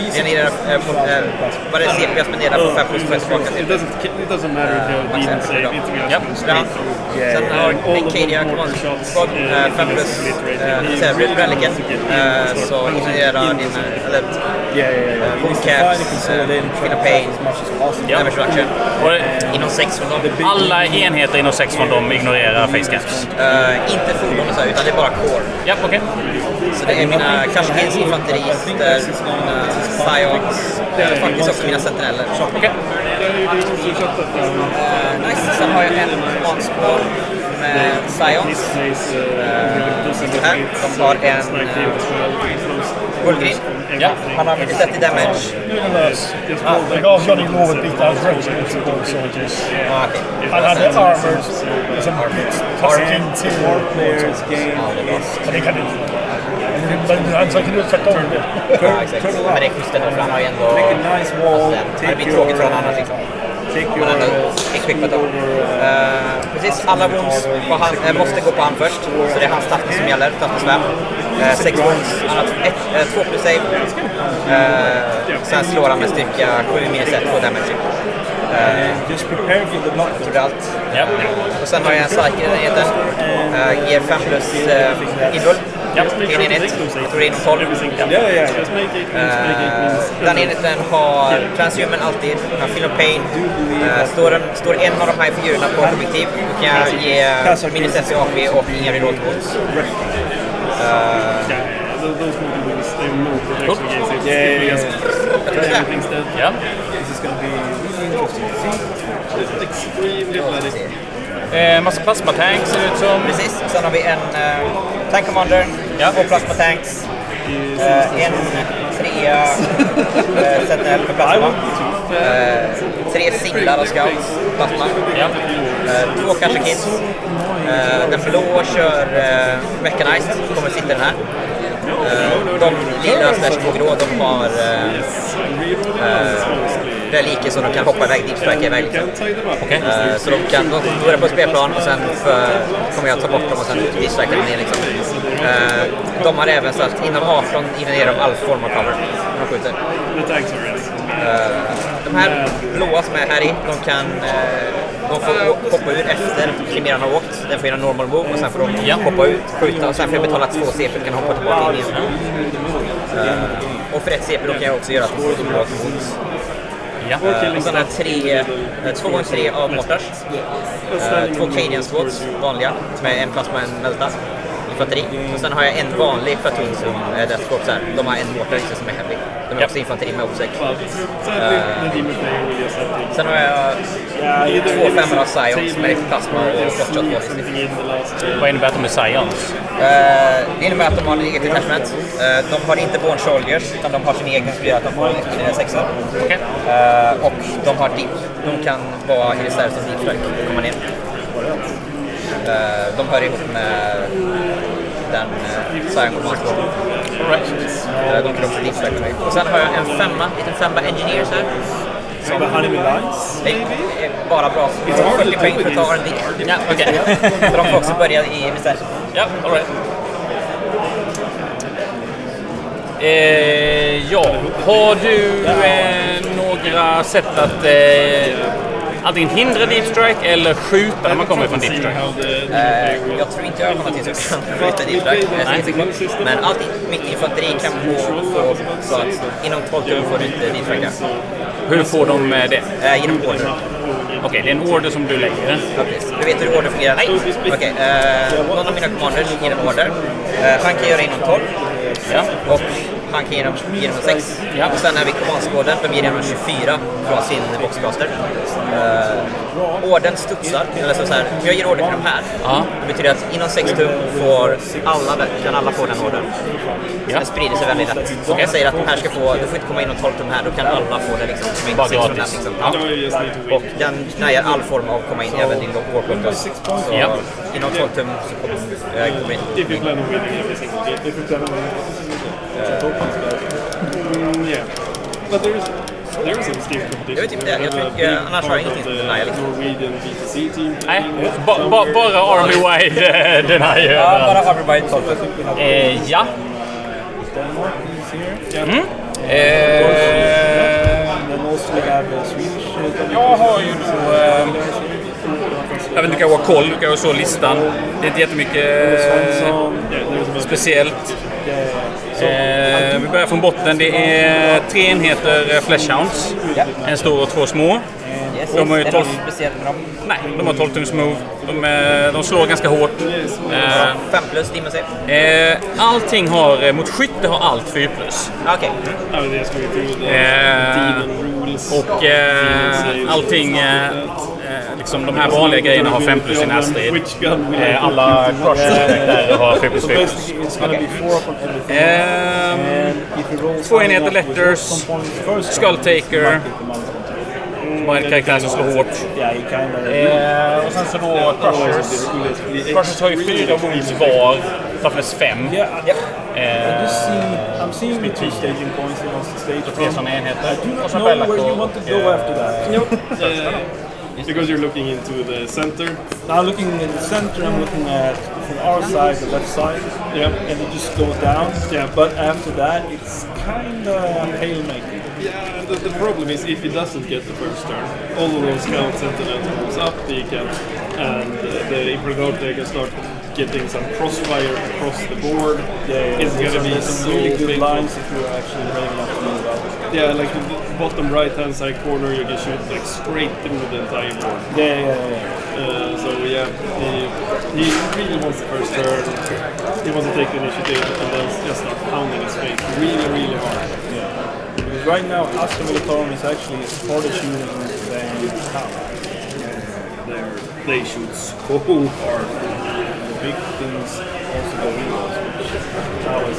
Jag spenderar vad det CP jag spenderar på 5 plus får jag tillbaka till. It doesn't matter if you have demons save. Sen har Encadia Command Squad 5 plus Reliken. Så ignorerar din Mooncaps, Feel Pain, Damage Reduction. Inom 6 från dem. Alla enheter inom 6 från dem ignorerar facecaps? Inte fordon och så, utan det är bara core. Ja, okej. Så det är mina Kashkins, infanterister, mina Scions, faktiskt också mina sentineller. Okej. Nice, sen har jag en Command Squad med Scions. Här, de har en Bullgrin. Ja. Han har minus 30 damage. Jag gav Johnny lov att byta hans regiment till de soldiers. Han hade armor som Kassakin till players game. Det kan inte. Men han sa inte tvärtom det. Ja, exakt. Men det är schysst ändå, för han har ju ändå... Det blir tråkigt för honom annars liksom. Man har ändå equippat dem. Precis, alla wounds måste gå på han först. Så det är hans tackning som gäller, tackningsvärd. 6 wounds, han har 2 plus save. Sen slår han med styrka 7 minus 1 på damage. Jag tror det är allt. Och sen har jag en cycle i den enheten. Ger 5 plus inrull. Ja, en enhet. Jag tror det är inom 12. Den enheten har transhuman alltid. Den har Feel of Pain. Står en av de här figurerna på ett objektiv. Då kan jag ge minus 1 AP och ingen reroll wounds. Massa plasmatanks ser ut som. Precis, sen har vi en tank commander, 2 plasmatanks, en 3 sentinel med plasma, 3 singlar av scouts, plasma, 2 Kashakins. Den blå kör mechanized, kommer sitta den här. De lilla /2 grå, de har reliker som de kan hoppa iväg, deepstrike iväg liksom. Så de börjar på spelplan och sen kommer jag ta bort dem och sen deepstrike dem ner liksom. De har även så att inom 18 ignorerar de all form av cover när de skjuter. De här blåa som är här i, de får hoppa ur efter primären har åkt. Den får göra normal move och sen får de hoppa ut, skjuta och sen får jag betala 2 CP och kan hoppa tillbaka in igen. Och för 1 CP då kan jag också göra att de får tillbaka moves. Och sen har jag 2 gånger 3 av mortars. 2 Cadian squads, vanliga, med en plasma och en melta. Infanteri. Och sen har jag en vanlig platoon som är Death Corps här. De har en mortar som är heavy. De är också infanteri med obsec. Sen har jag 2 5 av Scions med plasma och shot volley. Vad innebär att de är Scions? Det innebär att de har en eget detachment. De har inte born soldiers, utan de har sin egen som gör att de får sina 6. Och de har deep. De kan vara i reserv som deep strike och komma ner. De hör ihop med den Scion Command Squad. De kan också deep strike mig. Och sen har jag en liten 5 engineers här. Som det är bara bra. Vi får 40 poäng för att ta R&D. Ja, okej. För de får också börja i reserv. Ja, all right. Har du några sätt att antingen hindra deep strike eller skjuta när man kommer från deep strike? Jag tror inte jag har någonting som kan skjuta deep strike. Men alltid mitt infanteri kan få så att inom 12 tum får du inte deep strike. Hur får de det? Genom order. Okej, det är en order som du lägger. Du vet hur order fungerar? Nej. Okej, någon av mina commanders ger en order. Han kan göra inom 12. Ja. Och han kan genom 6. Ja. Och sen är vi command-squaden, de ger genom 24 från sin boxcaster. Orden studsar, eller så här, jag ger order till de här. Det betyder att inom 6 tum kan alla få den ordern. Så det sprider sig väldigt lätt. Och jag säger att de här ska få, du får inte komma inom 12 tum här, då kan alla få det liksom. Bara gratis. Liksom. Och den näjar all form av komma in även i warpulten. Så inom 12 tum så kommer in. But there is some Steve competition. Jag vet inte det. Jag tror annars har jag ingenting som denial liksom. Nej, bara Army-wide denial. Ja, bara Army-wide 12. Ja. Jag har ju då... jag vet inte, jag har koll, jag såg listan. Det är inte jättemycket speciellt. Vi börjar från botten. Det är 3 enheter Fleshhounds. En stor och 2 små. De har ju 12... Nej, de har 12-tums move. De slår ganska hårt. 5+ Demons. Allting har... Mot skytte har allt 4+. Okej. Och allting... liksom de här vanliga grejerna har 5+ i den här strid. Alla crushers har 4+. 2 enheter Letters. Skulltaker. Bara en karaktär som slår hårt. Och sen så då Crushers. Crushers har ju 4 wounds var. Toughness 5. I'm seeing the 2 staging points he wants to stage. Och 3 sådana enheter. Och så know where you want to go after that. Because you're looking into the center. Now looking in the center, I'm looking at from our side, the left side. Yeah. And it just goes down. Yeah. But after that, it's kind of haymaking. Yeah, the problem is if he doesn't get the first turn, all of those scout sentinels moves up, he can, and the Imperator they can start getting some crossfire across the board. Yeah, it's gonna be some really good lines if you're actually brave enough to move out. Yeah, like the bottom right hand side corner, you can shoot like straight through the entire board. So yeah, he really wants the first turn. He wants to take the initiative and then just start pounding his face really hard. Because right now, Astra Militarum is actually harder shooting than Tower. They shoot so hard. The big things also go real, which Tower is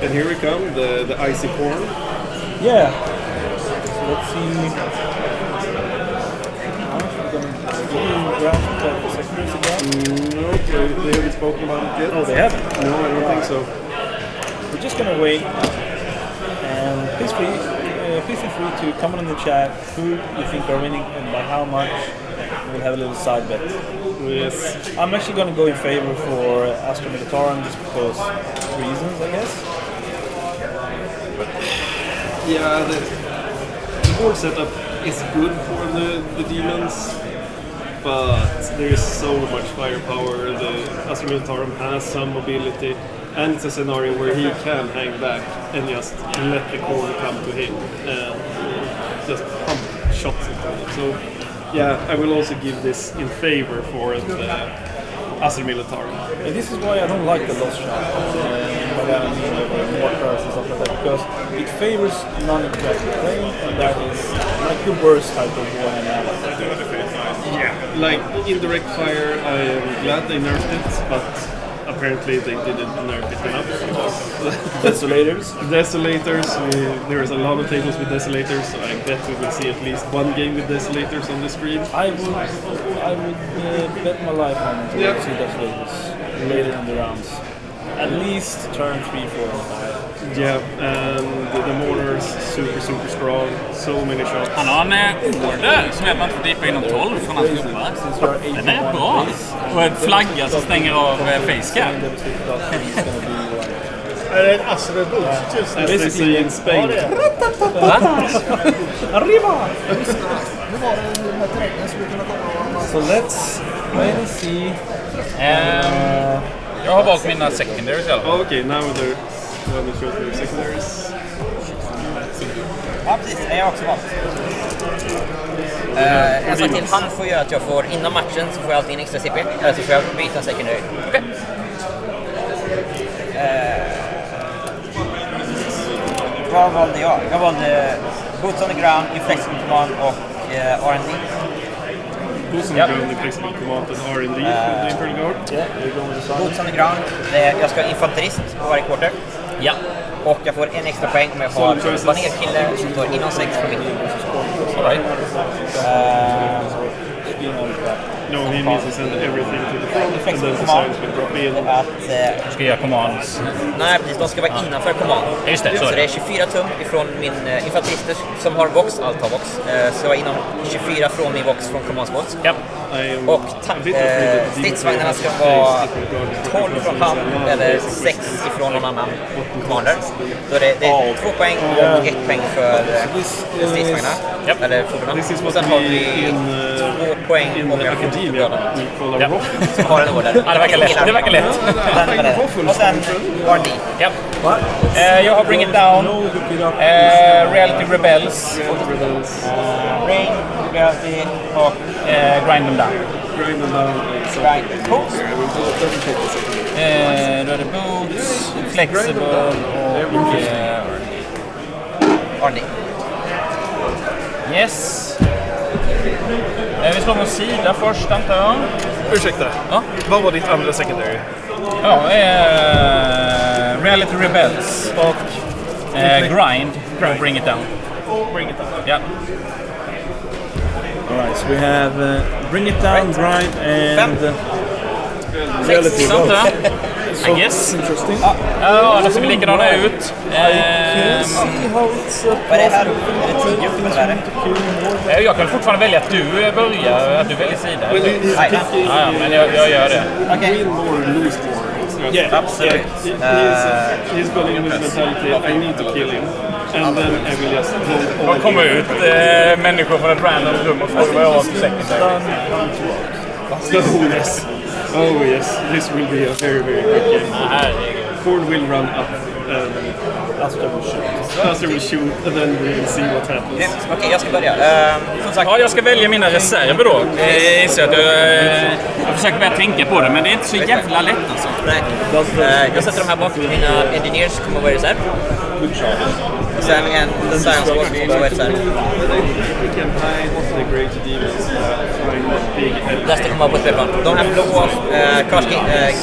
And here we come, the icy corn. Yeah. So let's see. No, they haven't spoken about it yet. Oh, they haven't? No, I don't think so. We're just gonna wait, and please feel free to comment in the chat who you think are winning and by how much. We'll have a little side bet. Yes. I'm actually gonna go in favor for Astra Militarum just because reasons, I guess. Yeah, the board setup is good for the demons, but there is so much firepower. The Astra Militarum has some mobility. And it's a scenario where he can hang back and just let the core come to him and just pump shots into him. So, yeah, I will also give this in favor for the Astra Militarum. And this is why I don't like the lost shot. Mortars and stuff like that, because it favors non-interactive playing, and that is like the worst type of war analysis. Yeah, like indirect fire, I am glad they nerfed it, but apparently they didn't nerf it enough. Desolators, there is a lot of tables with Desolators, so I bet we will see at least one game with Desolators on the screen. I would bet my life on it to see Desolators later in the rounds. At least turn 3, 4, and 5. Yeah, and the mortars super strong, so many shots. Han har en order som jag inte får dipa inom 12 från hans gubbar. Den är bra. Och en flagga som stänger av facecam. Är det en Astra Boost just nu? Basically in Spain. Arriba! So let's wait and see. Jag har valt mina secondaries i alla fall. Okay, now they're going to show their secondaries. Ja, precis. Jag har också valt. En sak till han får göra att jag får, innan matchen så får jag alltid en extra CP. Eller så får jag byta secondary. Okej. Vad valde jag? Jag valde Boots on the Ground, Inflexible Command och R&D. Boots on the Ground, Inflexible Command och R&D för Imperial Guard. Boots on the Ground, jag ska ha infanterist på varje quarter. Ja. Och jag får en extra poäng om jag har banerkille som står inom 6 från mitten. All right. No, he needs to send everything to the front and then the signs will drop in. Att, ska göra commands. Nej, precis. De ska vara innanför command. Just det, så det är 24 tum ifrån min infanterister som har box, allt har box. Så jag är inom 24 från min box från commands box. Ja. Och stridsvagnarna ska vara 12 från han eller 6 ifrån någon annan commander. Så det är 2 poäng och 1 poäng för stridsvagnarna. Eller fordonen. Och sen har vi 2 poäng om jag får som har en order. Ja, det verkar lätt. Det verkar lätt. Och sen R&D. Ja. Jag har Bring It Down, Reality Rebels, Rain, Reality och Grind Them Down. Boots. Då är det Boots, Flexible och R&D. Yes. Vi slår någon sida först, antar jag. Ursäkta, vad var ditt andra secondary? Ja, Reality Rebels och Grind och Bring It Down. Bring It Down. Ja. Alright, so we have Bring It Down, Grind and Reality. Sant va? I guess. Interesting. Ja, det ser väl likadana ut. Vad är det här? Är det 10? Jag kan fortfarande välja att du börjar, att du väljer sida. Ja, men jag gör det. Okej. Yeah, absolut. He's going in with mentality, I need to kill him. And then I will just De kommer ut människor från ett random rum och frågar vad jag har för secondary. Oh yes, this will be a very, very quick game. Korn will run up and Astra will shoot and then we will see what happens. Okej, jag ska börja. Som sagt, Ja, jag ska välja mina reserver då. Jag inser att jag försöker börja tänka på det, men det är inte så jävla lätt alltså. nej. Jag sätter de här bak. Mina engineers kommer att vara i reserv. Och sen en science squad kommer att vara i reserv. Resten kommer att vara på spelplan. De här blå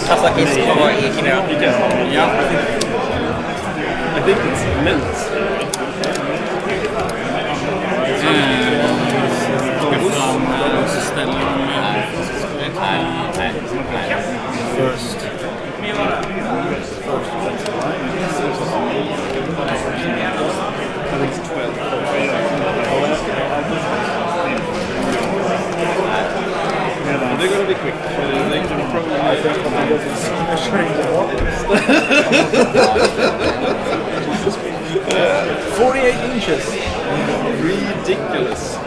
Kasakis kommer att vara i Chimera. Ja. I think it's meant. first. They're going to be quick. They can probably... 48 inches. Ridiculous.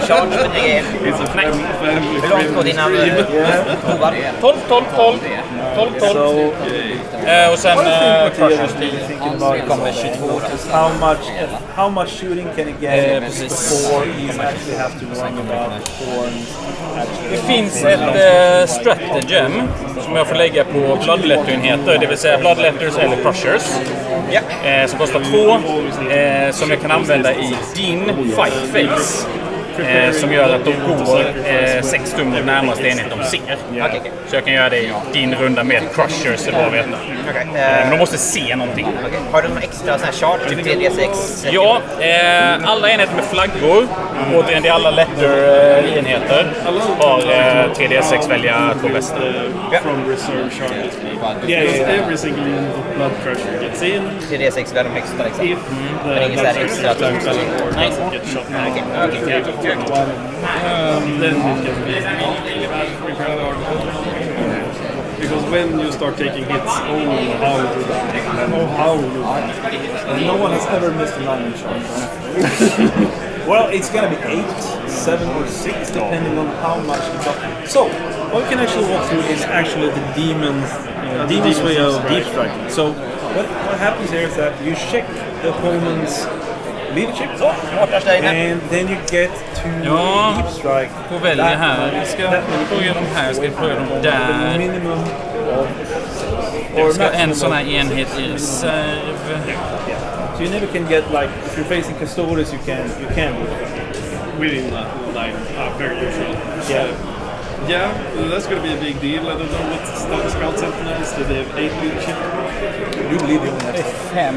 Charge för det. Hur långt går dina provar? 12. Och sen Crushers 10. Det kommer 22. How much shooting can he get before he actually have to worry about Korn? Det finns ett stratagem som jag får lägga på bloodletter-enheter, det vill säga bloodletters eller crushers. Som kostar 2, som jag kan använda i din fight phase. Som gör att de går 6 tum mot närmaste enhet de ser. Så jag kan göra det i din runda med crushers, det bara veta. Men de måste se någonting. Har du någon extra sån här chart, typ 3D6? Ja, alla enheter med flaggor, återigen det är alla letter-enheter, har 3D6 välja 2 bästa. From reserve charges. Yeah, every single unit of blood crusher gets in. 3D6 är de högsta liksom. If Men det är inget sådär extra. Nej. Get shot. Then it can be really bad for your because when you start taking hits, No one has ever missed a 9-inch shot. Well, it's gonna be 8, 7, or 6 depending on how much you got. So, what we can actually walk through is actually the demon's way of deep striking. So, what happens here is that you check the opponent's leadership, and then you get to deep strike. Får välja här. Vi ska börja de här, ska börja de där. Minimum Jag ska en sån här enhet i reserv. So you never can get, like, if you're facing Custodes, you can within that line. Very usual. Yeah, that's going to be a big deal. I don't know what the Scout Sentinels, do they have 8 leadership? You believe you only have 5.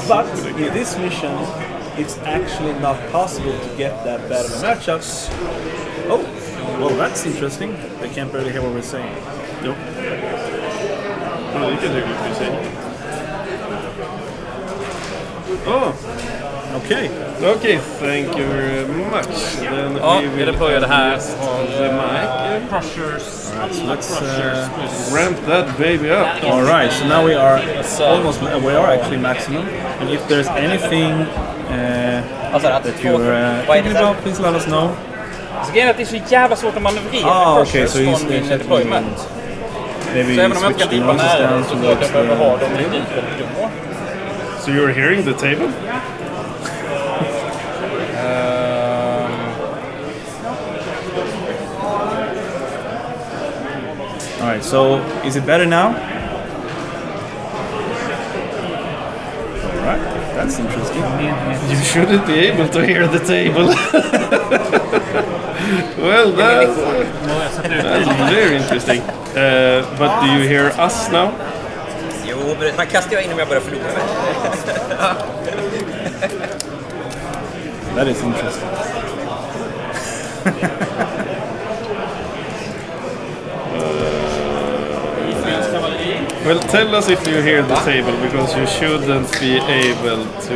But in this mission, it's actually not possible to get that bad of a matchup. Oh, well, that's interesting. They can't barely hear what we're saying. Nope. Oh, you can hear what you're saying. Oh, Okay. Okay, thank you very much. Then Ja, we will det börjar det här. adjust the mic. Crushers. Alright, so let's Ramp that baby up. all right. So now we are almost. We are actually maximum. And if there's anything Alltså att that you're vad är det thinking sen? about, please let us know. Så grejen är att det är så jävla svårt att manövrera Ah, crushers okay. So he's från min deployment. Maybe Så även om jag inte switch kan the dippa noises nära down så tror jag att jag behöver ha dem i towards deep eller dummo. So you're hearing the table? All right. So is it better now? All right. That's interesting. You shouldn't be able to hear the table. Well, that's very interesting. But do you hear us now? Jo, men han kastar jag in om jag börjar förlora mig. That is interesting. Well, tell us if you hear the table, because you shouldn't be able to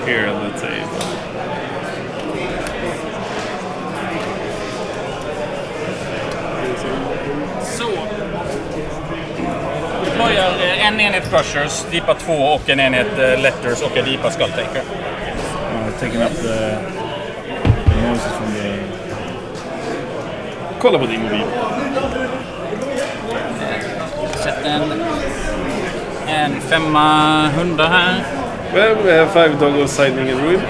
hear the table. Så. Deployar en enhet crushers, deepar 2 och en enhet letters och jag deepar skulltaker. Taking up the noises from the. Kolla på din mobil. Sätt en 500 här. Well, we have 5 doggos siding in ruin.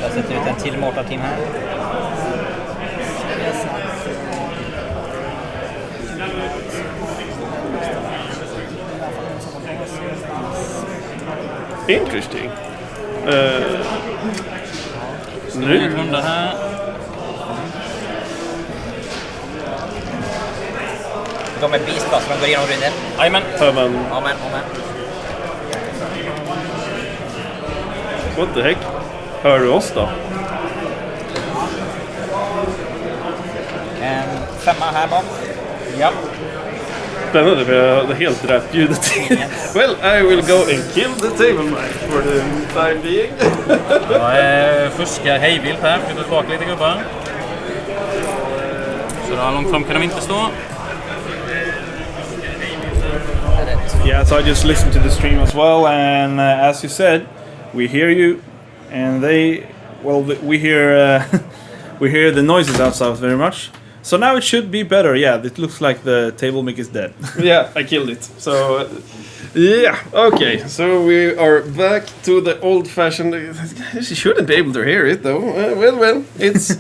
Jag sätter ut en till mortarteam här. Interesting. Nu? 100 här. De är beast fast, de går igenom rymden. Jajamän. Hör man... Amen. What the heck? Hör du oss då? En 5 här bak. Ja. Spännande, för jag hade helt rätt ljudet. Well, I will go and kill the table mic for the time being. Jag fuskar hejvilt här, flyttar tillbaka lite gubbar. Så där långt fram kan de inte stå. Yeah, so I just listened to the stream as well, and as you said, we hear you, and we hear we hear the noises outside very much. So now it should be better. Yeah, it looks like the table mic is dead. Yeah, I killed it. So, yeah, okay. So we are back to the old-fashioned... She shouldn't be able to hear it, though. Well, it's...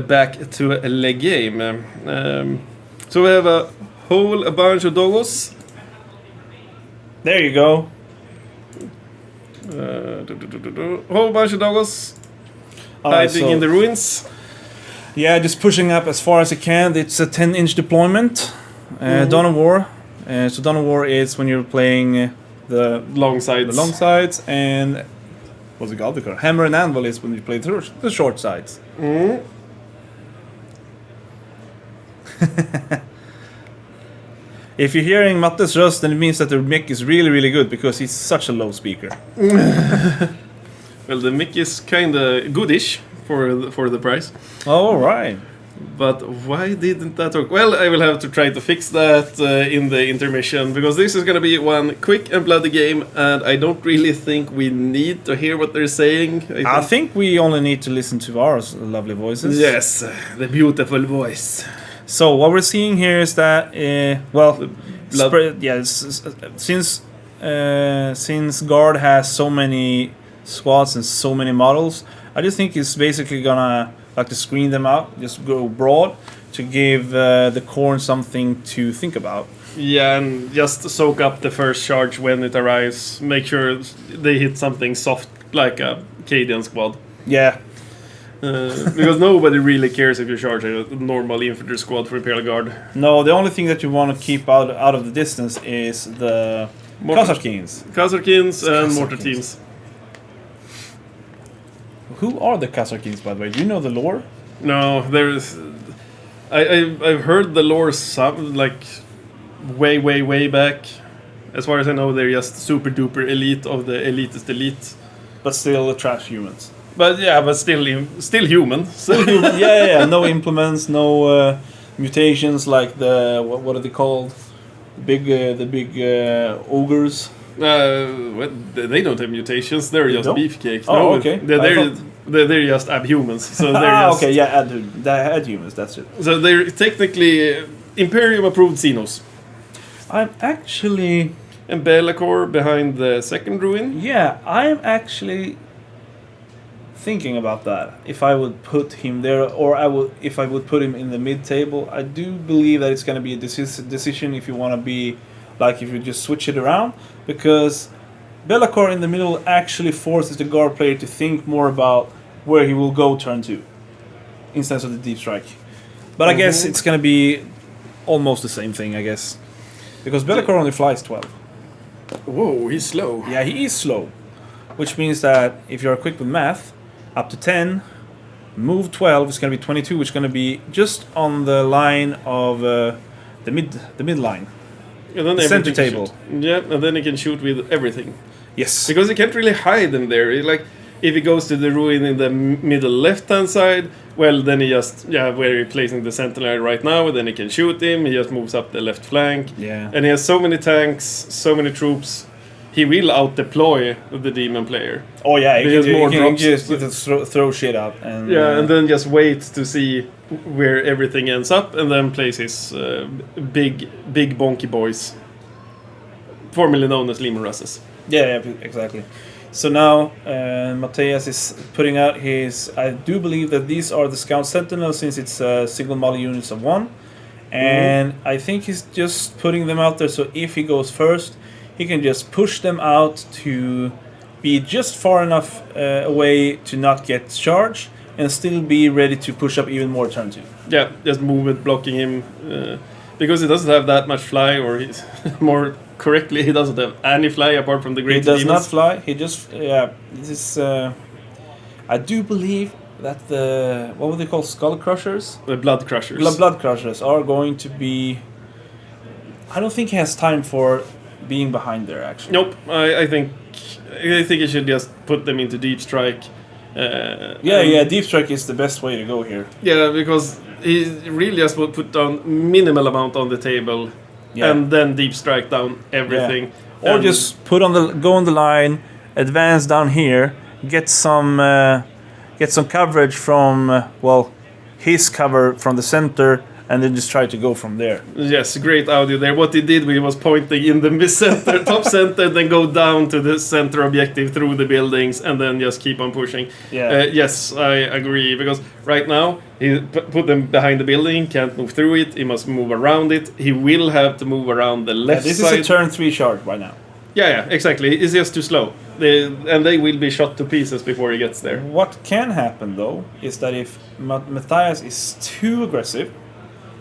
back to a leg game. So we have a bunch of doggos. There you go. Whole bunch of doggos. Hiding in the ruins. Yeah, just pushing up as far as you can. It's a 10-inch deployment. Dawn of War. So Dawn of War is when you're playing the long sides. The long sides, and what's it called? Hammer and Anvil is when you play the short sides. If you're hearing Mattias' röst, then it means that the mic is really, really good because he's such a low speaker. Well, the mic is kind of goodish for the price. All right. But why didn't that work? Well, I will have to try to fix that in the intermission, because this is going to be one quick and bloody game, and I don't really think we need to hear what they're saying. I think we only need to listen to our lovely voices. Yes, the beautiful voice. So what we're seeing here is that, since Guard has so many squads and so many models, I just think it's basically gonna like to screen them out, just go broad to give the Korn something to think about. Yeah, and just soak up the first charge when it arrives. Make sure they hit something soft like a Cadian squad. Yeah. Because nobody really cares if you charge a normal infantry squad for Imperial Guard. No, the only thing that you want to keep out of the distance is the Khazarkins. Khazarkins and mortar teams. Who are the Khazarkins, by the way? Do you know the lore? No, there's... I've heard the lore some, like, way back. As far as I know, they're just super duper elite of the elitist elite. But still trash humans. But still human. Yeah. No implements, no mutations like the what are they called? The big ogres. They don't have mutations. They're just beefcake. Oh, okay. They're just abhumans. So they're just, okay. Yeah, adhumans. That's it. So they're technically Imperium approved Xenos. I'm actually. And Be'lakor behind the second ruin. Yeah, I'm actually thinking about that. If I would put him there, or if I would put him in the mid table, I do believe that it's going to be a decision if you want to be, like, if you just switch it around, because Be'lakor in the middle actually forces the guard player to think more about where he will go turn 2, instead of the deep strike. But I guess it's going to be almost the same thing, I guess, because Be'lakor only flies 12. Whoa, he's slow. Yeah, he is slow, which means that if you're quick with math, up to 10, move 12 is going to be 22, which is going to be just on the line of the mid line, and then the center table. Yeah, and then he can shoot with everything. Yes, because he can't really hide in there. Like if he goes to the ruin in the middle left-hand side, well, then he just where he's placing the sentinel right now, then he can shoot him. He just moves up the left flank. Yeah, and he has so many tanks, so many troops. He will out-deploy the demon player. Oh yeah, he can drops. just throw shit up. And, and then just wait to see where everything ends up, and then place his big bonky boys, formerly known as Lemur Russes. Yeah, exactly. So now Mattias is putting out his... I do believe that these are the Scout Sentinels, since it's single model units of 1. And I think he's just putting them out there, so if he goes first, he can just push them out to be just far enough away to not get charged, and still be ready to push up even more turn 2. Yeah, just move it, blocking him. Because he doesn't have that much fly, or he's more... correctly, he doesn't have any fly apart from the great demons. He does not fly. He just this is. I do believe that the what would they call skull crushers? The blood crushers. Blood crushers are going to be. I don't think he has time for being behind there. Actually, nope. I think he should just put them into deep strike. Deep strike is the best way to go here. Yeah, because he really just would put down minimal amount on the table. Yeah. And then deep strike down everything, or just go on the line, advance down here, get some coverage from his cover from the center, and then just try to go from there. Yes, great audio there. What he did, he was pointing in the center, top center, then go down to the center objective through the buildings, and then just keep on pushing. Yeah. Yes, I agree, because right now he put them behind the building, can't move through it. He must move around it. He will have to move around the left side. This is a turn 3 charge right now. Yeah, exactly. It's just too slow. They will be shot to pieces before he gets there. What can happen though is that if Mattias is too aggressive,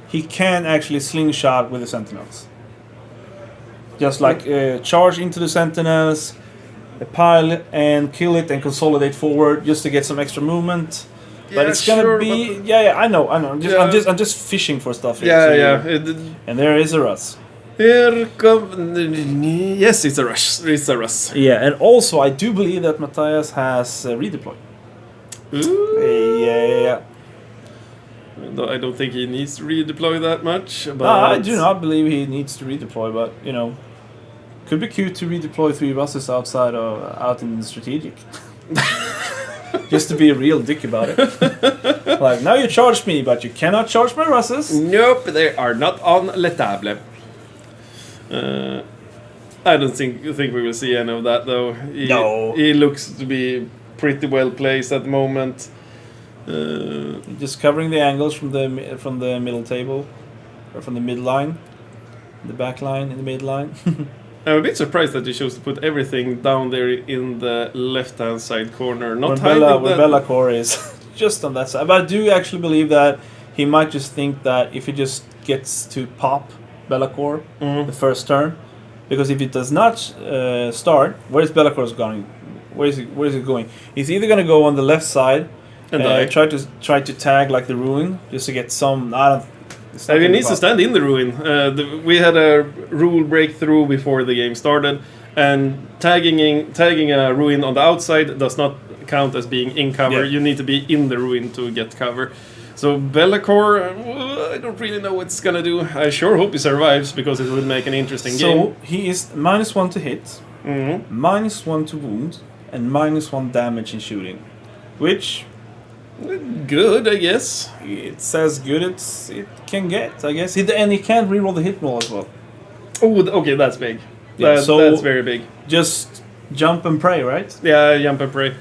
he can actually slingshot with the sentinels. Just like charge into the sentinels, pile and kill it, and consolidate forward just to get some extra movement. But it's gonna be I know. I'm just fishing for stuff here. And there is a Russ. Here come. Yes, it's a rush. It's a rush. Yeah, and also I do believe that Mattias has redeploy. Yeah. I don't think he needs to redeploy that much. But I do not believe he needs to redeploy, but could be cute to redeploy 3 buses out in the strategic. Just to be a real dick about it. Like, now you charge me, but you cannot charge my Russes. Nope, they are not on le table. I don't think we will see any of that though. No. He looks to be pretty well placed at the moment. Just covering the angles from the middle table, or from the midline, the back line, in the midline. I'm a bit surprised that he chose to put everything down there in the left-hand side corner. When Be'lakor is just on that side. But I do actually believe that he might just think that if he just gets to pop Be'lakor the first turn, because if it does not start, where is Be'lakor going? Where is it going? He's either going to go on the left side and try to tag like the ruin just to get some. He needs to stand in the ruin. We had a rule breakthrough before the game started, and tagging a ruin on the outside does not count as being in cover. Yeah. You need to be in the ruin to get cover. So Be'lakor, I don't really know what it's gonna do. I sure hope he survives because it will make an interesting game. So he is -1 to hit, -1 to wound, and -1 damage in shooting, which Good, I guess. it's as good as it can get, I guess. And he can reroll the hit roll as well. Oh, okay, that's big. Yeah, so- That's very big. Just jump and pray, right? Yeah, jump and pray.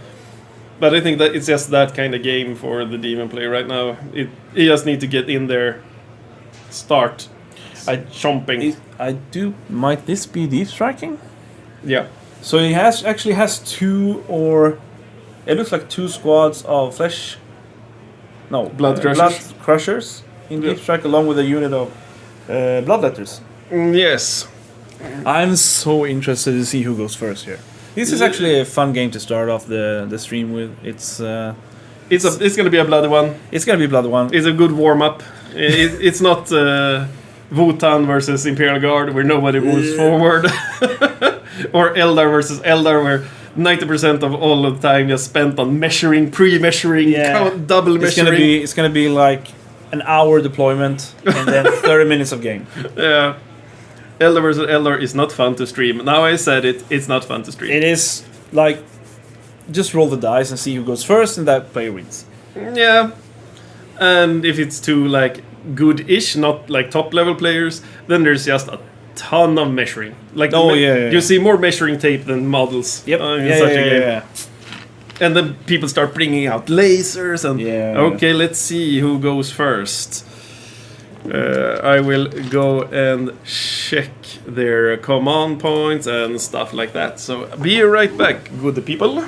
But I think that it's just that kind of game for the demon player right now. He just need to get in there, start chomping. Might this be deep striking? Yeah. So he actually has two, or it looks like 2 squads of flesh. No, Blood crushers. blood crushers in deep strike, along with a unit of bloodletters. Yes. I'm so interested to see who goes first here. This is actually a fun game to start off the stream with. It's gonna be a bloody one. It's gonna be a blood one. It's a good warm up. It's not Wotan versus Imperial Guard where nobody moves forward, or Eldar versus Eldar where 90% of all of the time just spent on measuring, pre-measuring, double measuring. It's gonna be like an hour deployment and then 30 minutes of game. Yeah. Eldar vs. Eldar is not fun to stream. Now I said it, it's not fun to stream. It is like just roll the dice and see who goes first, and that player wins. Yeah. And if it's two like good-ish, not like top level players, then there's just a ton of measuring. Like you see more measuring tape than models. Yep. In such a game. And then people start bringing out lasers and okay, let's see who goes first. I will go and check their command points and stuff like that. So be right back, good people.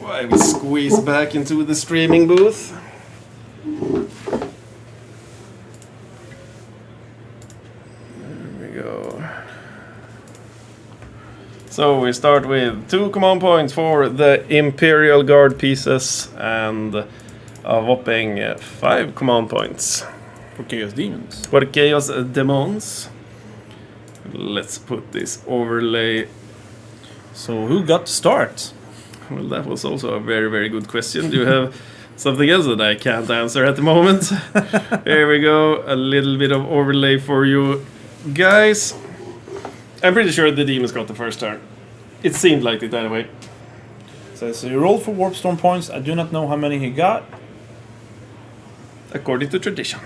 I will squeeze back into the streaming booth. There we go. So we start with 2 command points for the Imperial Guard pieces and a whopping 5 command points For Chaos Demons. for Chaos Demons. Let's put this overlay. So who got to start? Well, that was also a very, very good question. Do you have something else that I can't answer at the moment? Here we go. A little bit of overlay for you guys. I'm pretty sure the demons got the first turn. It seemed like it anyway. So he rolled for Warp Storm points. I do not know how many he got. According to tradition.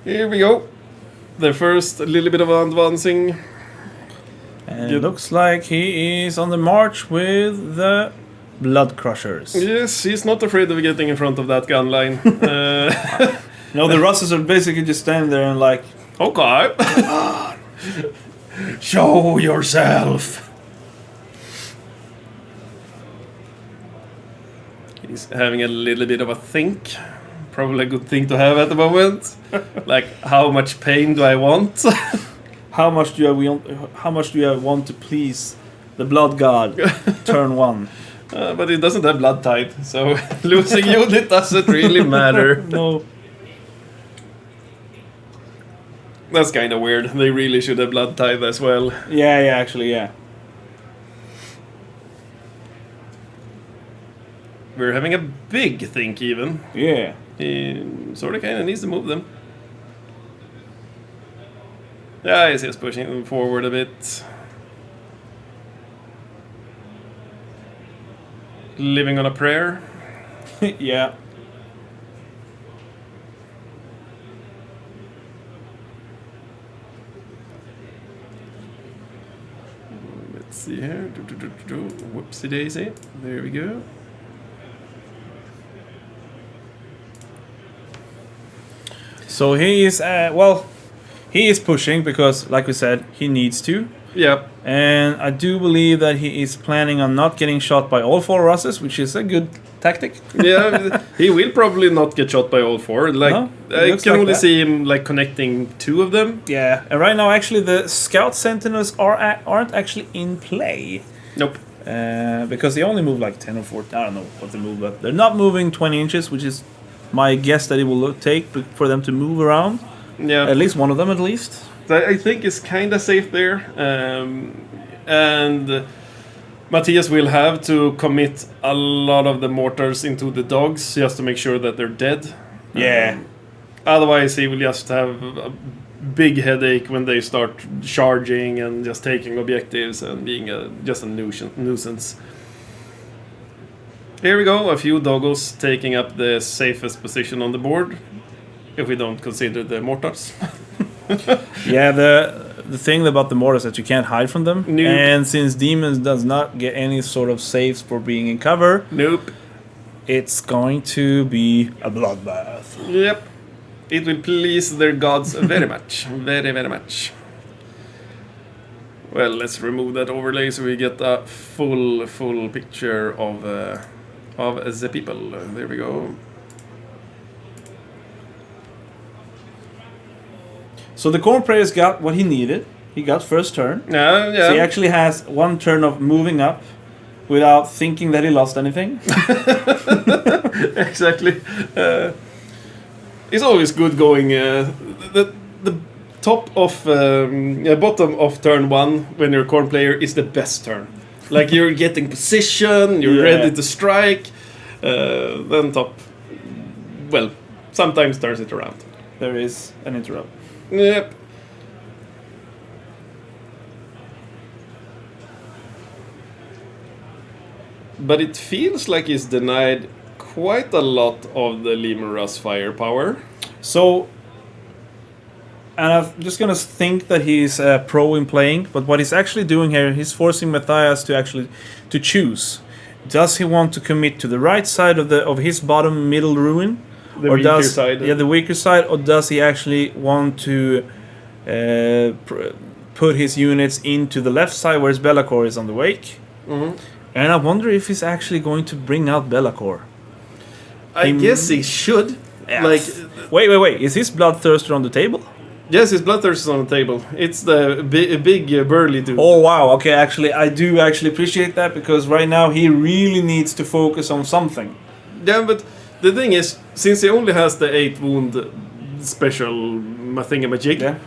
Here we go. The first little bit of advancing. And it looks like he is on the march with the Blood Crushers. Yes, he's not afraid of getting in front of that gun line. No, the Russes are basically just standing there and like, okay. Show yourself. He's having a little bit of a think. Probably a good thing to have at the moment. Like, how much pain do I want? how much do I want to please The Blood God, turn 1. But it doesn't have blood tide, so losing unit doesn't really matter. No. That's kind of weird. They really should have blood tide as well. Yeah, actually, yeah. We're having a big think even. Yeah. He sort of kind of needs to move them. Yeah, he's just pushing them forward a bit. Living on a prayer. Yeah. Let's see here. Whoopsie daisy. There we go. So he is, he is pushing because, like we said, he needs to. Yeah. And I do believe that he is planning on not getting shot by all 4 Russes, which is a good tactic. Yeah, he will probably not get shot by all 4. Like, No, I can like only that. see him like connecting 2 of them. Yeah, and right now actually the Scout Sentinels aren't actually in play. Nope. Because they only move like 10 or 14, I don't know what they move, but they're not moving 20 inches, which is my guess that it will take for them to move around. Yeah. At least one of them, at least. I think it's kind of safe there. And Mattias will have to commit a lot of the mortars into the dogs just to make sure that they're dead. Yeah. Otherwise, he will just have a big headache when they start charging and just taking objectives and being just a nuisance. Here we go, a few doggos taking up the safest position on the board, if we don't consider the mortars. Yeah, the thing about the mortars is that you can't hide from them. Nope. And since Demons does not get any sort of saves for being in cover, Nope. it's going to be a bloodbath. Yep. It will please their gods very much. Very, very much. Well, let's remove that overlay so we get a full picture of the people. There we go. So the Korn players got what he needed. He got first turn. Yeah. So he actually has one turn of moving up without thinking that he lost anything. Exactly. It's always good going the top of bottom of turn 1 when you're a Korn player is the best turn. Like you're getting position, you're ready to strike. Then top, well, sometimes turns it around. There is an interrupt. Yep. But it feels like he's denied quite a lot of the Lehman Russ firepower. So, and I'm just gonna think that he's pro in playing, but what he's actually doing here, he's forcing Mattias to choose. Does he want to commit to the right side of his bottom middle ruin, The weaker side. Yeah, the weaker side, or does he actually want to put his units into the left side where his Be'lakor is on the wake? Mm-hmm. And I wonder if he's actually going to bring out Be'lakor. I guess he should. Yeah. Like, Wait. Is his Bloodthirster on the table? yes, his Bloodthirst is on the table. It's the big burly dude. Oh wow, okay, actually I do actually appreciate that because right now he really needs to focus on something. Yeah, but the thing is, since he only has the 8 wound special thingamajig,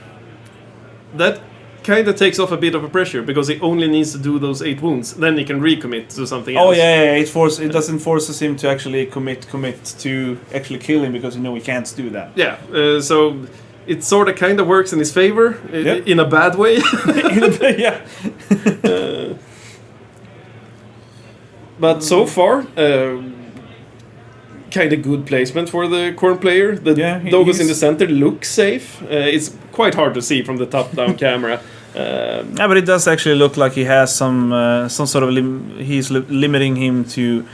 that kind of takes off a bit of a pressure because he only needs to do those 8 wounds. Then he can recommit to something else. Oh yeah, it doesn't forces him to actually commit to actually kill him because he can't do that. Yeah, so it sort of kind of works in his favor in a bad way. Yeah. But so far, kind of good placement for the Korn player. The Doggos in the center look safe. It's quite hard to see from the top-down camera. Yeah, but it does actually look like he has some sort of he's limiting him to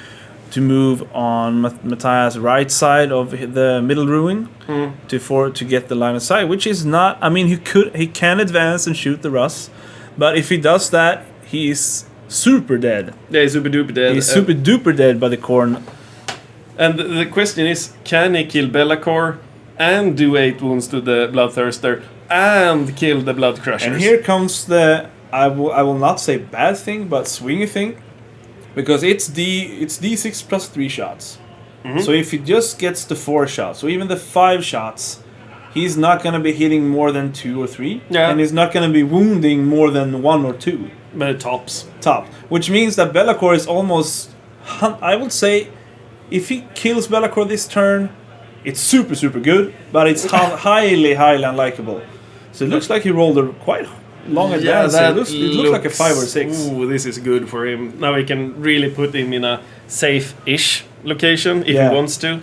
move on Mattias' right side of the middle ruin to get the line of sight, which is not. I mean, he can advance and shoot the Russ, but if he does that, he's super dead. Yeah, he's super duper dead. He's super duper dead by the Korn. And the question is, can he kill Be'lakor and do 8 wounds to the Bloodthirster and kill the Blood Crushers? And here comes the I will not say bad thing, but swingy thing, because it's D6 plus 3 shots. So if he just gets the 4 shots, or even the 5 shots, he's not going to be hitting more than 2 or 3, and he's not going to be wounding more than 1 or 2. But tops. Which means that Be'lakor is almost, I would say, if he kills Be'lakor this turn, it's super, super good, but it's highly, highly unlikable. So it looks like he rolled a quite long advance. It looks like a 5 or 6. Ooh, this is good for him. Now he can really put him in a safe-ish location if he wants to.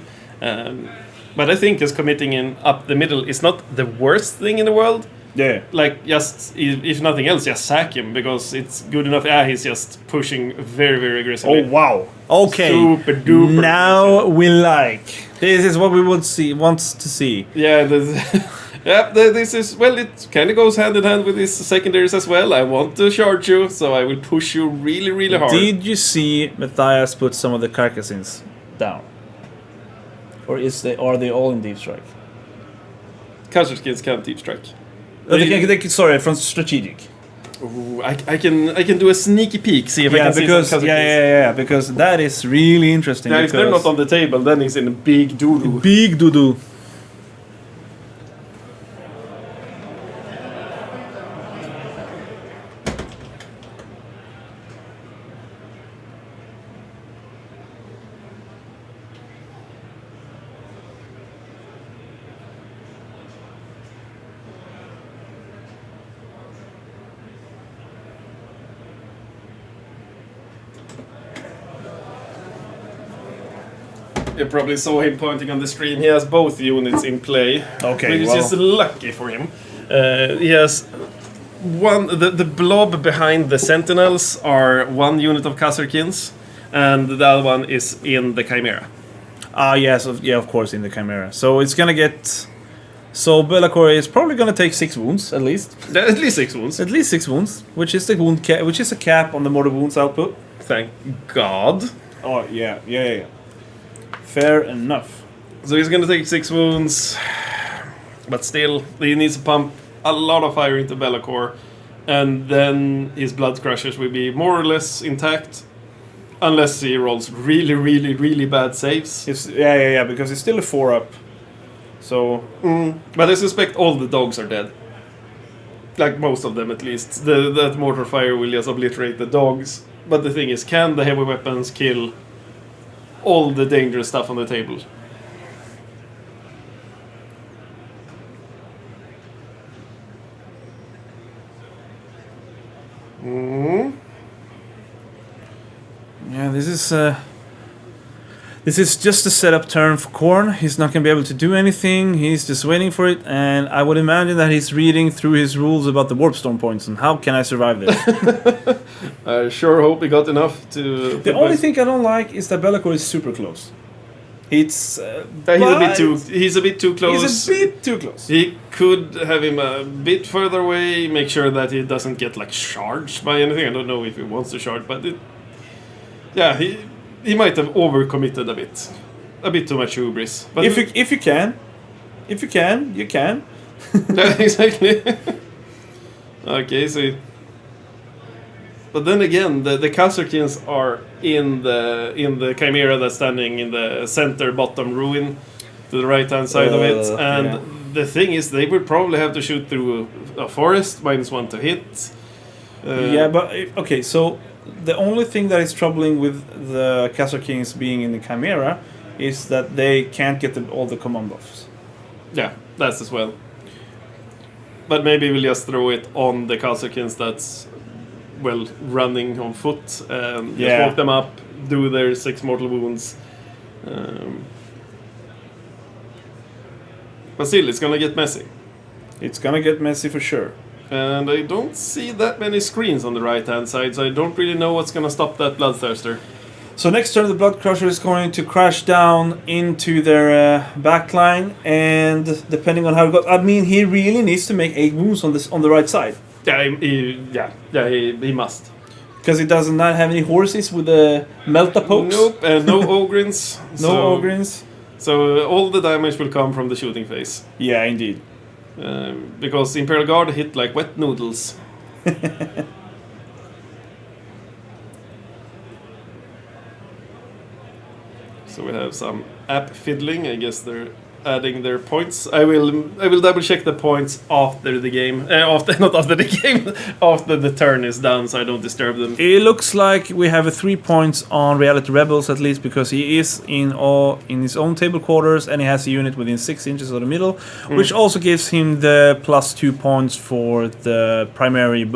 But I think just committing in up the middle is not the worst thing in the world. Yeah. Like, just, if nothing else, just sack him, because it's good enough. He's just pushing very, very aggressively. Oh, wow. Okay. Super duper. Now we like. This is what we want to see. Yeah, this is, well, it kind of goes hand in hand with his secondaries as well. I want to charge you, so I will push you really, really hard. Did you see Mattias put some of the carcassins down? Or are they all in deep strike? Kasserskins can't deep strike. Sorry, from strategic. Ooh, I can do a sneaky peek, see if I can see some Kasserskins. Because that is really interesting. If they're not on the table, then he's in a big doo-doo. Big doo-doo. You probably saw him pointing on the screen. He has both units in play, which is lucky for him. He has one. The blob behind the sentinels are 1 unit of Kasserkins, and the other one is in the Chimera. Yes, of course, in the Chimera. So it's gonna get. So Be'lakor is probably gonna take 6 wounds at least. At least 6 wounds. At least 6 wounds, which is the which is a cap on the mortal wounds output. Thank God. Oh yeah. Fair enough. So he's gonna take 6 wounds, but still he needs to pump a lot of fire into Be'lakor, and then his blood crushers will be more or less intact, unless he rolls really, really, really bad saves. Because it's still a 4-up. So, but I suspect all the dogs are dead. Like most of them, at least. That mortar fire will just obliterate the dogs. But the thing is, can the heavy weapons kill all the dangerous stuff on the table? Yeah, this is just a setup turn for Korn. He's not going to be able to do anything. He's just waiting for it, and I would imagine that he's reading through his rules about the warp storm points and how can I survive this. I sure hope he got enough to. The only thing I don't like is that Be'lakor is super close. He's a bit too close. He's a bit too close. He could have him a bit further away, make sure that he doesn't get like charged by anything. I don't know if he wants to charge, but he might have overcommitted a bit too much hubris. But if you can, you can. Yeah, exactly. Okay, so. But then again, the Kasserkins are in the Chimera that's standing in the center bottom ruin to the right hand side of it, and the thing is, they would probably have to shoot through a forest, -1 to hit. Okay, so the only thing that is troubling with the Kasserkins being in the Chimera is that they can't get all the command buffs. Yeah, that's as well. But maybe we'll just throw it on the Kasserkins that's running on foot, just walk them up, do their 6 mortal wounds. But still, it's gonna get messy. It's gonna get messy for sure. And I don't see that many screens on the right-hand side, so I don't really know what's gonna stop that Bloodthirster. So next turn, the Blood Crusher is going to crash down into their backline, and depending on how it goes, I mean, he really needs to make 8 wounds on the right side. He must. Because he does not have any horses with the Melta pokes. Nope, no Ogryns. Ogryns. So all the damage will come from the shooting phase. Yeah, indeed. Because Imperial Guard hit like wet noodles. So we have some app fiddling. I guess they're adding their points. I will double check the points after the game. Not after the game. After the turn is done, so I don't disturb them. It looks like we have a 3 points on Reality Rebels, at least, because he is in his own table quarters and he has a unit within 6 inches of the middle, which also gives him the +2 points for the primary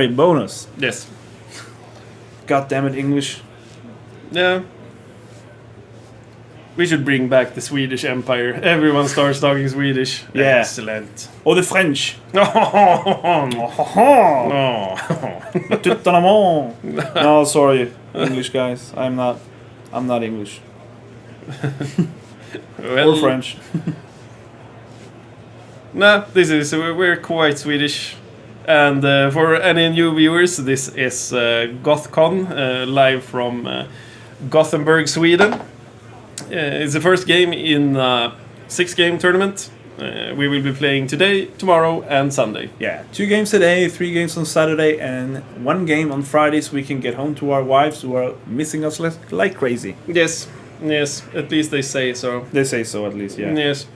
bonus. Yes. God damn it, English. Yeah. We should bring back the Swedish Empire. Everyone starts talking Swedish. Yeah. Excellent. Or the French. No, sorry, English guys. I'm not English. Well, or French. No, we're quite Swedish. And for any new viewers, this is GothCon, live from Gothenburg, Sweden. It's the first game in a 6-game tournament. We will be playing today, tomorrow, and Sunday. Yeah, 2 games today, 3 games on Saturday, and 1 game on Friday, so we can get home to our wives who are missing us like crazy. Yes, at least they say so. They say so, at least, yeah. Yes.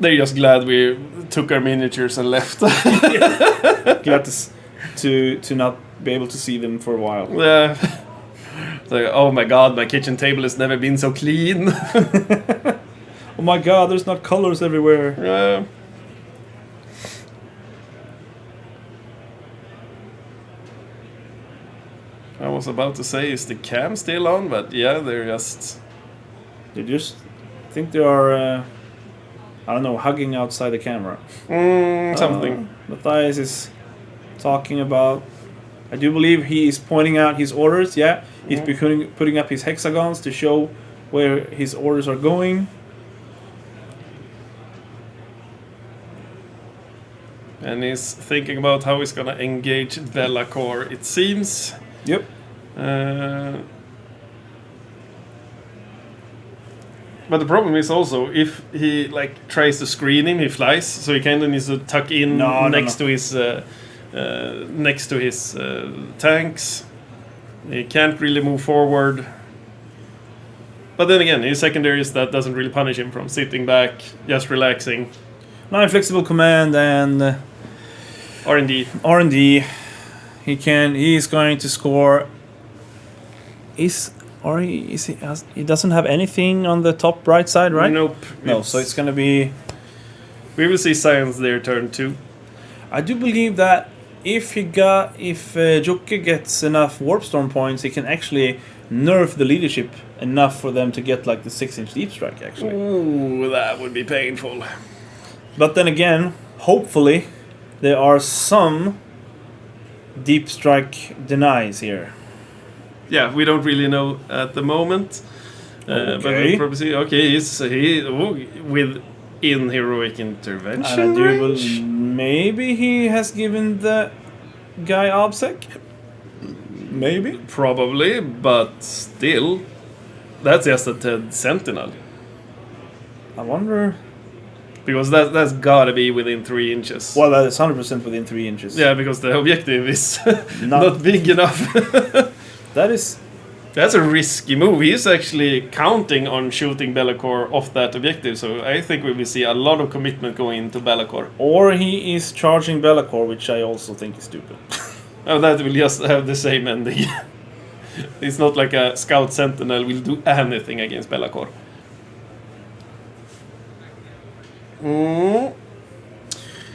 They're just glad we took our miniatures and left. Glad to not be able to see them for a while. Yeah. So, oh my god, my kitchen table has never been so clean. Oh my god, there's not colors everywhere. I was about to say, is the cam still on? But yeah, they're just... They just think they are, I don't know, hugging outside the camera. Something. Mattias is talking about... I do believe he is pointing out his orders, yeah. He's putting up his hexagons to show where his orders are going. And he's thinking about how he's gonna engage Be'lakor, it seems. Yep. But the problem is also, if he tries to screen him, he flies, so he kind of needs to tuck in next to his tanks. He can't really move forward. But then again, his secondaries, that doesn't really punish him from sitting back, just relaxing. 9 flexible command and R&D. He's going to score. He doesn't have anything on the top right side, right? Nope. No, so it's going to be... We will see science there turn 2. I do believe that if Jocke gets enough Warp Storm points, he can actually nerf the leadership enough for them to get the 6-inch deep strike, actually. Ooh, that would be painful. But then again, hopefully, there are some deep strike denies here. Yeah, we don't really know at the moment. But we'll probably see. Okay, within heroic intervention. And I do maybe he has given the guy OBSEC? Maybe. Probably, but still, that's just a TED Sentinel. I wonder... Because that's gotta be within 3 inches. Well, that is 100% within 3 inches. Yeah, because the objective is not big enough. That's a risky move. He's actually counting on shooting Be'lakor off that objective, so I think we will see a lot of commitment going into Be'lakor. Or he is charging Be'lakor, which I also think is stupid. Oh, that will just have the same ending. It's not like a Scout Sentinel will do anything against Be'lakor.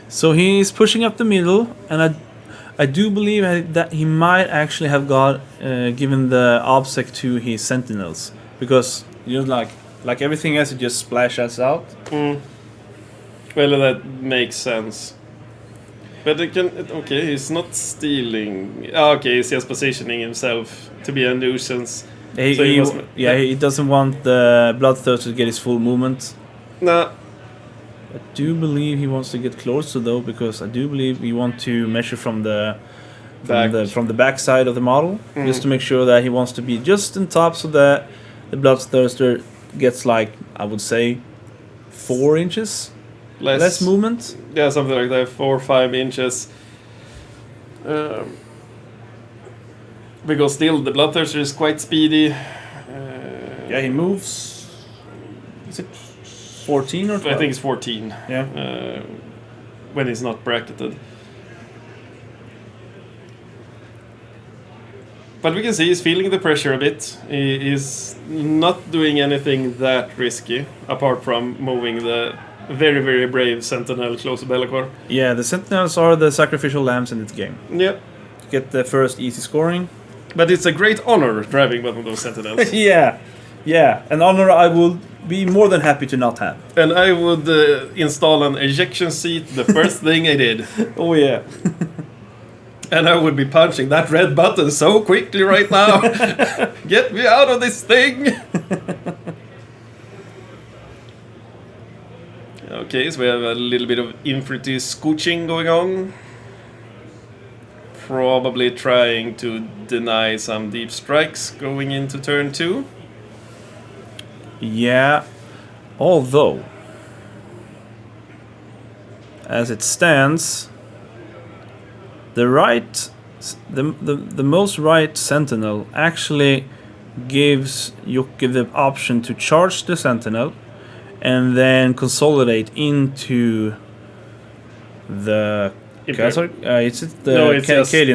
So he's pushing up the middle, and I do believe that he might actually have given the OBSEC to his Sentinels, because like everything else, it just splashes out. Well, that makes sense. But he's not stealing. Okay, he's just positioning himself to be a nuisance. He doesn't want the Bloodthirster to get his full movement. Nah. I do believe he wants to get closer though, because I do believe we want to measure from the back side of the model, just to make sure that he wants to be just on top, so that the Bloodthirster gets I would say 4 inches less movement. Yeah, something like that, 4 or 5 inches. Because still, the Bloodthirster is quite speedy. Yeah, he moves... Is it 14 or 12? I think it's 14. Yeah. When he's not bracketed. But we can see he's feeling the pressure a bit. He is not doing anything that risky, apart from moving the very, very brave Sentinel close to Be'lakor. Yeah, the Sentinels are the sacrificial lambs in this game. Yep. To get the first easy scoring. But it's a great honor driving one of those Sentinels. Yeah, an honor I will be more than happy to not have. And I would install an ejection seat the first thing I did. Oh yeah. And I would be punching that red button so quickly right now. Get me out of this thing! Okay, so we have a little bit of infantry scooching going on. Probably trying to deny some deep strikes going into turn 2. Yeah, although, as it stands, the most right Sentinel actually gives Jocke the option to charge the Sentinel and then consolidate into the Cadian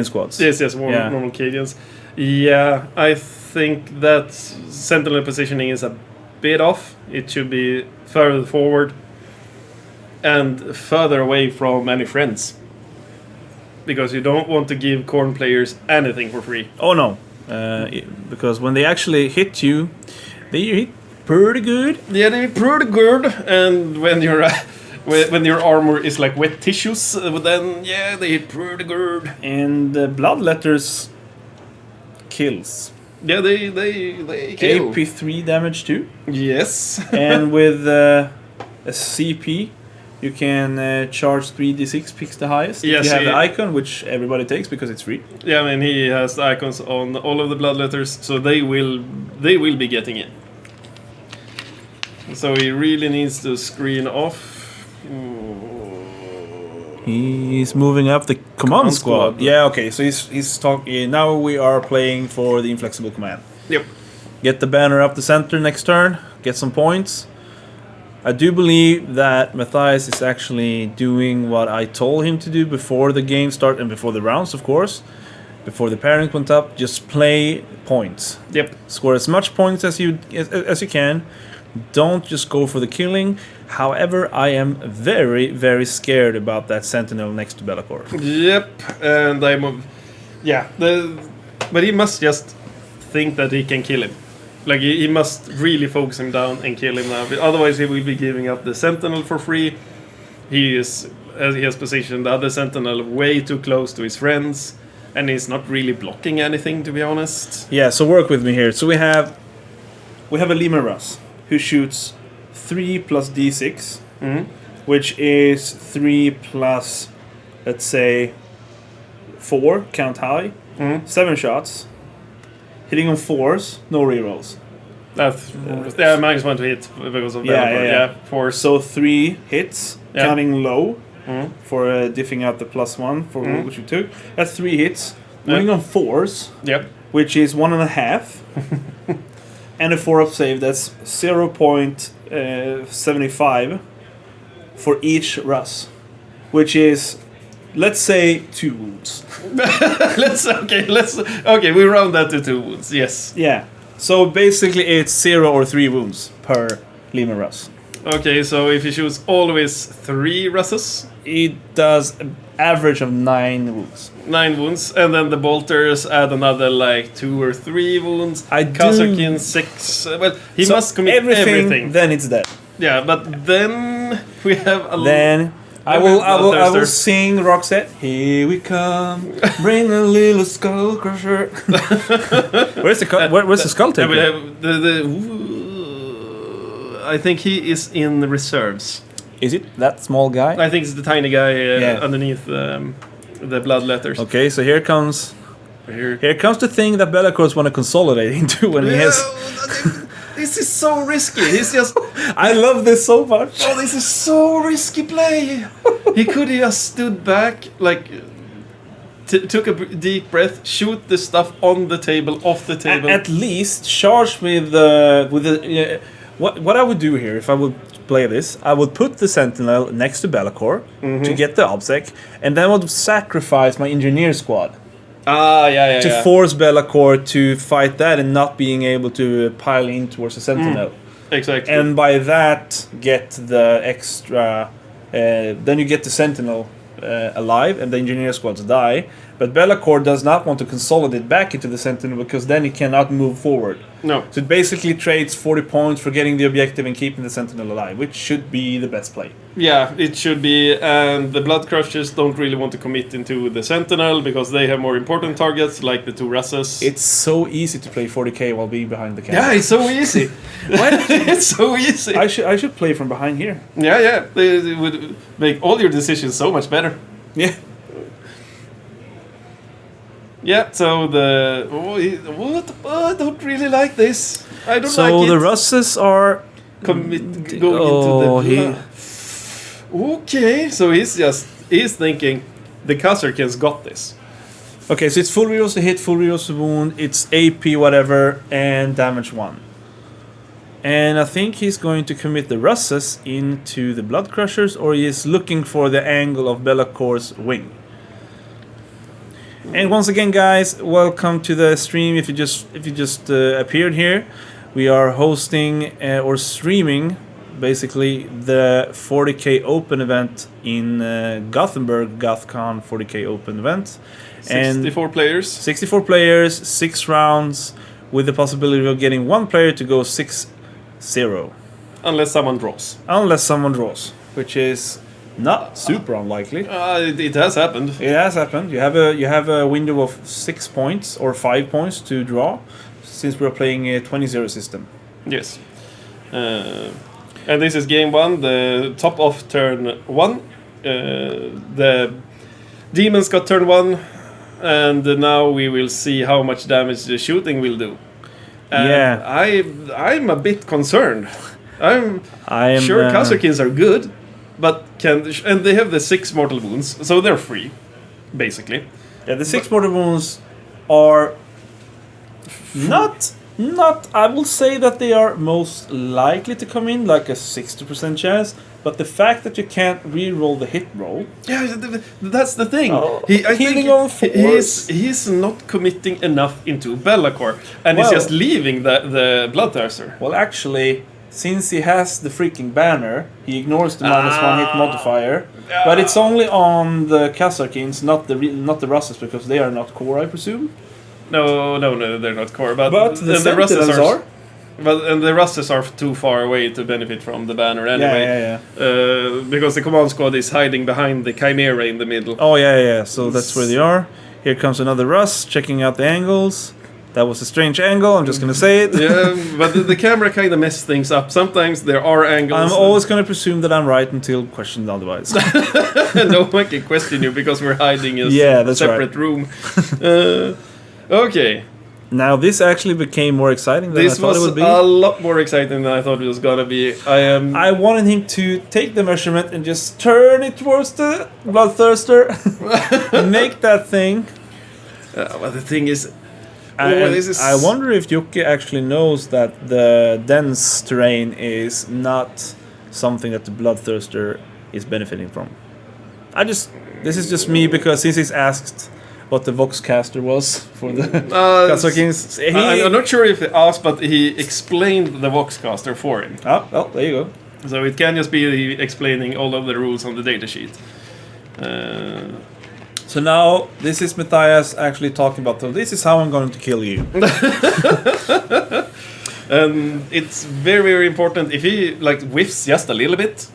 squads. Yes, normal Cadians. Yeah, I think that Sentinel positioning is a bit off. It should be further forward and further away from any friends. Because you don't want to give Korn players anything for free. Oh no, because when they actually hit you, they hit pretty good. Yeah, they hit pretty good, and when your armor is like wet tissues, then yeah, they hit pretty good. And the bloodletters kills. Yeah, they kill. AP3 damage too. Yes. And with a CP, you can charge 3d6, picks the highest. Yes, you have the icon, which everybody takes because it's free. Yeah, I mean he has the icons on all of the bloodletters, so they will be getting in. So he really needs to screen off. He's moving up the command squad. Yeah, okay. So he's talking. Now we are playing for the inflexible command. Yep. Get the banner up the center next turn. Get some points. I do believe that Mattias is actually doing what I told him to do before the game started and before the rounds, of course. Before the pairing went up, just play points. Yep. Score as much points as you can. Don't just go for the killing. However, I am very, very scared about that Sentinel next to Be'lakor. Yep, and but he must just think that he can kill him. Like he must really focus him down and kill him now. Otherwise, he will be giving up the Sentinel for free. He has positioned the other Sentinel way too close to his friends, and he's not really blocking anything, to be honest. Yeah, so work with me here. So we have a Lemur Russ who shoots 3 plus d6, which is 3 plus, let's say, 4, count high, 7 shots, hitting on 4s, no rerolls. That's -1 to hit because of that. 4. So 3 hits, counting low, for diffing out the +1 for which you took. That's 3 hits, hitting on 4s, which is 1.5. And a 4-up save, that's 0.75 for each Russ, which is, let's say, 2 wounds. We round that to 2 wounds. Yes. Yeah. So basically, it's 0 or 3 wounds per Lemur Russ. Okay, so if he shoots always 3 Russes, it does an average of 9 wounds. 9 wounds, and then the bolters add another like 2 or 3 wounds. Kazakin 6. Well, he must commit everything. Then it's dead. Yeah, but then we have a. Then I will sing Roxette. Here we come, bring a little skull crusher. Where's the skull taker? I think he is in the reserves. Is it that small guy? I think it's the tiny guy underneath the blood letters. Okay, so here comes the thing that Be'lakor want to consolidate into when he has. This is so risky. He's just. I love this so much. Oh, this is so risky play. He could have just stood back, like took a deep breath, shoot the stuff on the table, off the table. At least charge with what I would do here if I would play this, I would put the Sentinel next to Be'lakor to get the obsec, and then I would sacrifice my engineer squad. To force Be'lakor to fight that and not being able to pile in towards the Sentinel. Exactly. And by that, get the extra... then you get the Sentinel alive and the engineer squads die. But Be'lakor does not want to consolidate back into the Sentinel because then he cannot move forward. No. So it basically trades 40 points for getting the objective and keeping the Sentinel alive, which should be the best play. Yeah, it should be. And the Blood Crushers don't really want to commit into the Sentinel because they have more important targets like the 2 Russes. It's so easy to play 40k while being behind the camera. Yeah, it's so easy. It's so easy. I should play from behind here. Yeah. It would make all your decisions so much better. Yeah. Yeah, so I don't really like this. I don't like it. So the Russes are... Going into the... Okay, so he's thinking the Khazarkins got this. Okay, so it's full rerolls to hit, full rerolls to wound, it's AP whatever, and damage 1. And I think he's going to commit the Russes into the Blood Crushers, or he is looking for the angle of Be'lakor's wing. And once again, guys, welcome to the stream. If you just appeared here, we are hosting or streaming basically the 40k open event in Gothenburg, GothCon 40k open event. 64 players. 64 players, 6 rounds, with the possibility of getting one player to go 6-0. Unless someone draws. Unless someone draws, which is not super unlikely. It has happened. It has happened. You have a window of 6 points or 5 points to draw, since we're playing a 20-0 system. Yes. And this is game 1, the top of turn 1. The demons got turn 1, and now we will see how much damage the shooting will do. Yeah. I'm a bit concerned. I'm sure Khazarkins are good, but and they have the 6 mortal wounds, so they're free, basically. Yeah, the 6 mortal wounds are not. I will say that they are most likely to come in, like a 60% chance. But the fact that you can't re-roll the hit roll... Yeah, that's the thing. I think he's not committing enough into Be'lakor, and he's just leaving the Bloodthirster. Well, actually, since he has the freaking banner, he ignores the -1 hit modifier. But it's only on the Khazarkins, not the Russes, because they are not core, I presume. No, they're not core. But the Russes are. And the Russes are too far away to benefit from the banner anyway. Yeah. Because the command squad is hiding behind the Chimera in the middle. Oh, yeah. So that's where they are. Here comes another Russ, checking out the angles. That was a strange angle, I'm just going to say it. Yeah, but the camera kind of messes things up. Sometimes there are angles. I'm always going to presume that I'm right until questioned otherwise. No one can question you because we're hiding in a separate room. Okay. Now this actually became more exciting than I thought it would be. This was a lot more exciting than I thought it was gonna be. I wanted him to take the measurement and just turn it towards the Bloodthirster, make that thing. But the thing is, I wonder if Jocke actually knows that the dense terrain is not something that the Bloodthirster is benefiting from. This is just me, because since he's asked what the Voxcaster was for the Khazarkins. I'm not sure if he asked, but he explained the Voxcaster for him. Oh, well, there you go. So it can just be explaining all of the rules on the datasheet. So now, this is Mattias actually talking about, so this is how I'm going to kill you. And it's very, very important. If he whiffs just a little bit,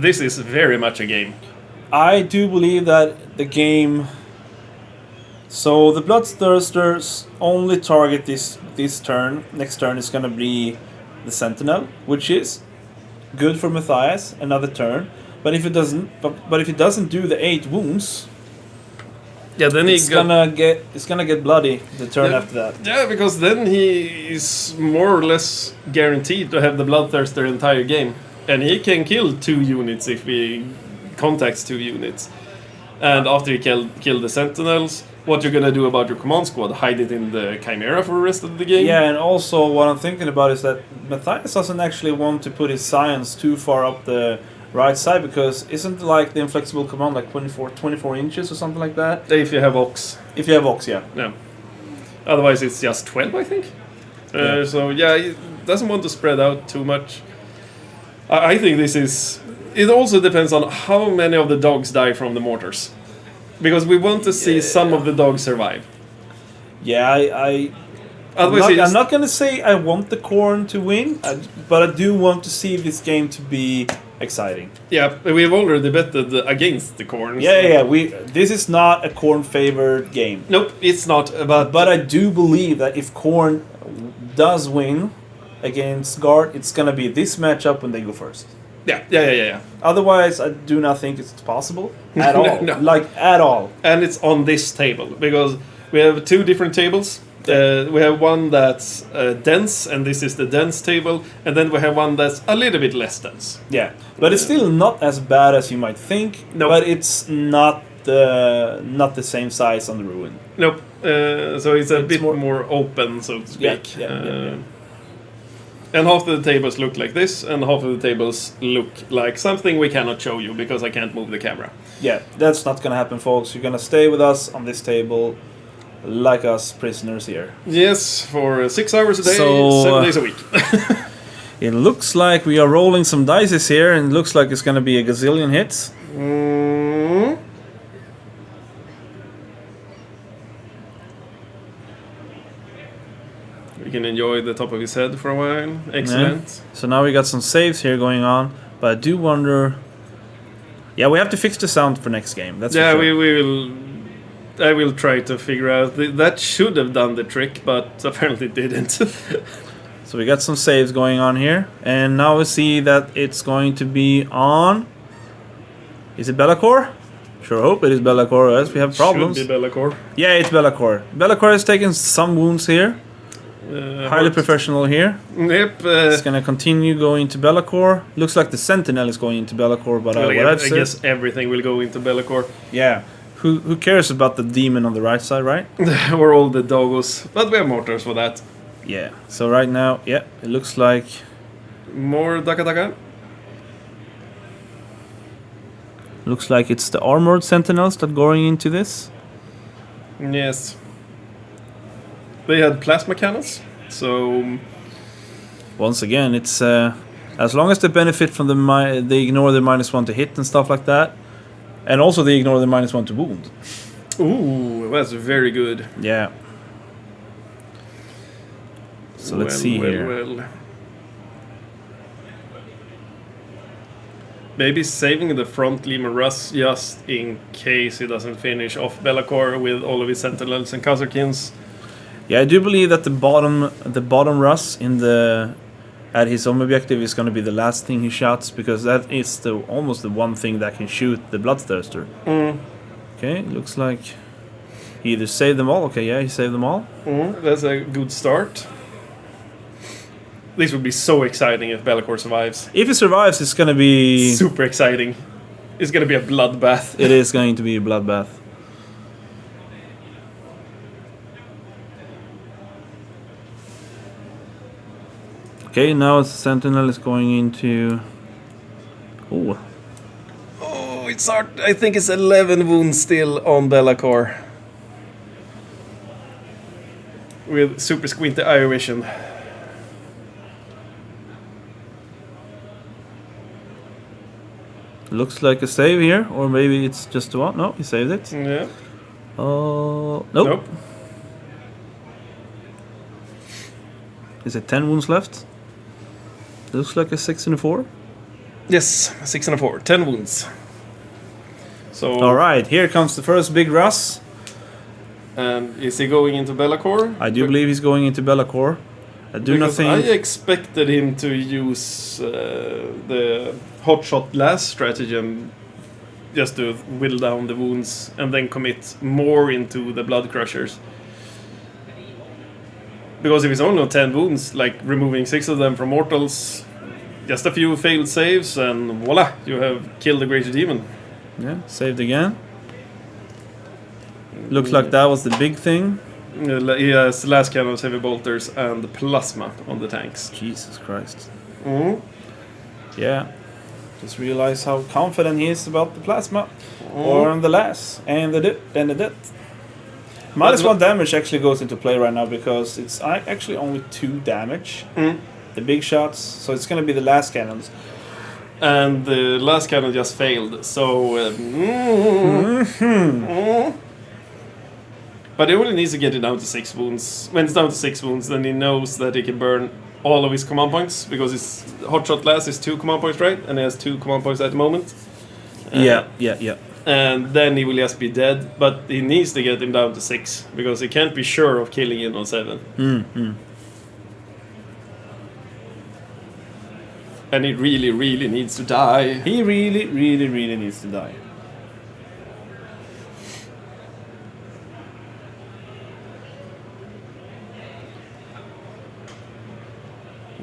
this is very much a game. I do believe that the game... So the Bloodthirsters only target this turn. Next turn is going to be the Sentinel, which is good for Mattias. Another turn, but if it doesn't do the 8 wounds, then it's gonna get bloody the turn after that. Yeah, because then he is more or less guaranteed to have the Bloodthirster entire game, and he can kill 2 units if he contacts 2 units. And after you kill the Sentinels, what you're gonna do about your command squad? Hide it in the Chimera for the rest of the game? Yeah, and also what I'm thinking about is that Mattias doesn't actually want to put his science too far up the right side, because isn't like the inflexible command like 24 inches or something like that? If you have Ox. If you have Ox, yeah. Yeah. Otherwise it's just 12, I think. So yeah, he doesn't want to spread out too much. I think this is... It also depends on how many of the dogs die from the mortars. Because we want to see some of the dogs survive. Yeah, I'm not going to say I want the Korn to win, but I do want to see this game to be exciting. Yeah, we've already betted against the Korn. Yeah. This is not a Korn favored game. Nope, it's not. But I do believe that if Korn does win against Guard, it's going to be this matchup when they go first. Yeah. Otherwise, I do not think it's possible at all. No. Like, at all. And it's on this table, because we have two different tables. We have one that's dense, and this is the dense table, and then we have one that's a little bit less dense. Yeah, but it's still not as bad as you might think. Nope. But it's not the same size on the Ruin. Nope. So it's a bit more open, so to speak. Yeah. And half of the tables look like this, and half of the tables look like something we cannot show you because I can't move the camera. Yeah, that's not gonna happen, folks. You're gonna stay with us on this table, like us prisoners here. Yes, for 6 hours a day, So, 7 days a week. It looks like we are rolling some dice here, and it looks like it's gonna be a gazillion hits. We can enjoy the top of his head for a while. Excellent. Yeah. So now we got some saves here going on, but I do wonder... Yeah, we have to fix the sound for next game. That's Yeah, for sure. we will... I will try to figure out... That should have done the trick, but apparently it didn't. So we got some saves going on here, and now we see that it's going to be on... Is it Be'lakor? Sure hope it is Be'lakor, as we have problems. Should be Be'lakor. Yeah, it's Be'lakor. Be'lakor has taken some wounds here. Highly professional here. Yep. It's gonna continue going to Be'lakor. Looks like the Sentinel is going into Be'lakor, but well, what I've I said... guess everything will go into Be'lakor. Yeah. Who cares about the demon on the right side, right? Or all the doggos. But we have mortars for that. Yeah. So right now, yeah, it looks like... More Daka. Looks like it's the armored sentinels that going into this. Yes. They had plasma cannons, so... Once again, it's... as long as they benefit from they ignore the -1 to hit and stuff like that. And also they ignore the -1 to wound. Ooh, that's very good. Yeah. So let's see here. Well. Maybe saving the front Lehman Russ just in case he doesn't finish off Be'lakor with all of his Sentinels and Khazarkins. Yeah, I do believe that the bottom Russ at his home objective is going to be the last thing he shoots, because that is almost the one thing that can shoot the Bloodthirster. Okay, looks like he either saved them all. Okay, yeah, he saved them all. That's a good start. This would be so exciting if Be'lakor survives. If he survives, it's going to be... Super exciting. It's going to be a bloodbath. It is going to be a bloodbath. Okay, now Sentinel is going into... Oh, It's hard. I think it's 11 wounds still on Be'lakor. With super squinty eye vision. looks like a save here, or maybe it's just one. No, he saved it. Yeah. Oh, nope. Is it 10 wounds left? Looks like a 6 and a 4. Yes, 6 and a 4. 10 wounds. So. Alright, here comes the first big Russ. And is he going into Be'lakor? I do believe he's going into Be'lakor. I do not think... I expected him to use the hotshot blast stratagem just to whittle down the wounds and then commit more into the blood crushers. Because if it's only 10 wounds, like removing 6 of them from mortals, just a few failed saves, and voila, you have killed the greater demon. Yeah, saved again. Looks like that was the big thing. He has last cannons, heavy bolters, and plasma on the tanks. Jesus Christ. Mm. Yeah. Just realize how confident he is about the plasma. Or on the last. And the death. -1 damage actually goes into play right now because it's actually only 2 damage. The big shots. So it's going to be the last cannons. And the last cannon just failed, so... But he only needs to get it down to 6 wounds. When it's down to 6 wounds, then he knows that he can burn all of his command points, because his hotshot last is 2 command points, right? And he has 2 command points at the moment. Yeah. And then he will just be dead, but he needs to get him down to 6, because he can't be sure of killing him on 7. And he really, really needs to die. He really, really, really needs to die.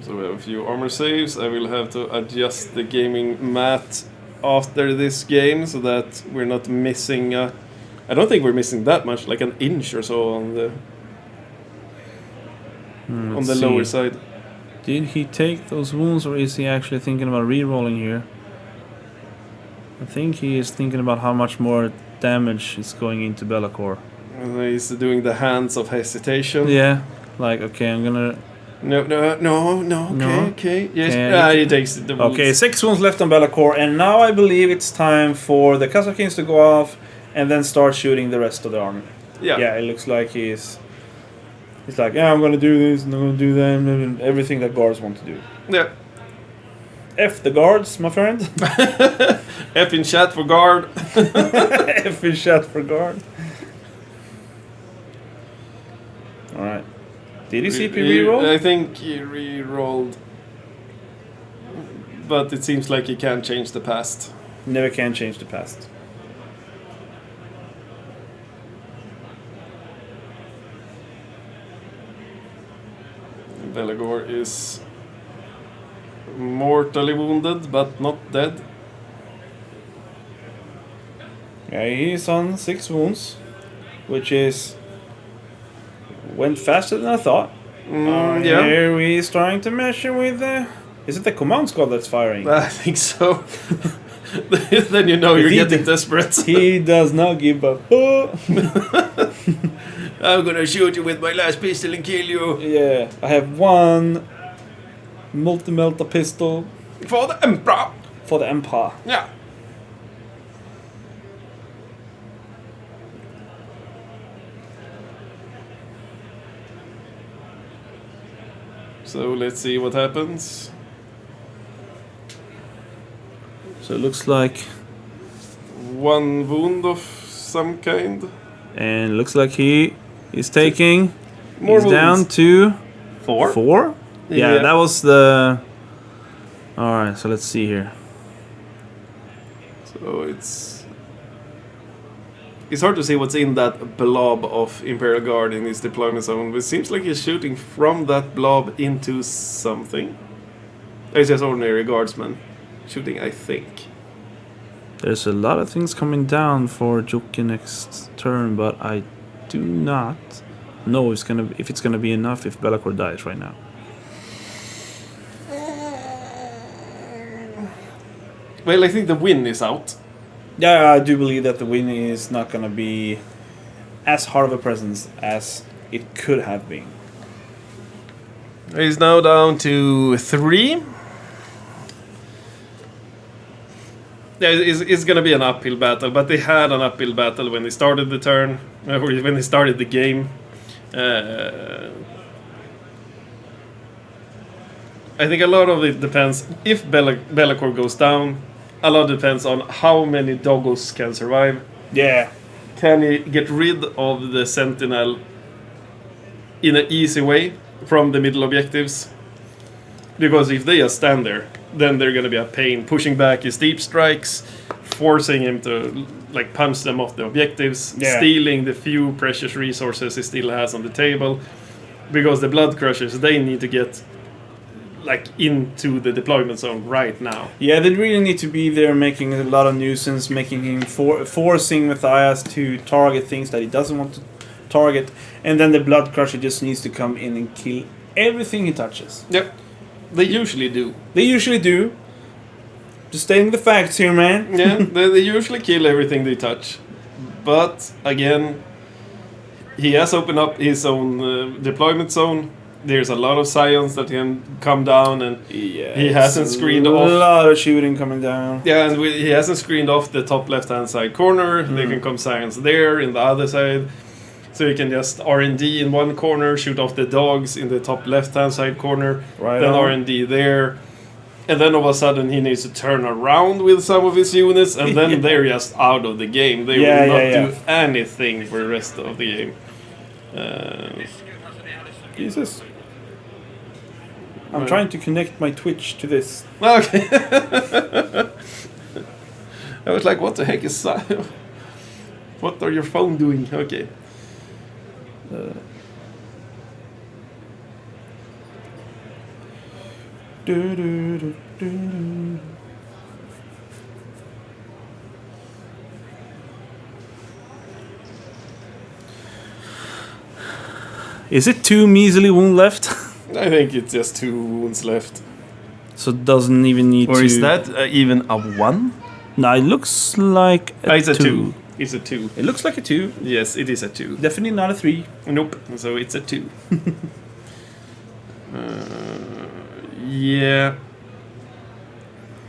So we have a few armor saves. I will have to adjust the gaming mat after this game so that we're not missing... I don't think we're missing that much, like an inch or so on the lower side. Did he take those wounds, or is he actually thinking about re-rolling here? I think he is thinking about how much more damage is going into Be'lakor. He's doing the hands of hesitation. Yeah, like, okay, I'm gonna... No, okay. Yes, he takes the wounds. Okay, 6 wounds left on Be'lakor, and now I believe it's time for the Kazakhins to go off and then start shooting the rest of the army. Yeah, it looks like he's like, yeah, I'm gonna do this and I'm gonna do that, and everything that guards want to do. Yeah. F the guards, my friend. F in chat for guard. F in chat for guard. Alright. Did he CP reroll? I think he rerolled. But it seems like he can't change the past. Never can change the past. Be'lakor is mortally wounded, but not dead. Yeah, he's on 6 wounds, which is... went faster than I thought. Here he's trying to measure with the... Is it the command squad that's firing? I think so. Then you know you're getting desperate. He does not give up. I'm gonna shoot you with my last pistol and kill you. Yeah, I have 1 multi-melta pistol. For the Emperor. For the Empire. Yeah. So let's see what happens. So it looks like 1 wound of some kind. And looks like he is taking... More he's wounds. down to... 4? 4? Yeah, that was the... Alright, so let's see here. So it's hard to see what's in that blob of Imperial Guard in his deployment zone, but it seems like he's shooting from that blob into something. It's just ordinary guardsmen shooting, I think. There's a lot of things coming down for Jocke next turn, but I do not know if it's gonna be enough if Be'lakor dies right now. Well, I think the win is out. Yeah, I do believe that the win is not gonna be as hard of a presence as it could have been. He's now down to 3. Yeah, it's gonna be an uphill battle, but they had an uphill battle when they started the turn, or when they started the game. I think a lot of it depends. If Be'lakor goes down, a lot depends on how many doggos can survive. Yeah. Can he get rid of the Sentinel in an easy way from the middle objectives? Because if they just stand there, then they're going to be a pain, pushing back his deep strikes, forcing him to like punch them off the objectives, stealing the few precious resources he still has on the table. Because the Blood Crushers, they need to get like into the deployment zone right now. Yeah, they really need to be there making a lot of nuisance, making him forcing Mattias to target things that he doesn't want to target, and then the Blood Crusher just needs to come in and kill everything he touches. Yep, they usually do. They usually do. Just stating the facts here, man. Yeah, they usually kill everything they touch. But again, he has opened up his own deployment zone. There's a lot of science that can come down, and he hasn't screened off. A lot of shooting coming down. Yeah, and he hasn't screened off the top left-hand side corner. There can come science there in the other side. So you can just R&D in one corner, shoot off the dogs in the top left-hand side corner, Right then on. R&D there. And then all of a sudden he needs to turn around with some of his units, and then they're just out of the game. They will not do anything for the rest of the game. Jesus. I'm trying to connect my Twitch to this. Okay. I was like, what the heck is that? What are your phone doing? Okay. Is it 2 measly wound left? I think it's just 2 wounds left. So it doesn't even need to... Or is that even a 1? No, it looks like a It's a 2. 2. It's a 2. It looks like a 2. Yes, it is a 2. Definitely not a 3. Nope. So it's a 2. Yeah.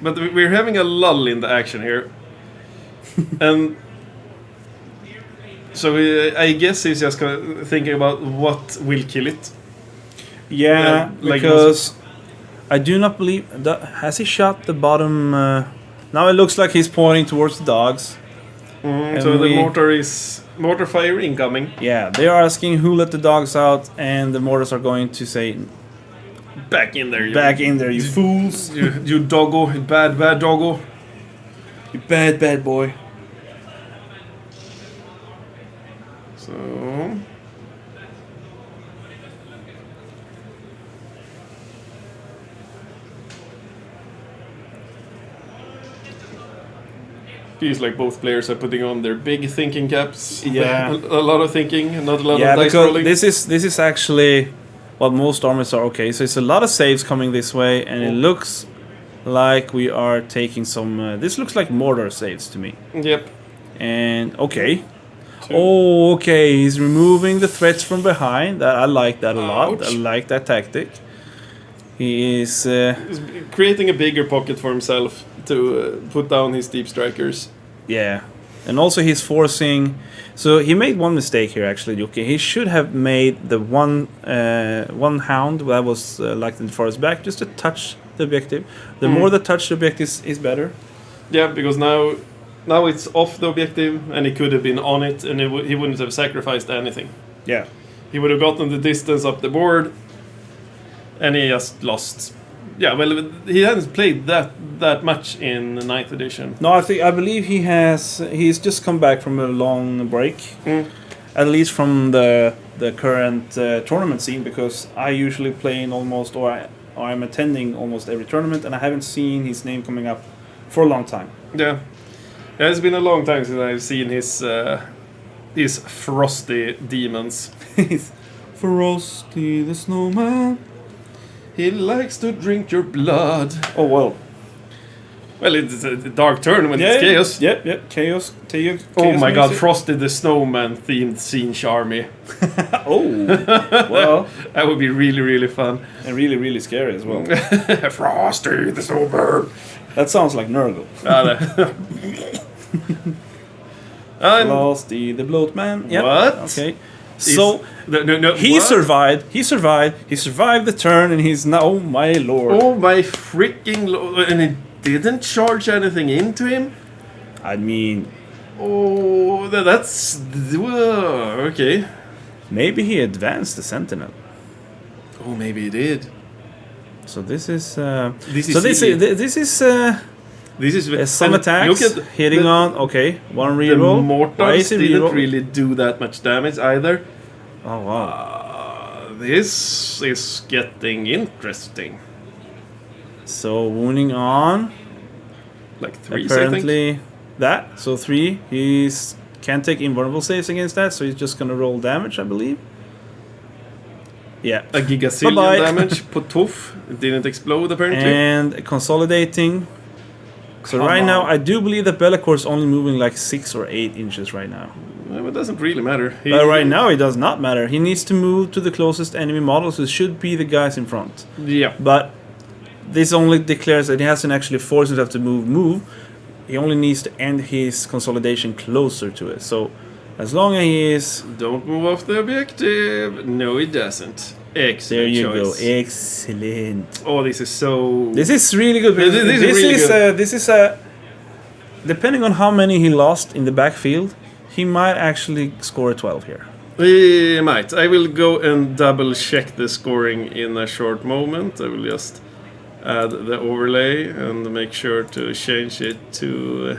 But we're having a lull in the action here. And so I guess he's just thinking about what will kill it. Yeah, like because I do not believe... has he shot the bottom... now it looks like he's pointing towards the dogs. So the mortar fire incoming. Yeah, they are asking who let the dogs out, and the mortars are going to say... Back in there, Back in there, you fools! You doggo, you bad doggo. You bad boy. So... Feels like both players are putting on their big thinking caps. Yeah. A lot of thinking, not a lot of dice because rolling. this is actually what most armies are. Okay, so it's a lot of saves coming this way, and it looks like we are taking some... this looks like mortar saves to me. Yep. And, okay. Oh, okay, he's removing the threats from behind. I like that a lot. I like that tactic. He is... He's creating a bigger pocket for himself to put down his deep strikers. Yeah. And also he's forcing... So he made one mistake here, actually, Jocke. He should have made the one hound that was like in the forest back just to touch the objective. The more that touch the objective is better. Yeah, because now it's off the objective, and he could have been on it, and he wouldn't have sacrificed anything. Yeah. He would have gotten the distance up the board, and he just lost. Yeah, well, he hasn't played that much in 9th edition. No, I believe he's just come back from a long break. At least from the current tournament scene, because I usually play in almost, or I'm attending almost every tournament, and I haven't seen his name coming up for a long time. Yeah. Yeah, it's been a long time since I've seen his frosty demons. Frosty the snowman. He likes to drink your blood. Oh, well. Well, it's a dark tournament. It's chaos. Yep. Chaos. Oh my god, music. Frosty the Snowman themed scene charmy. Oh, well. That would be really, really fun. And really, really scary as well. Frosty the Snowman. That sounds like Nurgle. Frosty the Bloatman. Yep. What? Okay. So no, he what? survived. He survived the turn, and he's now. Oh my lord! Oh my freaking lord! And he didn't charge anything into him. I mean, oh, that's okay. Maybe he advanced the Sentinel. Oh, maybe he did. So this is. This is some attacks hitting on. Okay, one The reroll. mortars didn't really do that much damage either. Oh wow! This is getting interesting. So wounding on. Like 3, I think. Apparently that. So 3. He's can't take invulnerable saves against that, so he's just gonna roll damage, I believe. Yeah. A gigazillion Bye-bye. damage. Potof. It didn't explode apparently. And consolidating. So Come right on. now, I do believe that Be'lakor is only moving like 6 or 8 inches right now. Well, it doesn't really matter. But right now, it does not matter. He needs to move to the closest enemy models, who should be the guys in front. Yeah. But this only declares that he hasn't actually forced himself to move. He only needs to end his consolidation closer to it. So as long as he is... Don't move off the objective. No, it doesn't. Excellent There you choice. go. Excellent. Oh, this is so... This is really good. This is really good. This is a... Depending on how many he lost in the backfield, he might actually score a 12 here. We might. I will go and double check the scoring in a short moment. I will just add the overlay and make sure to change it to...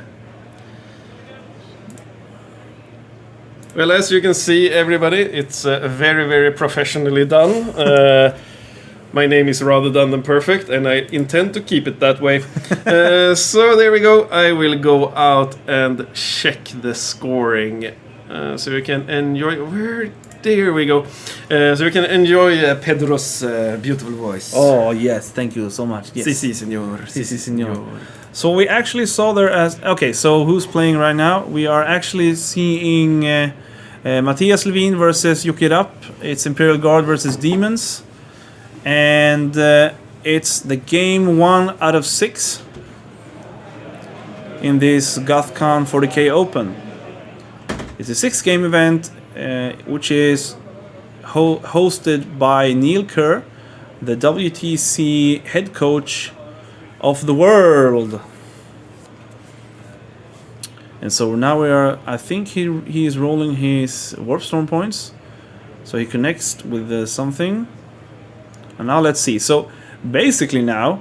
Well, as you can see, everybody, it's very, very professionally done. My name is rather done than perfect, and I intend to keep it that way. So there we go. I will go out and check the scoring, so you can enjoy. There we go. So you can enjoy Pedro's beautiful voice. Oh, yes. Thank you so much. Yes. Si, si, señor. Si, si, señor. So we actually saw there as... Okay, so who's playing right now? We are actually seeing Mattias L versus Jocke Rapps. It's Imperial Guard versus Demons. And it's the game 1 out of 6 in this GothCon 40K Open. It's a 6-game event, which is hosted by Neil Kerr, the WTC head coach of the world. And so now we are... I think he is rolling his Warp Storm points. So he connects with something. And now let's see. So basically now,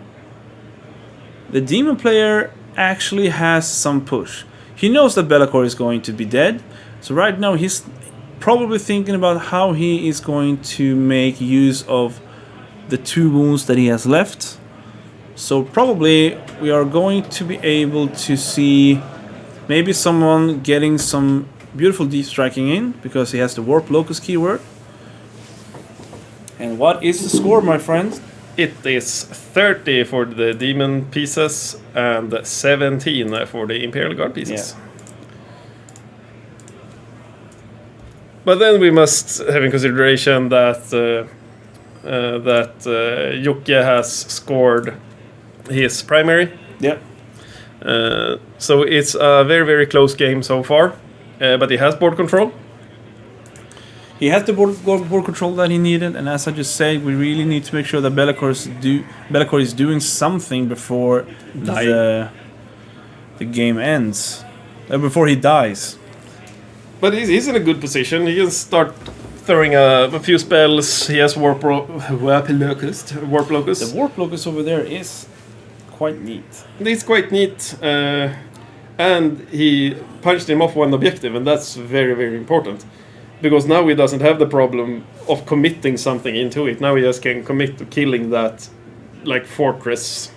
the demon player actually has some push. He knows that Be'lakor is going to be dead. So right now he's probably thinking about how he is going to make use of the 2 wounds that he has left. So probably we are going to be able to see maybe someone getting some beautiful deep striking in, because he has the Warp Locus keyword. And what is the score, my friend? It is 30 for the demon pieces and 17 for the Imperial Guard pieces. Yeah. But then we must have in consideration that Jocke has scored his primary. Yeah. So it's a very, very close game so far. But he has board control. He has the board control that he needed, and as I just said, we really need to make sure that Be'lakor is doing something before the game ends, before he dies. But he's in a good position. He can start throwing a few spells. He has Warp Locus. The Warp Locus over there is quite neat. It's quite neat. And he punched him off one objective, and that's very, very important. Because now he doesn't have the problem of committing something into it. Now he just can commit to killing that, like, fortress.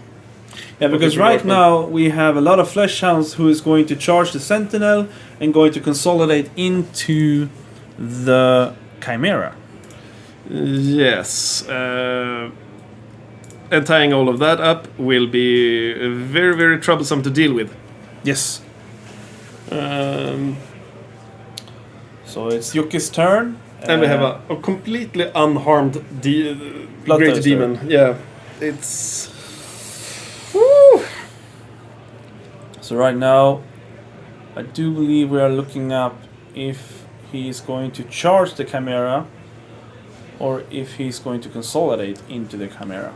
Yeah, because right now we have a lot of Flesh Hounds who is going to charge the Sentinel and going to consolidate into the Chimera. Yes. And tying all of that up will be very, very troublesome to deal with. Yes. So it's Jocke's turn. And we have a completely unharmed Great Demon. Yeah. It's... Woo! So right now, I do believe we are looking up if he is going to charge the Chimera or if he's going to consolidate into the Chimera.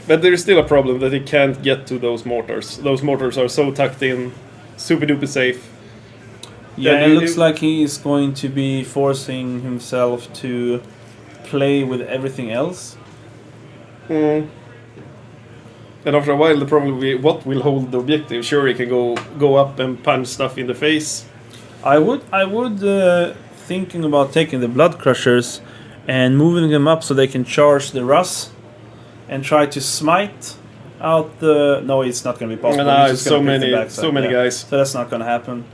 But there is still a problem that he can't get to those mortars. Those mortars are so tucked in, super duper safe. Yeah, it looks like he is going to be forcing himself to play with everything else. And after a while, the problem will be what will hold the objective. Sure, he can go up and punch stuff in the face. I would thinking about taking the Blood Crushers and moving them up so they can charge the Russ and try to smite out the... No, it's not going to be possible. No, He's it's just gonna pick the backside. so many guys. So that's not going to happen.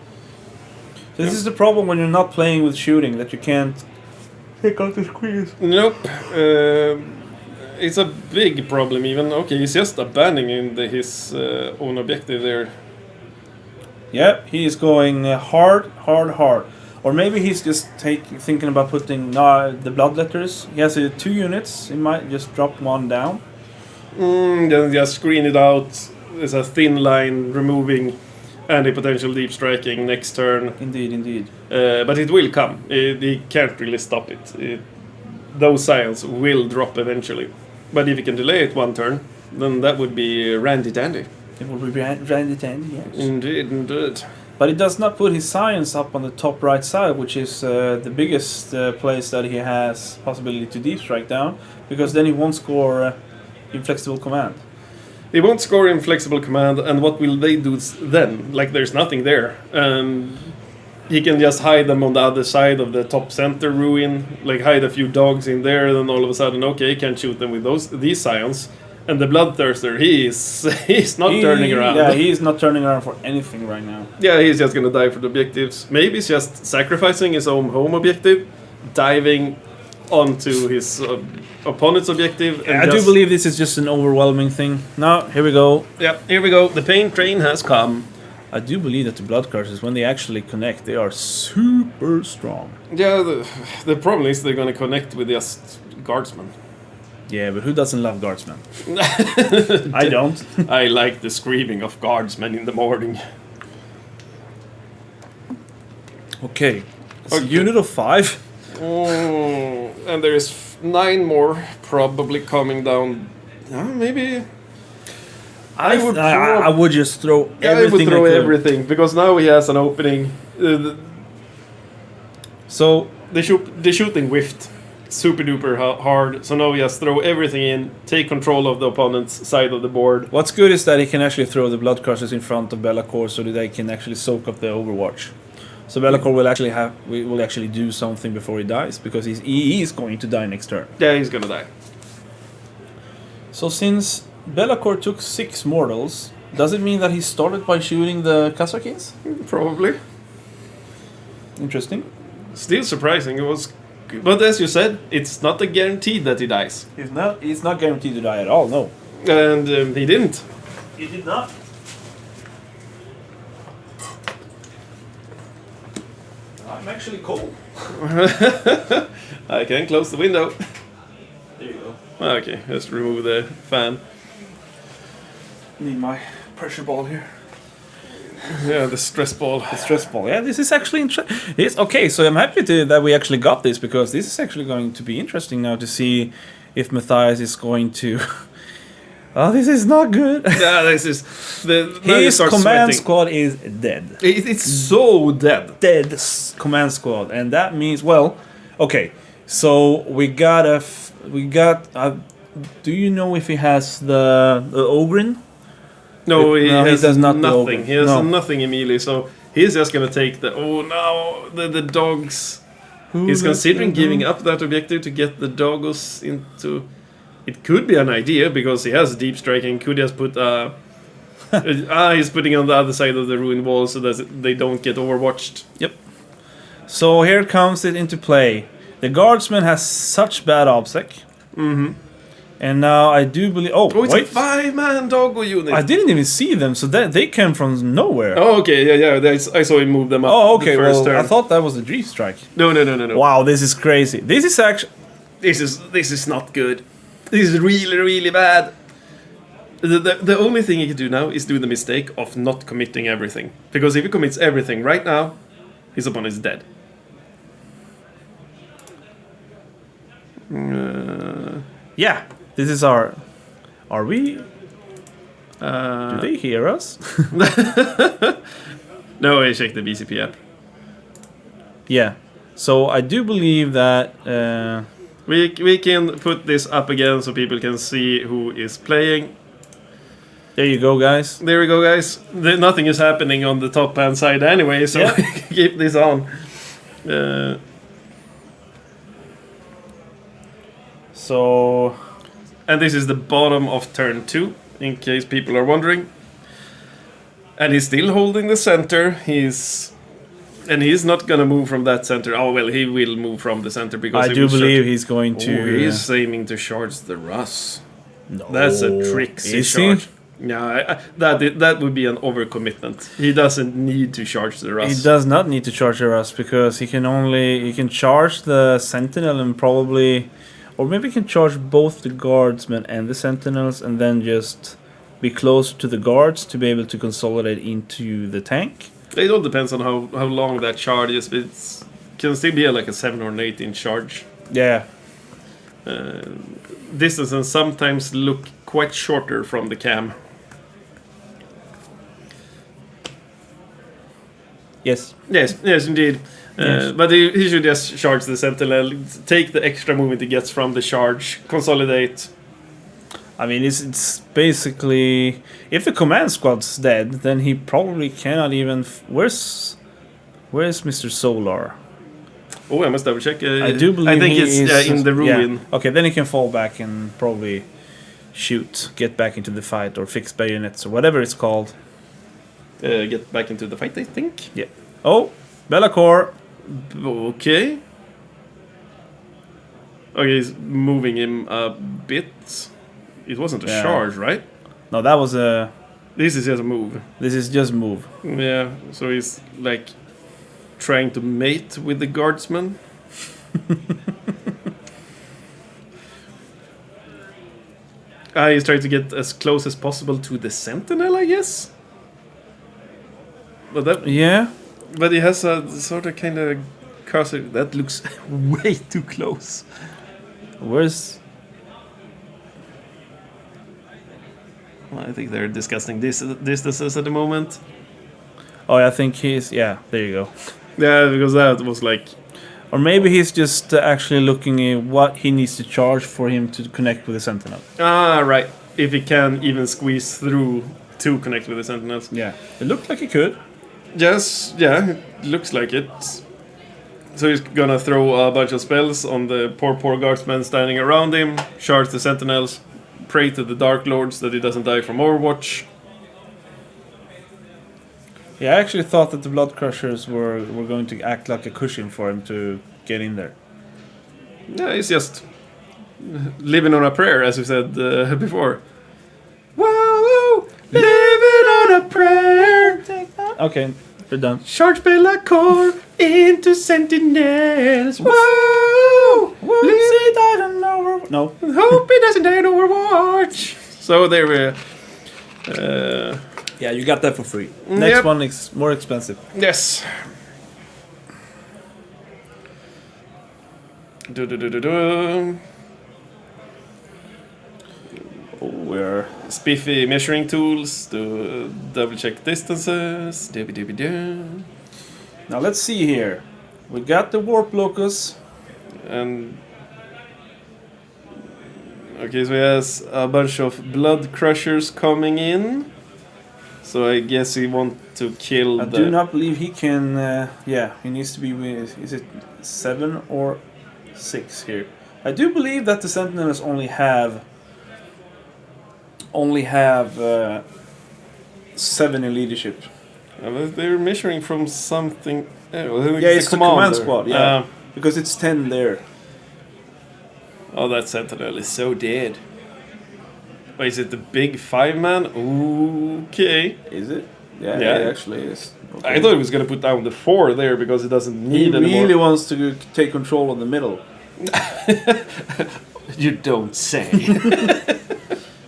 So this is the problem when you're not playing with shooting, that you can't take out the squeeze. Nope. It's a big problem even. Okay, he's just abandoning his own objective there. Yeah, he is going hard. Or maybe he's just thinking about putting the Bloodletters. He has 2 units. He might just drop one down. Then just screen it out. There's a thin line removing any potential deep striking next turn. Indeed. But it will come. He can't really stop it. Those scions will drop eventually. But if you can delay it 1 turn, then that would be randy dandy. It will be randy dandy, yes. Indeed. But it does not put his science up on the top right side, which is the biggest place that he has possibility to deep strike down, because then he won't score inflexible command. He won't score inflexible command, and what will they do then? Like, there's nothing there. He can just hide them on the other side of the top center ruin, like hide a few dogs in there, then all of a sudden, okay, he can't shoot them with these scions. And the Bloodthirster, he's not turning around. Yeah, he's not turning around for anything right now. Yeah, he's just gonna die for the objectives. Maybe he's just sacrificing his own home objective, diving onto his opponent's objective. And I do believe this is just an overwhelming thing. Now, here we go. Yeah, here we go. The pain train has come. I do believe that the Blood Curses, when they actually connect, they are super strong. Yeah, the problem is they're gonna connect with just guardsmen. Yeah, but who doesn't love guardsmen? I don't. I like the screaming of guardsmen in the morning. Okay. It's a unit of 5. And there is 9 more probably coming down. Maybe... I would just throw everything. I would throw everything, because now he has an opening. So the shooting whiffed super duper hard, so now we just throw everything in, take control of the opponent's side of the board. What's good is that he can actually throw the Blood Crushers in front of Be'lakor so that they can actually soak up the Overwatch. So Be'lakor will actually do something before he dies, because he is going to die next turn. Yeah, he's gonna die. So since Be'lakor took 6 mortals, does it mean that he started by shooting the Kazakins? Probably. Interesting. Still surprising. It was, but as you said, it's not a guarantee that he dies. He's not guaranteed to die at all. No. And he didn't. He did not. I'm actually cold. I can close the window. There you go. Okay, just remove the fan. Need my pressure ball here. Yeah, the stress ball. The stress ball. Yeah, this is actually interesting. Okay, so I'm happy that we actually got this, because this is actually going to be interesting now to see if Mattias is going to... Oh, this is not good. Yeah, this is... His command squad is dead. It's so dead. Dead command squad. And that means, well, okay. So we got... do you know if he has the Ogrin? No, he does not nothing. He has nothing immediately, so he's just gonna take the dogs. He's considering giving up that objective to get the doggos into... It could be an idea, because he has deep striking. Could just put he's putting on the other side of the ruined wall so that they don't get overwatched. Yep. So here comes it into play. The guardsman has such bad obsec. Mm-hmm. And now I do believe... Oh, it's wait. a 5-man doggo unit. I didn't even see them, so they came from nowhere. Oh, okay, yeah. I saw him move them up. Oh, okay, the turn. I thought that was a deep strike. No. Wow, this is crazy. This is actually... This is not good. This is really, really bad. The only thing he can do now is do the mistake of not committing everything. Because if he commits everything right now, his opponent is dead. Yeah, this is our... Are we... do they hear us? No, I checked the BCP app. Yeah. So I do believe that... We can put this up again so people can see who is playing. There you go, guys. There we go, guys. Nothing is happening on the top hand side anyway, so keep this on. So... And this is the bottom of turn 2, in case people are wondering. And he's still holding the center. He's not gonna move from that center. Oh well, he will move from the center because I do believe he's going to... Oh, he's aiming to charge the Russ. No. That's a tricksy charge. Yeah, that would be an overcommitment. He doesn't need to charge the Russ. He does not need to charge the Russ because he can charge the Sentinel and probably... Or maybe he can charge both the guardsmen and the Sentinels and then just be close to the guards to be able to consolidate into the tank. It all depends on how long that charge is. It can still be like a 7 or an 8-inch charge. Yeah. Distances sometimes look quite shorter from the cam. Yes. Yes, indeed. Yes. But he should just charge the Sentinel, take the extra movement he gets from the charge, consolidate. I mean, it's basically... If the command squad's dead, then he probably cannot even... Where's Mr. Solar? Oh, I must double check. I do believe I think he it's is... in the ruin. Yeah. Okay, then he can fall back and probably shoot, get back into the fight, or fix bayonets, or whatever it's called. Get back into the fight, I think. Yeah. Oh, Bellacore. Okay. Okay, he's moving him a bit. It wasn't a charge, right? No, that was a... This is just a move. This is just move. Yeah, so he's like trying to mate with the guardsman. He's trying to get as close as possible to the Sentinel, I guess. But that... Yeah. But he has a sort of kind of cursor that looks way too close. Where's... Well, I think they're discussing distances at the moment. Oh, I think he's... Yeah, there you go. Yeah, because that was like... Or maybe he's just actually looking at what he needs to charge for him to connect with the Sentinel. Ah, right. If he can even squeeze through to connect with the Sentinels. Yeah. It looked like he could. Yes, yeah, it looks like it. So he's gonna throw a bunch of spells on the poor guardsmen standing around him, charge the Sentinels, pray to the Dark Lords that he doesn't die from Overwatch. Yeah, I actually thought that the Blood Crushers were going to act like a cushion for him to get in there. Yeah, he's just living on a prayer, as we said before. Whoa, living on a prayer. Okay, we're done. Charge Bellacore into Sentinels. Whoa! I don't know. No. Hope he doesn't die in Overwatch. So there we. Yeah, you got that for free. Next Yep. one is more expensive. Yes. We're Spiffy measuring tools to double check distances. now let's see here. We got the Warp Locus. And okay, so he has a bunch of Blood Crushers coming in. So I guess he wants to kill I do not believe he can. Yeah, he needs to be with. Is it 7 or 6 here? I do believe that the Sentinels only have 7 in leadership. They're measuring from something. Yeah, it's the command squad. Yeah, because it's 10 there. Oh, that Sentinel is so dead. Oh, is it the big 5-man? Okay. Is it? Yeah, Yeah. it actually is. Okay. I thought he was gonna put down the 4 there because it doesn't He need anymore. really wants to take control of the middle. You don't say.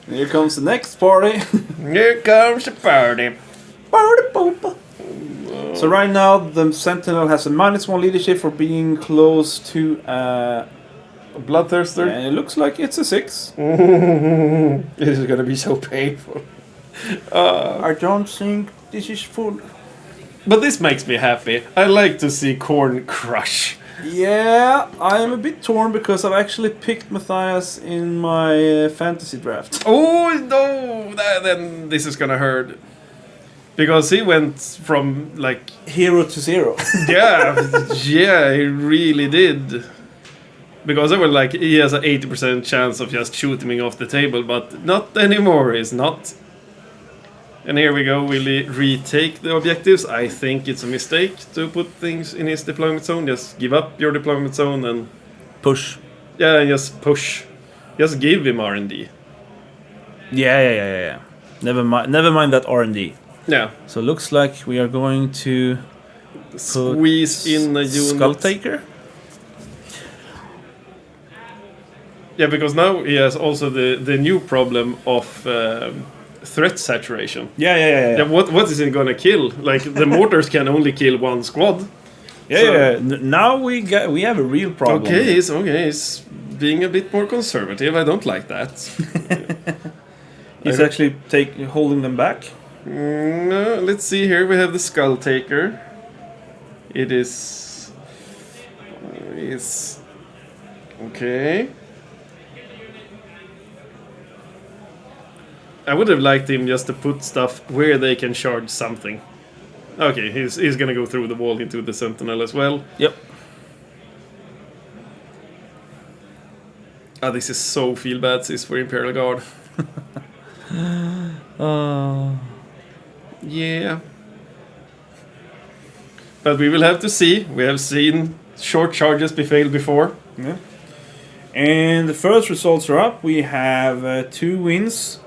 Here comes the next party. Here comes the party. Party pooper. So right now the Sentinel has a -1 leadership for being close to Bloodthirster. and it looks like it's a 6. This is gonna be so painful. I don't think this is full. But this makes me happy. I like to see Korn crush. Yeah, I am a bit torn because I've actually picked Mattias in my fantasy draft. Oh no! Then this is gonna hurt. Because he went from like Hero to 0. yeah, he really did. Because I was like, he has an 80% chance of just shooting me off the table, but not anymore, he's not. And here we go, will he retake the objectives? I think it's a mistake to put things in his deployment zone. Just give up your deployment zone and... Push. Yeah, just push. Just give him R&D. Yeah. Never mind that R&D. Yeah. So looks like we are going to squeeze in a unit. Skull Taker. Yeah, because now he has also the new problem of threat saturation. Yeah. What is he gonna kill? Like the mortars can only kill one squad. Yeah. Now we have a real problem. Okay, he's being a bit more conservative. I don't like that. He's actually holding them back. No, let's see here. We have the Skull Taker. It is okay. I would have liked him just to put stuff where they can charge something. Okay, he's gonna go through the wall into the Sentinel as well. Yep. Ah, this is so feel bad. This is for Imperial Guard. Yeah. But we will have to see. We have seen short charges be failed before. Yeah. And the first results are up. We have 2 wins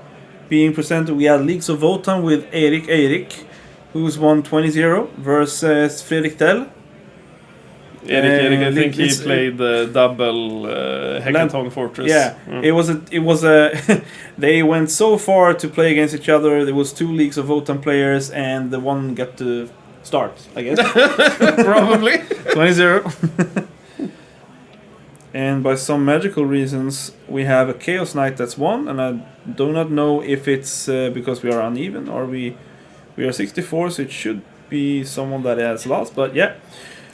being presented. We had Leagues of Wotan with Eirik, who's won 20-0 versus Fredrik Tell. Erik, I think he played the double Hekaton Fortress. Yeah, it was a they went so far to play against each other. There was 2 Leagues of Wotan players, and the one got to start, I guess. Probably 20-0. And by some magical reasons, we have a Chaos Knight that's won, and I do not know if it's because we are uneven or we are 64, so it should be someone that has lost. But yeah,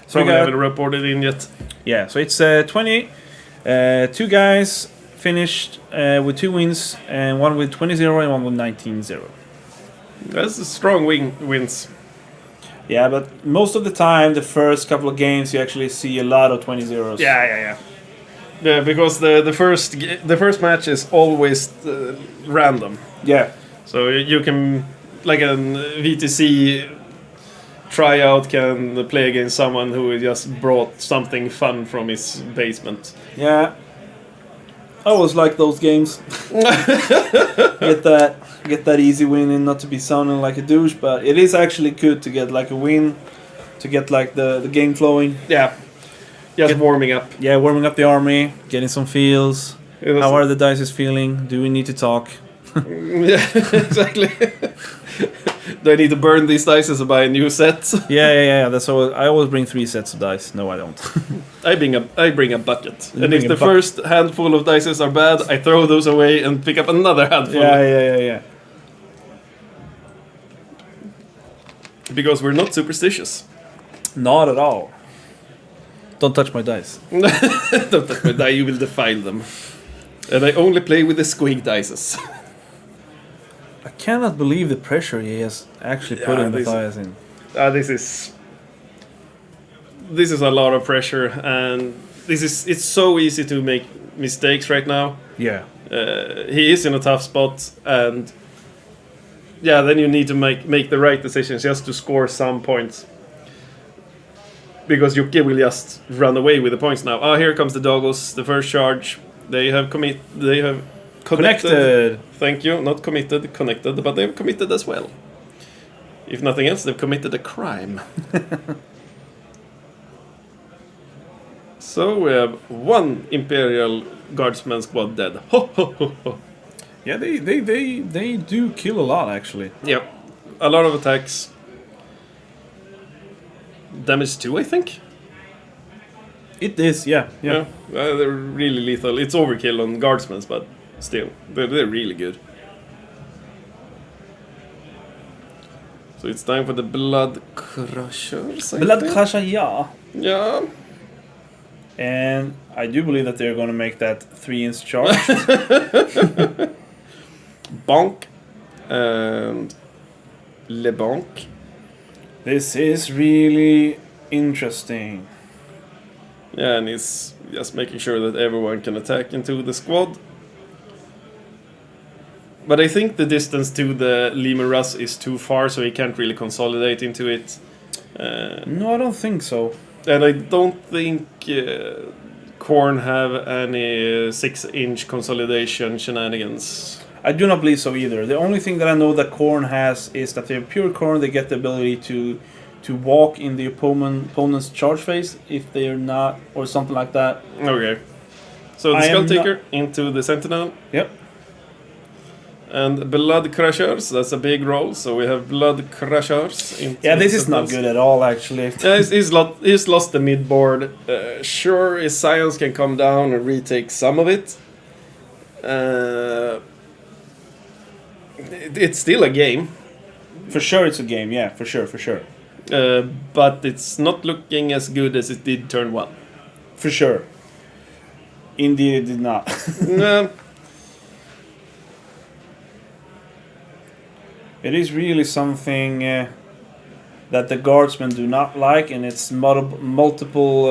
so we haven't reported in yet. Yeah, so it's 20. 2 guys finished with 2 wins, and one with 20-0 and one with 19-0. That's a strong wins. Yeah, but most of the time, the first couple of games, you actually see a lot of 20-0s. Yeah, because the first match is always random. Yeah. So you can, like a VTC tryout, can play against someone who just brought something fun from his basement. Yeah. I always like those games. Get that easy win and not to be sounding like a douche, but it is actually good to get like a win, to get like the game flowing. Yeah. Just warming up. Yeah, warming up the army, getting some feels. How are the dice feeling? Do we need to talk? Yeah, exactly. Do I need to burn these dice to buy a new set? Yeah. That's all. I always bring 3 sets of dice. No, I don't. I bring a bucket. And if the first handful of dice are bad, I throw those away and pick up another handful. Yeah. Because we're not superstitious. Not at all. Don't touch my dice. Don't touch my die, you will defile them. And I only play with the squig dices. I cannot believe the pressure he has actually put in the dice in. This is a lot of pressure, and it's so easy to make mistakes right now. Yeah. He is in a tough spot, and then you need to make the right decisions just to score some points. Because Jocke will just run away with the points now. Here comes the Doggos, the first charge. They have connected. Thank you, not committed, connected, but they've committed as well. If nothing else, they've committed a crime. So we have 1 Imperial Guardsman squad dead. Ho, ho, ho, ho. Yeah, they do kill a lot, actually. Yep, a lot of attacks. Damage 2, I think. It is, yeah. They're really lethal. It's overkill on guardsmen, but still, they're really good. So it's time for the Blood Crushers. Crusher, yeah. Yeah. And I do believe that they're going to make that 3-inch charge. Bonk and Le Bonk. This is really interesting. Yeah, and he's just making sure that everyone can attack into the squad. But I think the distance to the Leman Russ is too far, so he can't really consolidate into it. No, I don't think so. And I don't think Korn have any 6-inch consolidation shenanigans. I do not believe so either. The only thing that I know that Korn has is that they're pure Korn. They get the ability to walk in the opponent's charge phase if they're not, or something like that. Okay. So the Skull Taker into the Sentinel. Yep. And Blood Crushers, that's a big roll, so we have Blood Crushers. Yeah, this is not good at all, actually. He's lost the mid-board. Sure, his Science can come down and retake some of it. It's still a game. For sure it's a game, yeah, for sure. But it's not looking as good as it did turn 1. For sure. Indeed, it did not. No. It is really something that the guardsmen do not like, and it's multiple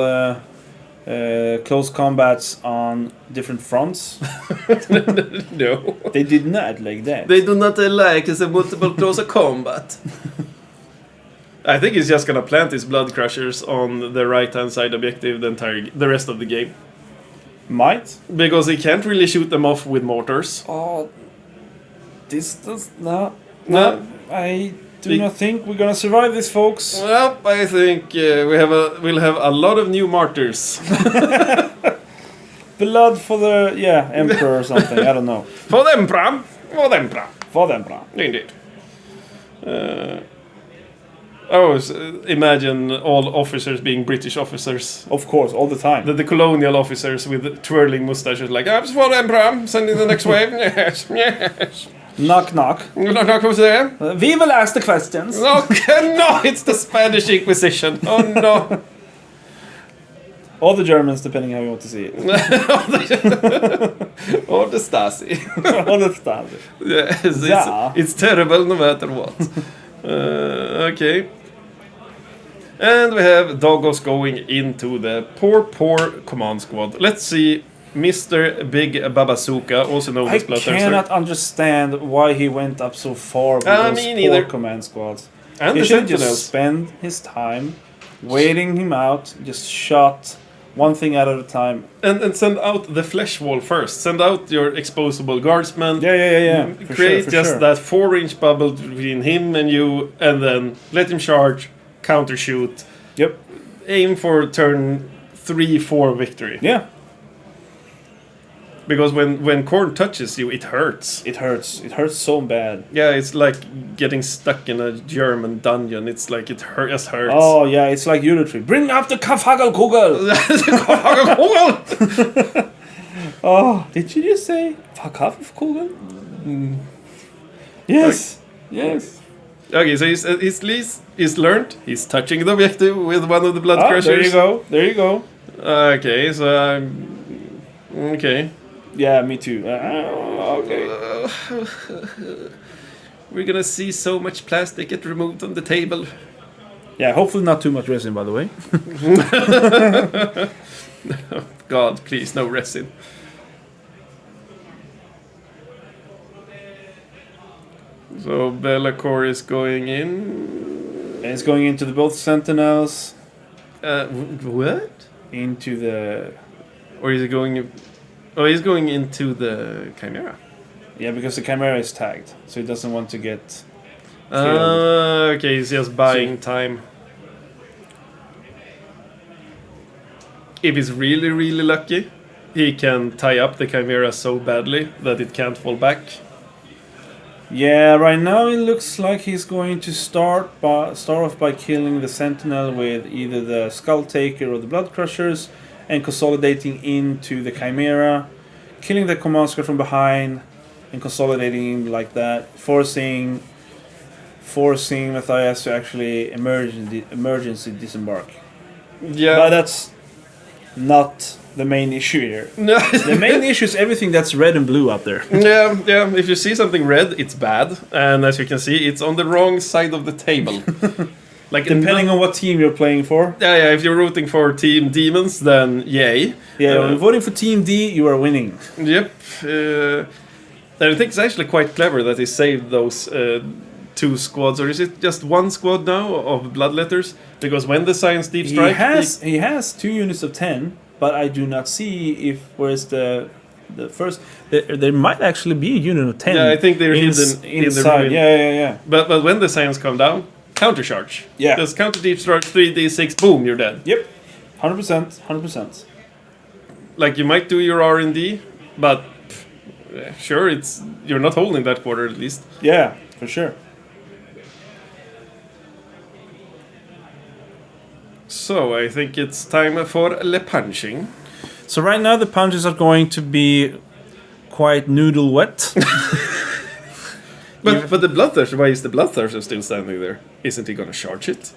close combats on different fronts. No. They did not like that. They do not like the multiple closer combat. I think he's just gonna plant his Blood Crushers on the right-hand side objective the rest of the game. Might? Because he can't really shoot them off with mortars. Oh, this does not... No. I do not think we're gonna survive this, folks. Well, I think we'll have a lot of new martyrs. Blood for the emperor or something. I don't know. For them, Bram. For them, Bram. For them, Bram. Indeed. Imagine all officers being British officers. Of course, all the time. The colonial officers with twirling mustaches, like, I'm for them, Bram. Sending the next wave. Yes, yes. Knock, knock. Knock, who's there? We will ask the questions. Okay, no, it's the Spanish Inquisition. Oh, no. Or the Germans, depending how you want to see it. Or the Stasi. Or the Stasi. Yes, it's terrible no matter what. Okay. And we have Doggos going into the poor command squad. Let's see Mr. Big Babasuka, also known as Bloodthirster. I cannot understand why he went up so far with those poor command squads. And he should just spend his time waiting him out, just shot one thing at a time. And send out the flesh wall first. Send out your exposable guardsman. Yeah. Create that 4-inch bubble between him and you, and then let him charge, counter shoot. Yep. Aim for turn 3-4 victory. Yeah. Because when Korn touches you, it hurts. It hurts. It hurts so bad. Yeah, it's like getting stuck in a German dungeon. It's like it just hurts. Oh, yeah, it's like Eurotree. Bring up the Kafagelkugel! Kafagelkugel! Oh, did you just say Kafagelkugel? Yes. Yes. Okay, so he's learned. He's touching the objective with one of the Blood Crushers. There you go. Okay, so okay. Yeah, me too. Okay. We're gonna see so much plastic get removed on the table. Yeah, hopefully not too much resin, by the way. God, please, no resin. So Be'lakor is going in. And it's going into both Sentinels. What? Into the... Or is it going... Oh, he's going into the Chimera. Yeah, because the Chimera is tagged, so he doesn't want to get killed. Okay, he's just buying time. If he's really, really lucky, he can tie up the Chimera so badly that it can't fall back. Yeah, right now it looks like he's going to start off by killing the Sentinel with either the Skull Taker or the Blood Crushers, and consolidating into the Chimera, killing the command squad from behind, and consolidating like that, forcing Mattias to actually emergency disembark. Yeah, but that's not the main issue here. No. The main issue is everything that's red and blue up there. Yeah. If you see something red, it's bad, and as you can see, it's on the wrong side of the table. Like Depending on what team you're playing for. Yeah. If you're rooting for Team Demons, then yay. Yeah, when voting for Team D, you are winning. Yep. I think it's actually quite clever that he saved those 2 squads, or is it just 1 squad now of Bloodletters? Because when the Science Deep Strike... He has 2 units of 10, but I do not see if... Where's the first... There might actually be a unit of 10. Yeah, I think they're hidden inside. In the ruin. Yeah. But when the Science come down, countercharge. Yeah. Just counter Deep Strike, 3d6, boom, you're dead. Yep. 100%. Like, you might do your R&D, but... Sure, you're not holding that quarter at least. Yeah, for sure. So, I think it's time for le punching. So right now the punches are going to be quite noodle wet. But the Bloodthirster, why is the Bloodthirster still standing there? Isn't he gonna charge it?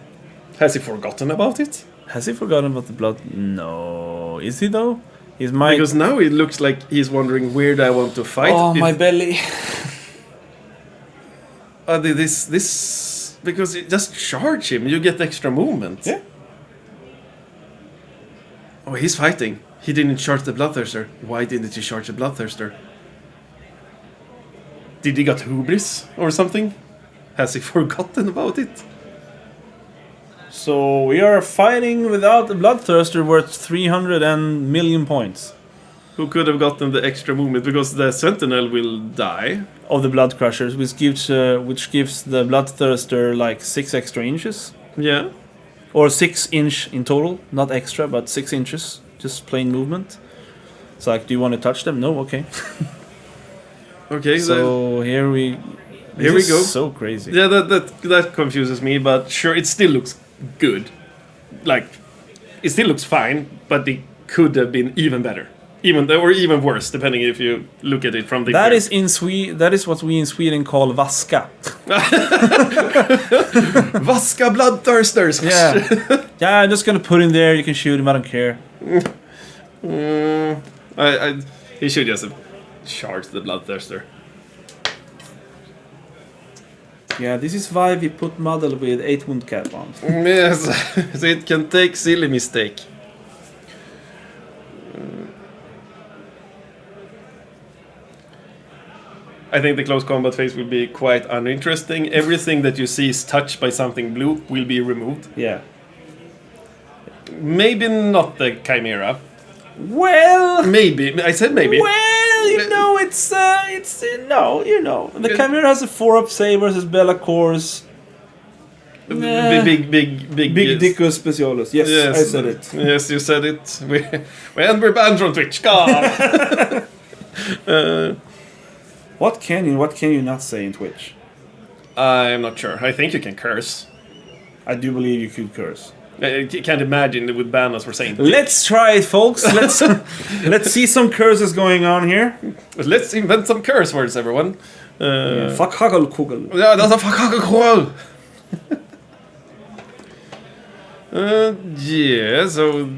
Has he forgotten about it? Has he forgotten about the blood? No. Is he though? He's my... Because now it looks like he's wondering where do I want to fight. Oh, my belly. This... Because you just charge him, you get extra movement. Yeah. Oh, he's fighting. He didn't charge the Bloodthirster. Why didn't he charge the Bloodthirster? Did he got hubris or something? Has he forgotten about it? So we are fighting without the Bloodthirster worth 300 million points. Who could have gotten the extra movement? Because the Sentinel will die. Of the Blood Crushers, which gives the Bloodthirster like 6 extra inches. Yeah. Or 6 inch in total. Not extra, but 6 inches. Just plain movement. It's like, do you want to touch them? No? Okay. Okay, so here we go. So crazy. Yeah, that confuses me, but sure, it still looks good. Like, it still looks fine, but it could have been even better, even worse, depending if you look at it from the. That is That is what we in Sweden call vaska. Vaska Bloodthirsters. Yeah. I'm just gonna put him there. You can shoot him. I don't care. He should just have charged the Bloodthirster. Yeah, this is why we put model with 8 wound cap on. Yes, so it can take silly mistake. I think the close combat phase will be quite uninteresting. Everything that you see is touched by something blue will be removed. Yeah. Maybe not the Chimera. Well, maybe. I said maybe. Well, the Chimera has a 4-up save versus Bella Cores. Big Dickus Specialist. Yes, I said it. Yes, you said it. We're banned from Twitch. God. What can you not say in Twitch? I'm not sure. I think you can curse. I do believe you could curse. I can't imagine they would ban us for saying. Let's try it, folks. Let's see some curses going on here. Let's invent some curse words, everyone. Fuck hagelkugel. Yeah, that's a fuck hagelkugel. Yeah, so.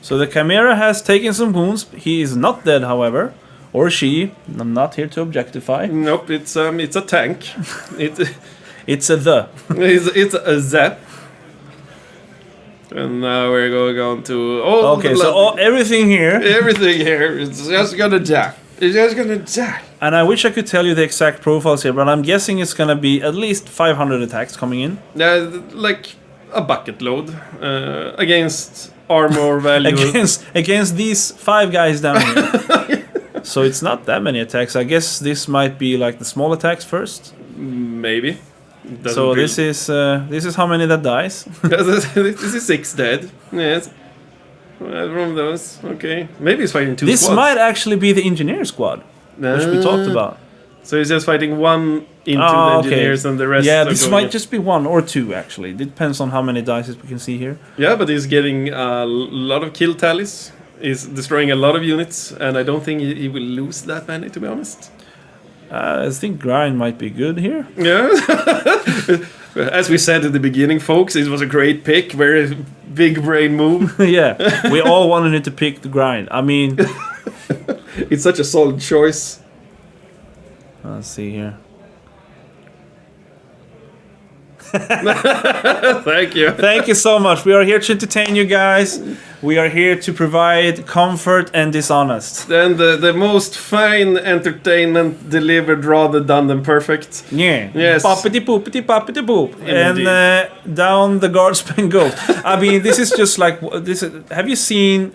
So the Chimera has taken some wounds. He is not dead, however, or she. I'm not here to objectify. Nope, it's a tank. It's a the. It's a zap. And now we're going on to all. Okay, so everything here. Everything here is just gonna die. It's just gonna die. And I wish I could tell you the exact profiles here, but I'm guessing it's gonna be at least 500 attacks coming in. Yeah, like a bucket load against. Armor value against these 5 guys down here. So it's not that many attacks. I guess this might be like the small attacks first. Maybe. So this is how many that dies. This is 6 dead. Yes. From those, okay. Maybe he's fighting 2 This squads. might actually be the engineer squad, which we talked about. So he's just fighting 1 into the engineers and the rest. Yeah, this might just be 1 or 2 actually. It depends on how many dice we can see here. Yeah, but he's getting a lot of kill tallies. He's destroying a lot of units, and I don't think he will lose that many, to be honest. I think grind might be good here. Yeah. As we said at the beginning, folks, it was a great pick. Very big brain move. Yeah, we all wanted to pick the grind. I mean, It's such a solid choice. let's see here. Thank you. Thank you so much. We are here to entertain you guys. We are here to provide comfort and dishonest. Then the most fine entertainment delivered rather done than perfect. Yeah. Yes. Poppity poop. And Indeed. down the guardsman goes. I mean, this is just like this. Have you seen?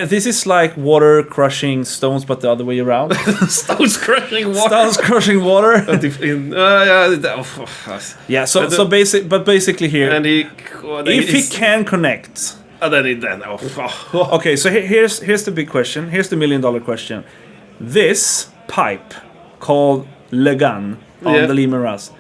This is like water crushing stones, but the other way around. Stones crushing water. Stones crushing water. Yeah. So basically here, And if he can connect. Okay, so here's the big question. Here's the $1 million question. This pipe called Legan on the Lehman Russ,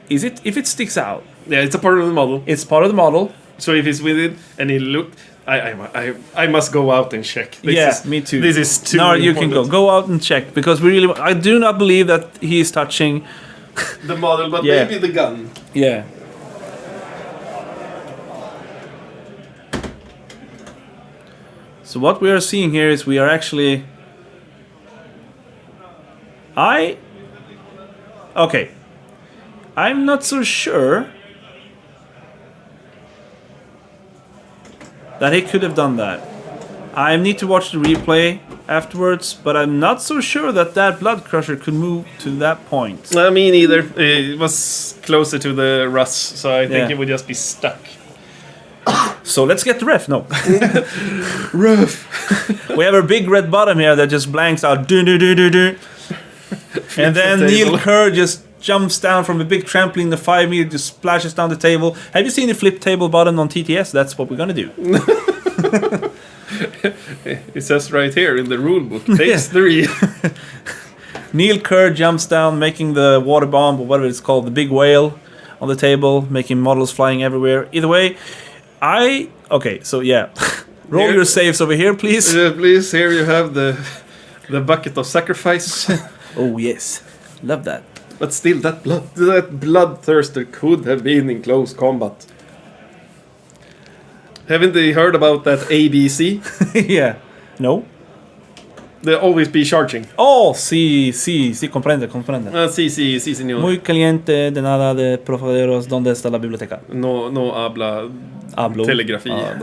is it, if it sticks out? Yeah, it's a part of the model. It's part of the model. So if he's with it and he looked, I must go out and check. Me too. This is too No, you important. can go out and check because we really. I do not believe that he is touching the model, but Yeah. maybe the gun. Yeah. So what we are seeing here is we are actually. Okay. I'm not so sure that he could have done that. I need to watch the replay afterwards, but I'm not so sure that Blood Crusher could move to that point. Me neither. It was closer to the Russ, so I think Yeah. it would just be stuck. So let's get the ref. No. Rough. We have a big red bottom here that just blanks out. Do do do do do. And then the Neil table. Kerr just jumps down from a big trampoline, the 5 meter, just splashes down the table. Have you seen the flip table button on TTS? That's what we're gonna do. It says right here in the rule book, takes 3. Neil Kerr jumps down, making the water bomb, or whatever it's called, the big whale on the table, making models flying everywhere. Either way, okay, so yeah. Roll Here. your saves over here, please. Please, here you have the bucket of sacrifice. Oh, yes. Love that. But still, that bloodthirster could have been in close combat. Haven't they heard about that ABC? Yeah. No? They'll always be charging. Oh, sí, comprende. Sí, señor. Muy caliente, de nada de profaderos, ¿dónde está la biblioteca? No habla Hablo. telegrafía.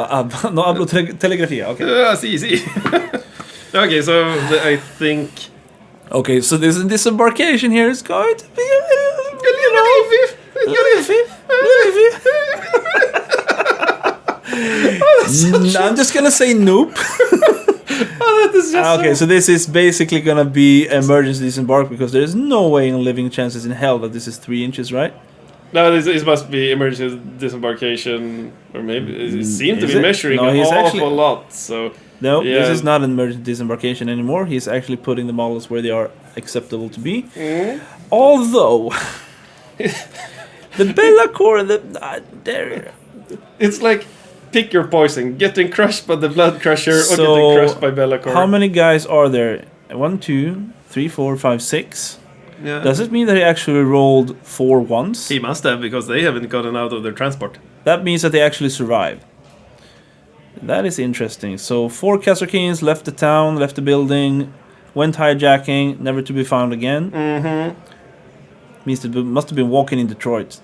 No hablo telegrafía, okay. Sí. Okay, so I think... Okay, so this disembarkation here is going to be a little I'm just gonna say nope. Okay, so this is basically gonna be emergency disembark because there is no way in living chances in hell that this is 3 inches, right? No, this must be emergency disembarkation, or maybe it seemed to Is be it? measuring No, an he's awful actually- lot. So No, yeah. this is not an emergency disembarkation anymore. He's actually putting the models where they are acceptable to be. Although the Bellacore, there. it's like pick your poison: getting crushed by the Blood Crusher or So, getting crushed by Bellacore. How many guys are there? 1, 2, 3, 4, 5, 6. Yeah. Does it mean that he actually rolled 4 once? He must have, because they haven't gotten out of their transport. That means that they actually survived. That is interesting. So 4 Kasserkins left the town, left the building, went hijacking, never to be found again. Means they must have been walking in Detroit.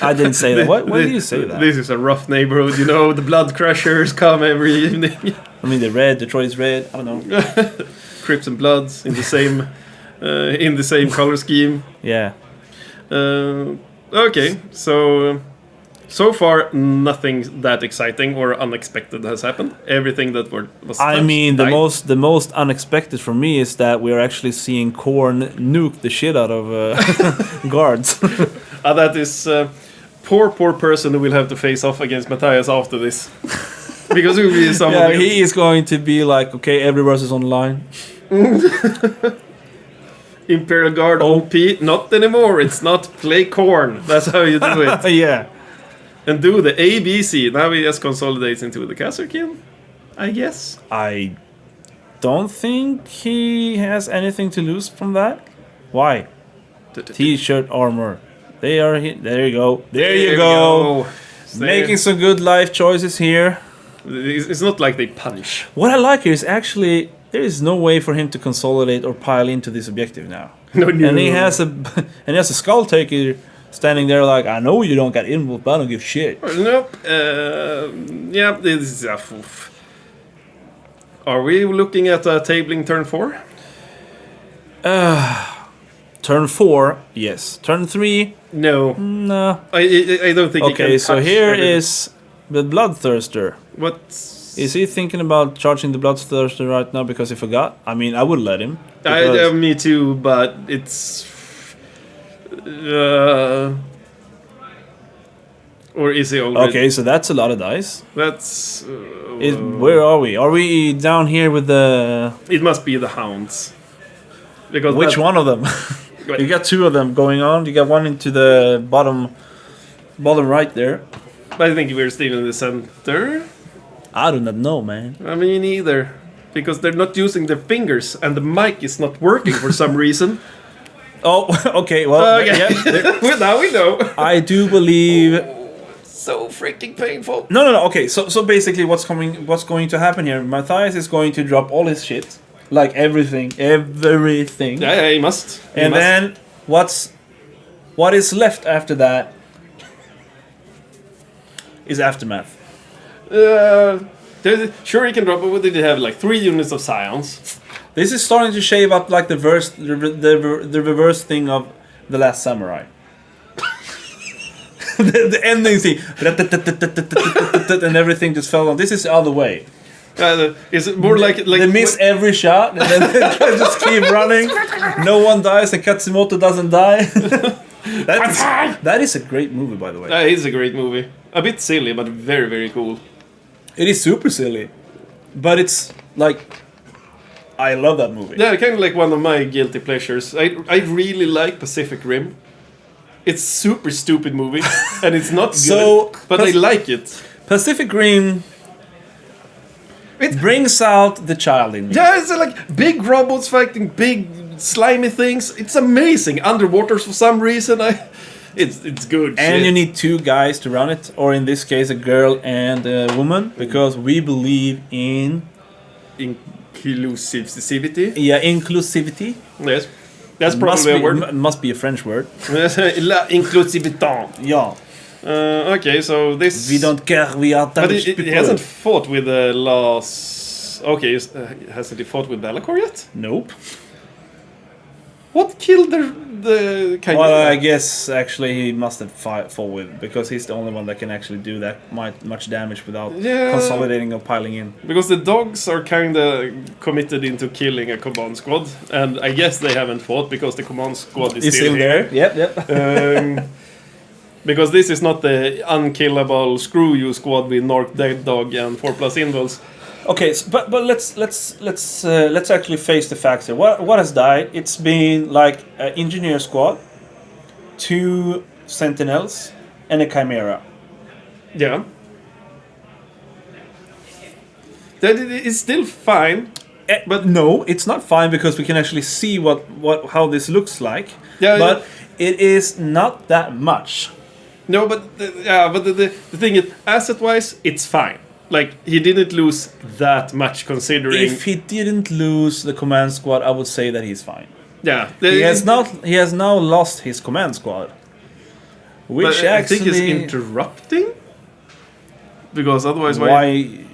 I didn't say that. Why do you say that? This is a rough neighborhood, you know. The Blood Crushers come every evening. I mean, they're red. Detroit is red. I don't know. Crips and Bloods in the same color scheme. Yeah. Okay, so far nothing that exciting or unexpected has happened. Everything that was. I touched mean, died. the most unexpected for me is that we are actually seeing Korn nuke the shit out of guards. That is poor person who will have to face off against Mattias after this. Because he will be someone. Yeah, he is going to be like, okay, every verse is online. Imperial Guard OP, not anymore. It's not play Korn. That's how you do it. Yeah. And do the ABC. Now he just consolidates into the Kasserkin, I guess. I don't think he has anything to lose from that. Why? T-shirt armor. They are here. There you go. There you go. Making some good life choices here. It's not like they punish. What I like here is actually there is no way for him to consolidate or pile into this objective now. No. And he has a skull taker standing there like, I know you don't got involved, but I don't give shit. Nope. Yeah, this is Are we looking at tabling turn 4? Turn 4, yes. Turn 3, No. no. I don't think. Okay, so here is the Bloodthirster. What? Is he thinking about charging the Bloodthirster right now because he forgot? I mean, I would let him. Me too, but it's. Or is he already? Okay, so that's a lot of dice. That's. Where are we? Are we down here with the... It must be the hounds. Because Which one of them? You got two of them going on. You got one into the bottom right there. I think we're still in the center. I do not know, man. I mean, either. Because they're not using their fingers and the mic is not working for some reason. Oh, okay. Well, Okay. yeah, Well, now we know. I do believe. So freaking painful. No. Okay, so basically, what's going to happen here? Mattias is going to drop all his shit, like everything. Yeah, he must. And then what is left after that is aftermath. Sure, he can drop it. What did he have? Like 3 units of scions. This is starting to shave up like the reverse thing of The Last Samurai. the ending thing, and everything just fell on. This is the other way. Is it more like they miss every shot and then they just keep running. No one dies and Katsumoto doesn't die. That is a great movie, by the way. It is a great movie. A bit silly, but very, very cool. It is super silly, but it's like I love that movie. Yeah, kind of like one of my guilty pleasures. I really like Pacific Rim. It's super stupid movie, and it's not good, but I like it. Pacific Rim. It brings out the child in me. Yeah, it's like big robots fighting big slimy things. It's amazing. Underwaters for some reason. It's good. And shit. you need 2 guys to run it, or in this case, a girl and a woman, because we believe in inclusivity. Yeah, inclusivity. Yes, that's probably a word. Must be a French word. La inclusivité. Yeah. Okay, so this. We don't care. We are Danish But he hasn't fought with the last. Okay, hasn't he fought with Valakor yet? Nope. What killed the kind Well, I guess actually he must have fought with, because he's the only one that can actually do that much damage without consolidating or piling in. Because the dogs are kind of committed into killing a command squad, and I guess they haven't fought because the command squad is still here. There. Yep. Because this is not the unkillable screw you squad with Nork Dead Dog and 4+ invuls. Okay, so, but let's actually face the facts here. What has died? It's been like an engineer squad, 2 sentinels, and a chimera. Yeah. That is still fine. But no, it's not fine because we can actually see how this looks like. Yeah, but it is not that much. No, but the thing is, asset-wise, it's fine. Like, he didn't lose that much considering... If he didn't lose the command squad, I would say that he's fine. Yeah. He has now lost his command squad. Which I think is interrupting? Because otherwise... Why?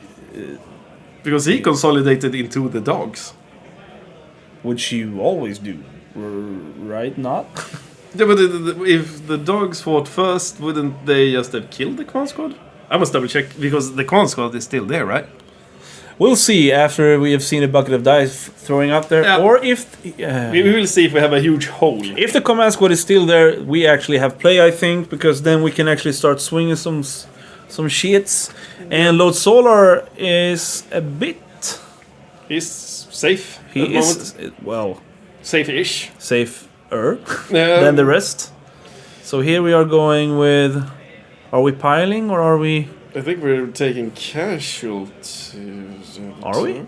Because he consolidated into the dogs. Which you always do. Right? Not? Yeah, but if the dogs fought first, wouldn't they just have killed the command squad? I must double check, because the command squad is still there, right? We'll see after we have seen a bucket of dice throwing out there, or if we will see if we have a huge hole. If the command squad is still there, we actually have play, I think, because then we can actually start swinging some shits. And Lord Solar is a bit. He's safe. He is safe-ish. Safer than the rest. So here we are going with. Are we piling or are we? I think we're taking casualties. Are we?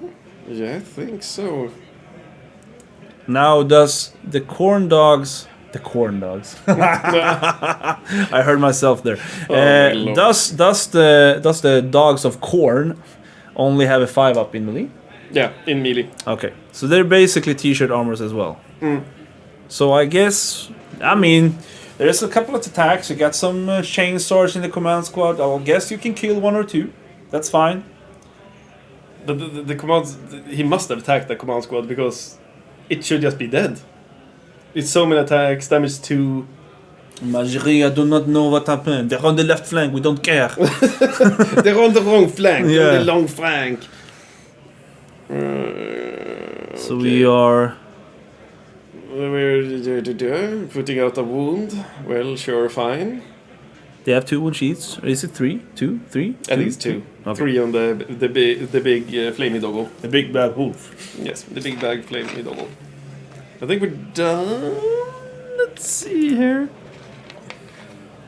Yeah, I think so. Now, does the corn dogs The corn dogs. I heard myself there. Lord. Does the dogs of corn only have a 5-up in melee? Yeah, in melee. Okay, so they're basically t-shirt armors as well. So I guess, I mean, there's a couple of attacks. You got some chainswords in the command squad. I guess you can kill 1 or 2. That's fine. The commands, he must have attacked the command squad because it should just be dead. It's so many attacks, damage 2. Magerie, I do not know what happened. They're on the left flank, we don't care. They're on the wrong flank, Yeah. on the long flank. So we are... We're putting out a wound. Well, sure, fine. They have 2 wound sheets. Or is it 3? 2? 3? At least 2. Okay. 3 on the big flamey doggle. The big bad wolf. Yes, the big bag flamey doggle. I think we're done. Let's see here.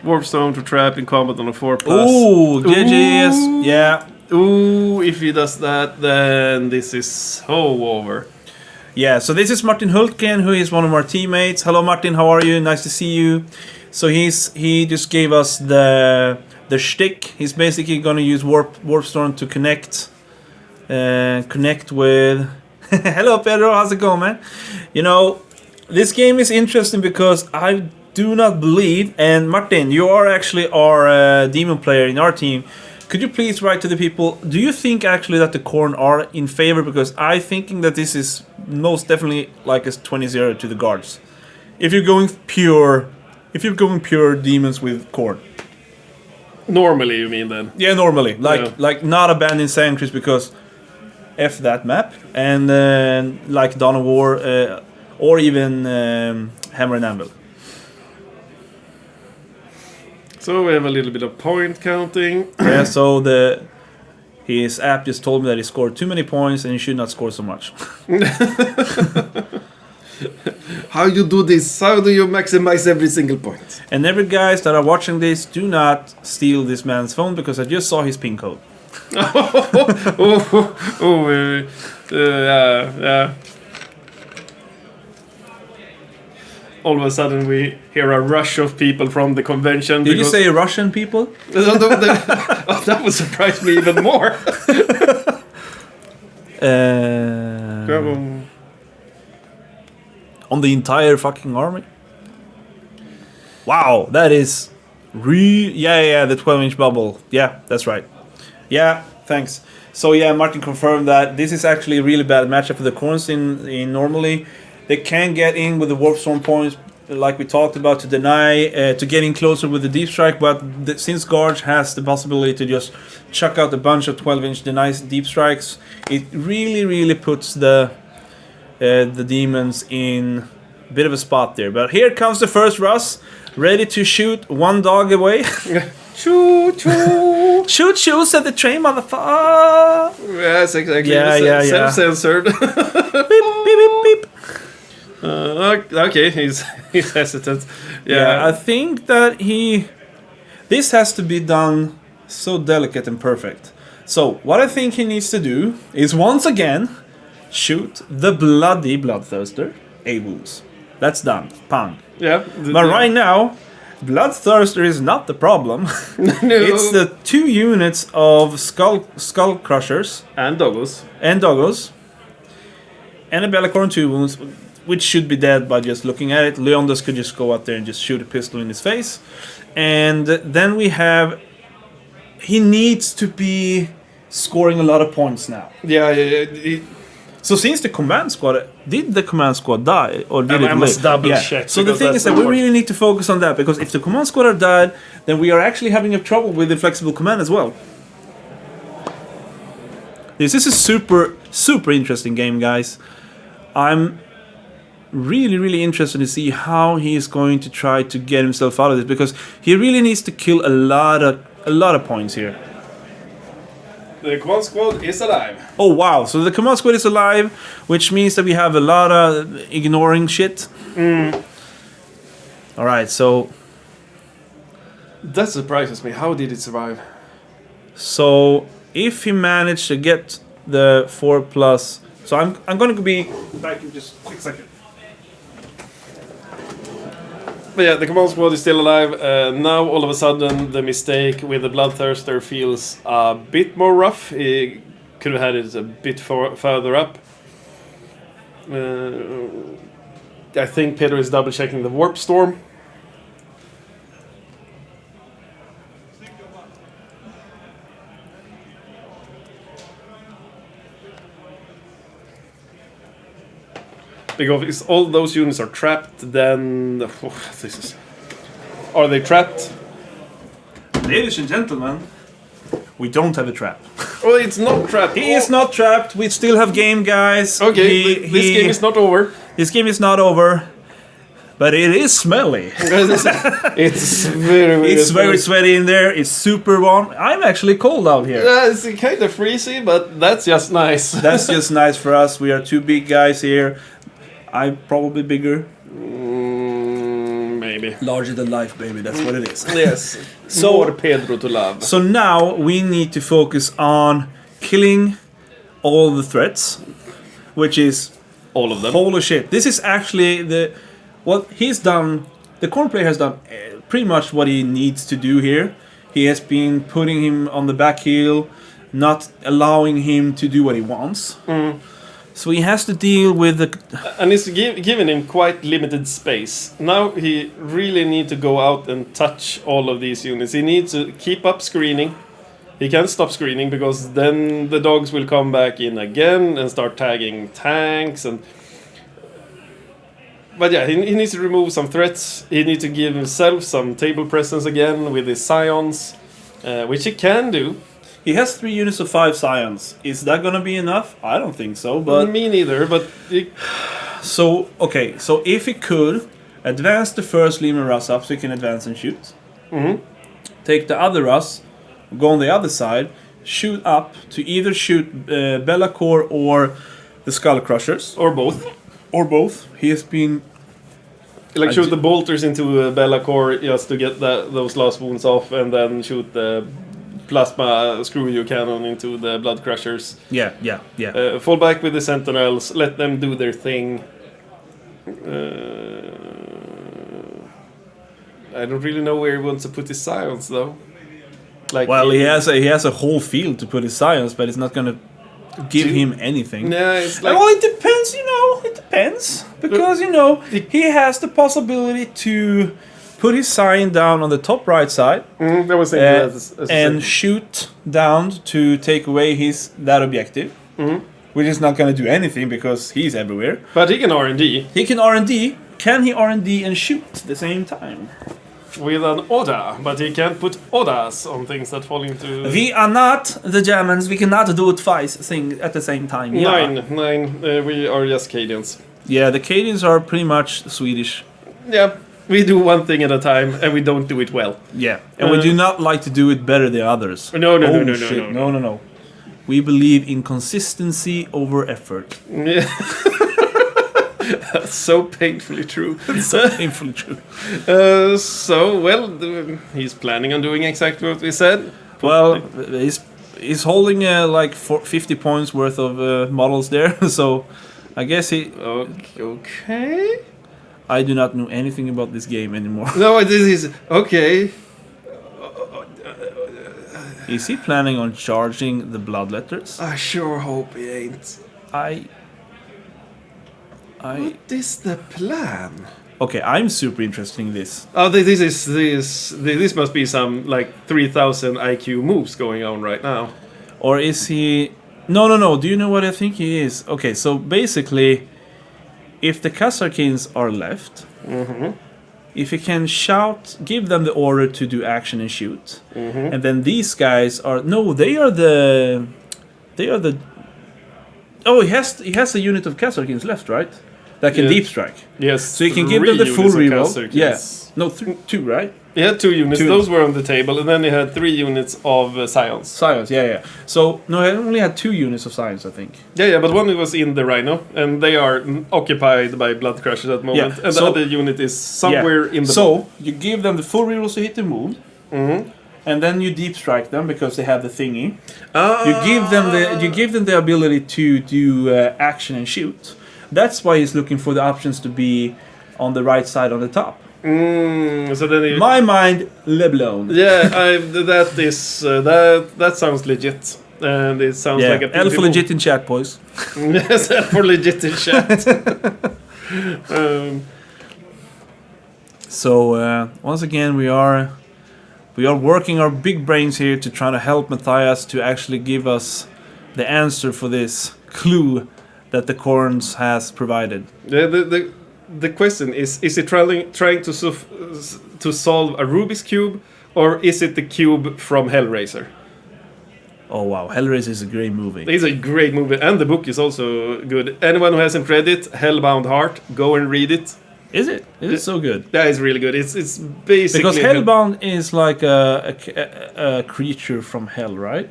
Warp Stone to trap in combat on a 4+. Ooh, GGS. Yeah. Ooh, if he does that, then this is so over. Yeah, so this is Martin Hultgren, who is one of our teammates. Hello Martin, how are you? Nice to see you. So he just gave us the shtick. He's basically gonna use Warp Storm to connect with... Hello Pedro, how's it going, man? You know, this game is interesting because I do not believe, and Martin, you are actually our demon player in our team. Could you please write to the people, do you think actually that the Korn are in favor? Because I thinking that this is most definitely like a 20-0 to the guards. If you're going pure demons with Korn. Normally, you mean then? Yeah, normally. Like not abandoning sanctuaries because F that map. And like Dawn of War or even Hammer and Anvil. So we have a little bit of point counting. Yeah, so his app just told me that he scored too many points and he should not score so much. How you do this? How do you maximize every single point? And every guys that are watching this, do not steal this man's phone because I just saw his pin code. Yeah. All of a sudden we hear a rush of people from the convention. Did you say Russian people? That would surprise me even more. On the entire fucking army? Wow, that is... Yeah, the 12-inch bubble. Yeah, that's right. Yeah, thanks. So yeah, Martin confirmed that this is actually a really bad matchup for the Korns in normally. They can get in with the Warp Storm points, like we talked about, to deny, to get in closer with the Deep Strike, but since Garge has the possibility to just chuck out a bunch of 12-inch denies Deep Strikes, it really puts the demons in a bit of a spot there. But here comes the first Russ, ready to shoot one dog away. Choo choo. Shoot, said the train, motherfucker. Yes, exactly. Yeah. Self-censored. Beep. Okay, he's hesitant. Yeah, I think that this has to be done so delicate and perfect. So what I think he needs to do is once again shoot the bloody Bloodthirster A wounds. That's done. Pang. Yeah. But right now, Bloodthirster is not the problem. No. It's the 2 units of Skull Crushers and doggos. and a Bellicorn 2 wounds, which should be dead by just looking at it. Leondas could just go out there and just shoot a pistol in his face. And then we have... He needs to be scoring a lot of points now. Yeah. So since the command squad... Did the command squad die? Or did it I must live? double check. So the thing is that we really need to focus on that. Because if the command squad are dead, then we are actually having a trouble with the flexible command as well. This is a super interesting game, guys. I'm really interested to see how he is going to try to get himself out of this, because he really needs to kill a lot of points here. The command squad is alive. Oh wow, so the command squad is alive, which means that we have a lot of ignoring shit. Alright, so... That surprises me. How did it survive? So, if he managed to get the 4+... So I'm going to be back in just a quick second. But yeah, the command squad is still alive. Now, all of a sudden, the mistake with the Bloodthirster feels a bit more rough. He could have had it a bit further up. I think Peter is double checking the warp storm. Because if all those units are trapped, then are they trapped? Ladies and gentlemen, we don't have a trap. Oh, it's not trapped. He is not trapped. We still have game, guys. Okay, this game is not over. This game is not over, but it is smelly. It's very, It's very sweaty in there. It's super warm. I'm actually cold out here. Yeah, it's kind of freezy, but that's just nice. That's just nice for us. We are two big guys here. I'm probably bigger. Maybe. Larger than life, baby. That's what it is. Yes. So- More Pedro to love. So now we need to focus on killing all the threats, which is All of them. holy shit. This is actually what he's done. The Korn player has done pretty much what he needs to do here. He has been putting him on the back heel, not allowing him to do what he wants. So he has to deal with the. And it's given him quite limited space. Now he really needs to go out and touch all of these units. He needs to keep up screening. He can't stop screening because then the dogs will come back in again and start tagging tanks and. But yeah, he needs to remove some threats. He needs to give himself some table presence again with his scions, which he can do. He has 3 units of 5 scions. Is that gonna be enough? I don't think so. But Me neither, but so okay. So if he could advance the first Lehman Russ up, so he can advance and shoot. Take the other Russ, go on the other side, shoot up to either shoot Bellacore or the Skull Crushers, or both. or both. He has been Like shoot the bolters into Bellacore just to get those last wounds off, and then shoot the plasma screw you cannon into the blood crushers. yeah. Fall back with the sentinels. Let them do their thing. I don't really know where he wants to put his scions though. Like Well, he has a whole field to put his science, but it's not gonna give him anything. Yeah, it's like Well, it depends, It depends because he has the possibility to put his sign down on the top right side that was thinking as and shoot down to take away that objective, which is not going to do anything because he's everywhere. but he can R&D He can R&D. Can he R&D and shoot at the same time? with an order, but he can't put orders on things that fall into We are not the Germans. We cannot do it twice at the same time. Yeah. nine. We are just Cadians. Yeah, the Cadians are pretty much Swedish. Yeah, we do one thing at a time, and we don't do it well. Yeah, and we do not like to do it better than others. No, Shit. No. We believe in consistency over effort. Yeah. That's so painfully true. So painfully true. He's planning on doing exactly what we said. Well, he's holding like 50 points worth of models there, so I guess he. Okay. I do not know anything about this game anymore. No, this is okay. Is he planning on charging the bloodletters? I sure hope he ain't. What is the plan? Okay, I'm super interested in this. Oh, this must be some like 3,000 IQ moves going on right now. Or is he... No. Do you know what I think he is? Okay, so basically, if the Kasarkins are left, if he can give them the order to do action and shoot, and then these guys are... No, they are the... Oh, he has a unit of Kasarkins left, right? That can deep strike. Yes. So you can give them the full reroll. Yeah. No, 2, right? He had 2 units. Those were on the table, and then he had 3 units of scions. Science, yeah. So, no, I only had 2 units of science, I think. Yeah, but one was in the Rhino, and they are occupied by Blood Crushers at the moment. Yeah, and the other unit is somewhere in the... So, you give them the full rerolls to hit the move, and then you deep strike them because they have the thingy. You give them the ability to do action and shoot. That's why he's looking for the options to be on the right side on the top. So then My mind, LeBlanc. yeah, that sounds legit, and it sounds like a L for legit in chat, boys. Yes, L for legit in chat. So once again, we are working our big brains here to try to help Mattias to actually give us the answer for this clue that the Korns has provided. The question is he trying to solve a Rubik's Cube, or is it the cube from Hellraiser? Oh wow, Hellraiser is a great movie. It's a great movie, and the book is also good. Anyone who hasn't read it, Hellbound Heart, go and read it. Is it? Is it so good? Yeah, it's really good. It's basically... Because Hellbound is like a creature from hell, right?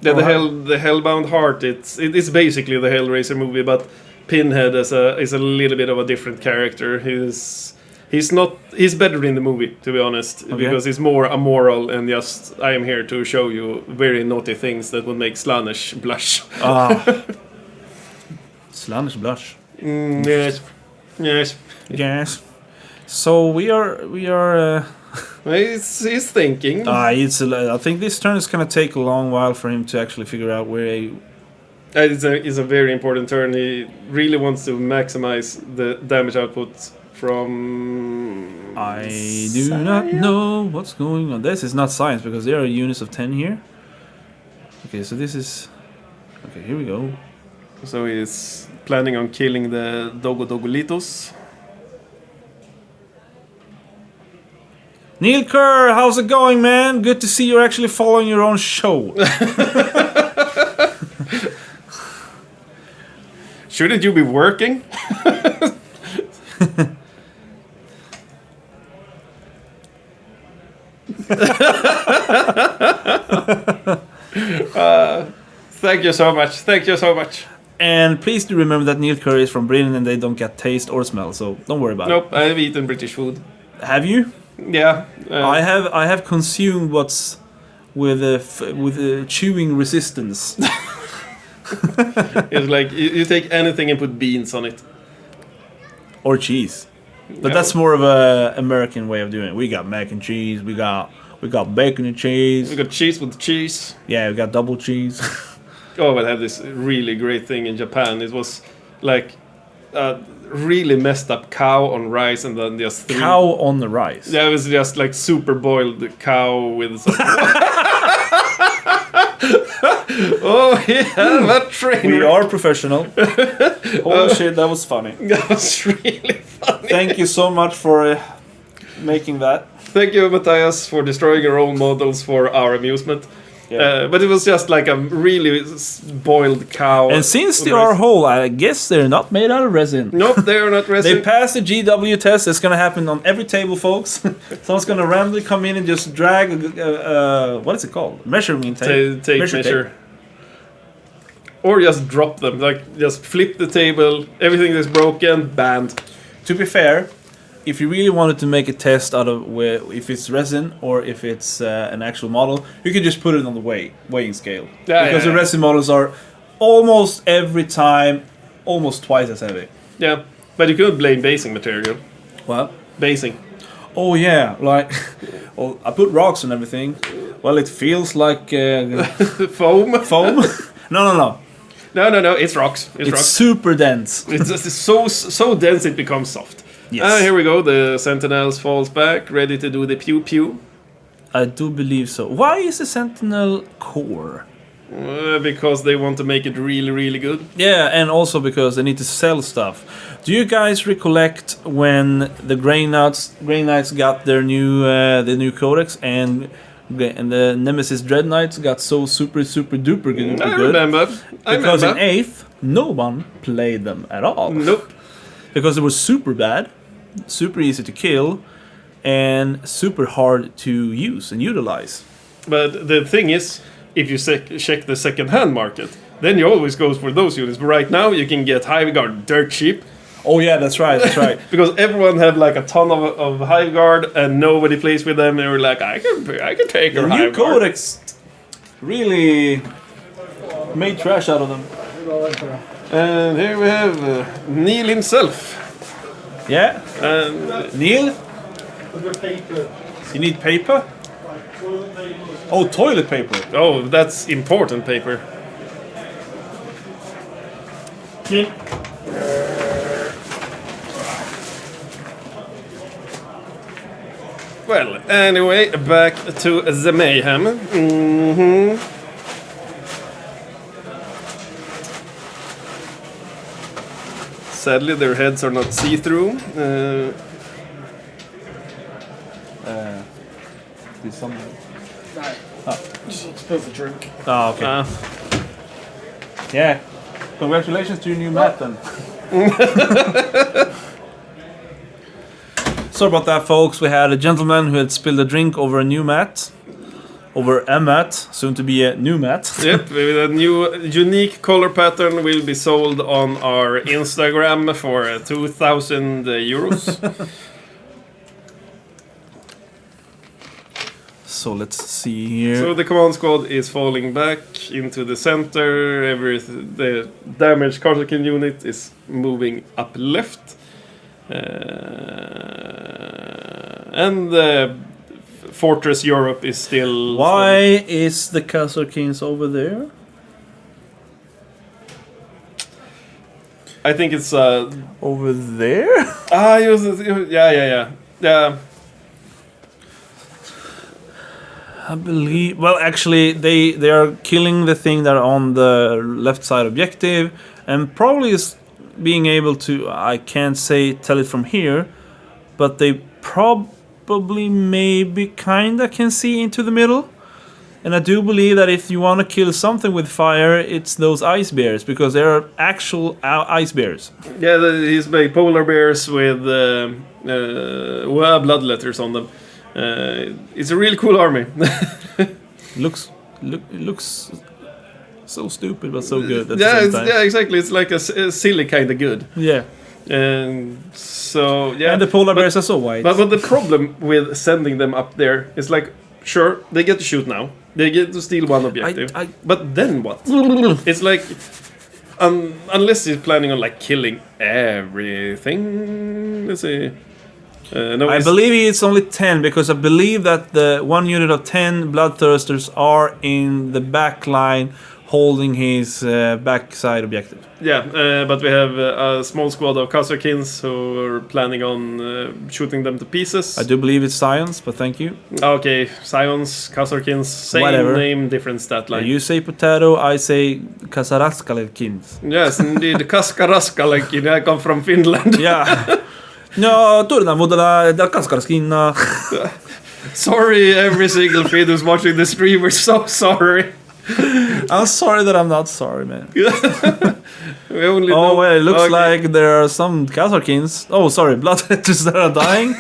Yeah, the Hellbound Heart. It's basically the Hellraiser movie, but Pinhead is a little bit of a different character. He's better in the movie, to be honest, because he's more amoral and just I am here to show you very naughty things that would make Slaanesh blush. Slaanesh blush. Yes. Yes. So we are. He's thinking. I think this turn is gonna take a long while for him to actually figure out where. It's a very important turn. He really wants to maximize the damage output from... I do not know what's going on. This is not science, because there are units of 10 here. Okay, so this is... Okay, here we go. So he's planning on killing the Dogolitos. Neil Kerr, how's it going, man? Good to see you're actually following your own show. Shouldn't you be working? Thank you so much. Thank you so much. And please do remember that Neil Kerr is from Britain and they don't get taste or smell, so don't worry about it. Nope, I've eaten British food. Have you? Yeah. I have consumed what's with chewing resistance. It's like you take anything and put beans on it. Or cheese. But that's more of a American way of doing it. We got mac and cheese, we got bacon and cheese. We got cheese with cheese. Yeah, we got double cheese. Oh, I had this really great thing in Japan. It was like a really messed up cow on rice and then just cow on the rice. Yeah, it was just like super boiled cow with some Oh yeah, that train. We are professional. Holy shit, that was funny. That was really funny. Thank you so much for making that. Thank you, Mattias, for destroying your own models for our amusement. Yeah. But it was just like a really boiled cow. And since they are whole, I guess they're not made out of resin. Nope, they are not resin. They passed the GW test. It's going to happen on every table, folks. Someone's going to randomly come in and just drag, what is it called? Measuring tape. Measure. Or just drop them. Like, just flip the table, everything that's broken, banned. To be fair, if you really wanted to make a test out of if it's resin or if it's an actual model, you can just put it on the weighing scale. Because the resin models are almost every time almost twice as heavy. Yeah, but you could blame basing material. What? Basing. Oh yeah, like, well, I put rocks on everything. Well, it feels like foam. Foam? No. No, it's rocks. It's rocks. Super dense. It's so dense it becomes soft. Yes. Here we go. The Sentinels falls back, ready to do the pew pew. I do believe so. Why is the Sentinel core? Because they want to make it really, really good. Yeah, and also because they need to sell stuff. Do you guys recollect when the Grey Knights got their new codex and the Nemesis Dread Knights got so super duper good? I remember. Because in 8th, no one played them at all. Nope. Because they were super bad, super easy to kill, and super hard to use and utilize. But the thing is, if you check the second-hand market, then you always go for those units. But right now, you can get Hiveguard dirt cheap. Oh yeah, that's right. Because everyone had like a ton of Hiveguard, and nobody plays with them. They were like, I can take your Hiveguard. The new codex really made trash out of them. And here we have Neil himself. Yeah. And Neil, You need paper? Oh, toilet paper. Oh, that's important paper. Well, anyway, back to the mayhem. Sadly, their heads are not see-through. Spill the drink. Oh, okay. Yeah. Congratulations to your new mat then. Sorry about that, folks. We had a gentleman who had spilled a drink over a new mat. Over a mat, soon to be a new mat. Yep, with a new unique color pattern will be sold on our Instagram for 2,000 euros. So let's see here. So the command squad is falling back into the center. The damaged Karsakin unit is moving up left. And the Fortress Europe is still... Why is the Kasarkins over there? I think it's... Over there? Yeah. I believe... Well, actually, they are killing the thing that are on the left side objective. And probably is being able to... I can't tell it from here. But they probably maybe kinda can see into the middle. And I do believe that if you want to kill something with fire, it's those ice bears, because they are actual ice bears. Yeah, these big polar bears with blood letters on them. It's a really cool army. Looks so stupid, but so good at the same time. Yeah, exactly. It's like a silly kind of good. Yeah. And so yeah, and the polar bears are so white. But the problem with sending them up there is like, sure, they get to shoot now, they get to steal one objective, but then what? It's like, unless he's planning on like killing everything. Let's see. No, I believe it's only 10, because I believe that the 1 unit of 10 bloodthirsters are in the back line holding his backside objective. Yeah, but we have a small squad of Kasarkins who are planning on shooting them to pieces. I do believe it's Science, but thank you. Okay, Scions, Kasarkins, same Whatever. Name, different stat line. You say potato, I say Kasaraskalkins. Yes, indeed, Kaskaraskalkin. I come from Finland. Yeah. No, turna vodala da Kaskarskina. Sorry, every single kid who's watching the stream, we're so sorry. I'm sorry that I'm not sorry, man. We only well, it looks like there are some Kasarkins. Oh, sorry, bloodletters that are dying.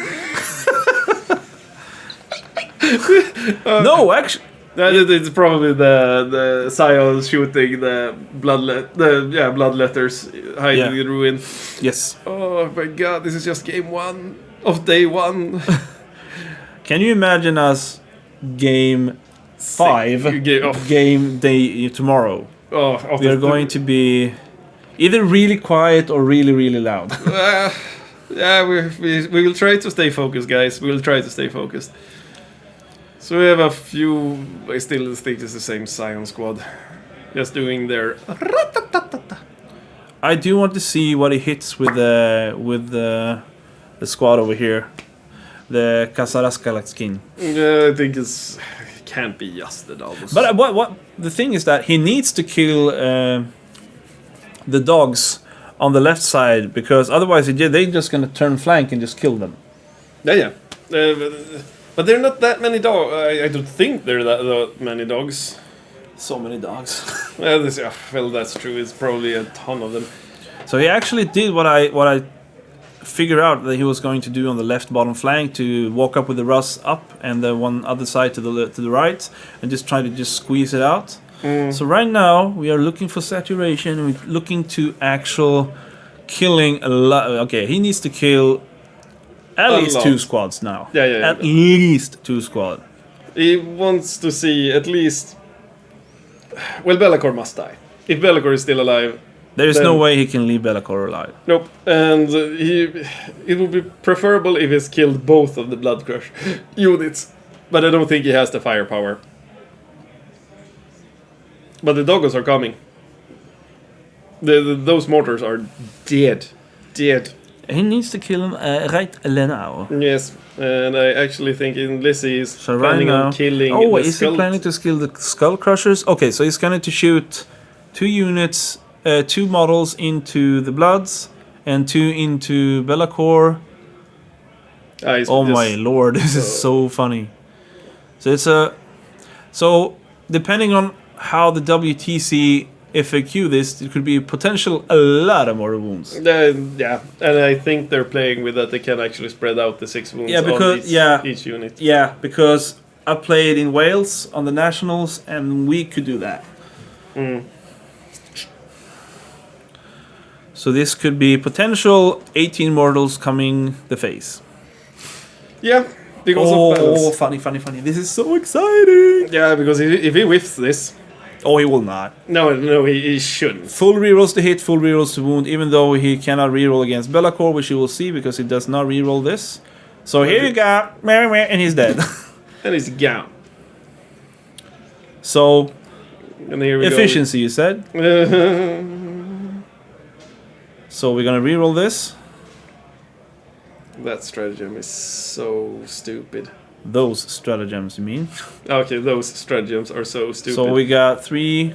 No, actually. It's probably the Scions shooting the bloodletters hiding in ruin. Yes. Oh my god, this is just game 1 of day 1. Can you imagine us game 5 game day tomorrow? We are going to be either really quiet or really, really loud. Yeah, we will try to stay focused, guys. We will try to stay focused. So we have a few. I still think it's the same Scion squad, just doing their. I do want to see what he hits with the squad over here, the Kasaraskalskin. I think it can't be just the doubles. But what the thing is that he needs to kill the dogs on the left side, because otherwise they're just gonna turn flank and just kill them. Yeah. But there are not that many dogs. I don't think there are that many dogs. So many dogs. Well, that's true. It's probably a ton of them. So he actually did what I figured out that he was going to do on the left bottom flank, to walk up with the Russ up and the one other side to the right, and just try to squeeze it out. So right now we are looking for saturation. We're looking to actual killing a lot. Okay, he needs to kill at least 2 squads now. Yeah. At least 2 squads. He wants to see at least... Well, Be'lakor must die. If Be'lakor is still alive, There is then- no way he can leave Be'lakor alive. Nope. And it would be preferable if he's killed both of the Blood Crush units. But I don't think he has the firepower. But the doggos are coming. Those mortars are dead. Dead. He needs to kill him right now. Yes. And I actually think in Lizzie is So right planning now... on killing Oh, the is he skull. planning to kill the Skull Crushers? Okay, so he's going to shoot 2 units, 2 models into the Bloods, and 2 into Be'lakor. Oh my lord, this is so funny. So it's a... So, depending on how the WTC FAQ this, it could be potential a lot of more wounds. Yeah, and I think they're playing with that they can actually spread out the 6 wounds on each unit. Yeah, because I played in Wales on the Nationals and we could do that. So this could be potential 18 mortals coming the face. Yeah, because of balance. Funny. This is so exciting. Yeah, because if he whiffs this... Oh, he will not. No, he shouldn't. Full rerolls to hit, full rerolls to wound, even though he cannot reroll against Be'lakor, which you will see because he does not reroll this. So here you go, and he's dead. And he's gone. So, And here we efficiency, you said. go. So we're gonna reroll this. That stratagem is so stupid. Those stratagems, you mean? Okay, those stratagems are so stupid. So we got three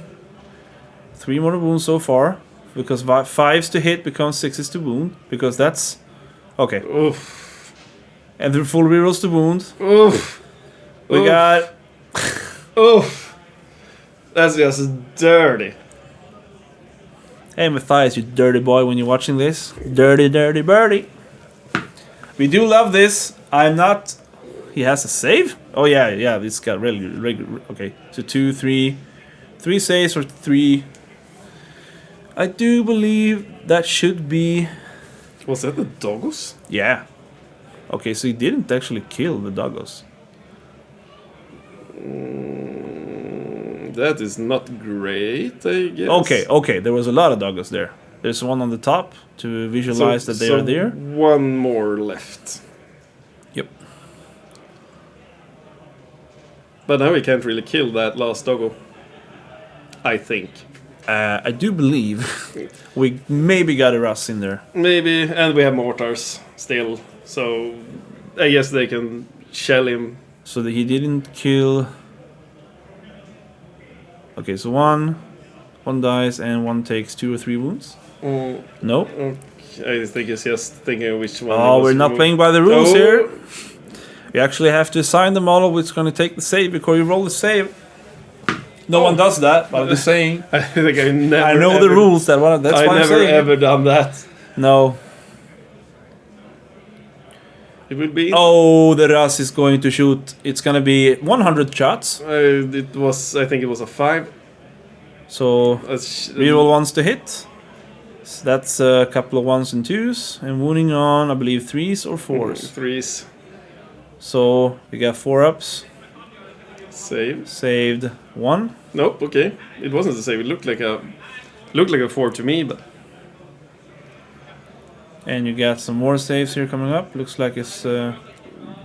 more wounds so far, because 5s to hit becomes 6s to wound, because that's okay. Oof. And the full rerolls to wound. Oof. We Oof. got Oof. That's just dirty. Hey Mattias, you dirty boy, when you're watching this. Dirty birdie. We do love this. I'm not... He has a save? Oh yeah, this got really okay. So 2, 3 saves or 3. I do believe that should be... Was that the doggos? Yeah. Okay, so he didn't actually kill the doggos. That is not great, I guess. Okay, there was a lot of doggos there. There's one on the top to visualize that they are there. One more left. Yep. But now we can't really kill that last doggo. I think. I do believe we maybe got a Russ in there. Maybe, and we have mortars still. So I guess they can shell him. So that he didn't kill... Okay, so one dies and one takes 2 or 3 wounds. No. Okay, I think it's just thinking which one. Oh, we're not playing by the rules Oh. here. We actually have to assign the model which is going to take the save before you roll the save. No one does that, but I'm just saying. I think I never. I know the rules. That's why I'm never saying. ever done that. No. It would be. Oh, the Ras is going to shoot. It's going to be 100 shots. It was. I think it was a 5. So reroll 1s to hit. So that's a couple of 1s and 2s, and wounding on I believe 3s or 4s. 3s. So we got 4 ups. Save. Saved 1. Nope. Okay. It wasn't a save. It looked like a 4 to me, but. And you got some more saves here coming up. Looks like it's The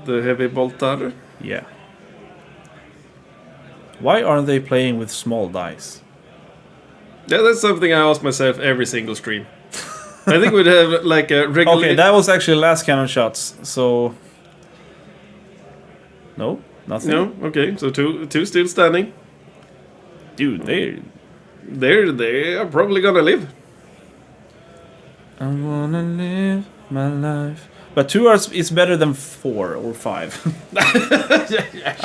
heavy boltar. yeah. Why aren't they playing with small dice? Yeah, that's something I ask myself every single stream. I think we'd have like a regular. Okay, that was actually last cannon shots. So no, nothing. No. Okay. So two still standing. Dude, They are probably gonna live. I wanna live my life. But 2 is better than 4 or 5.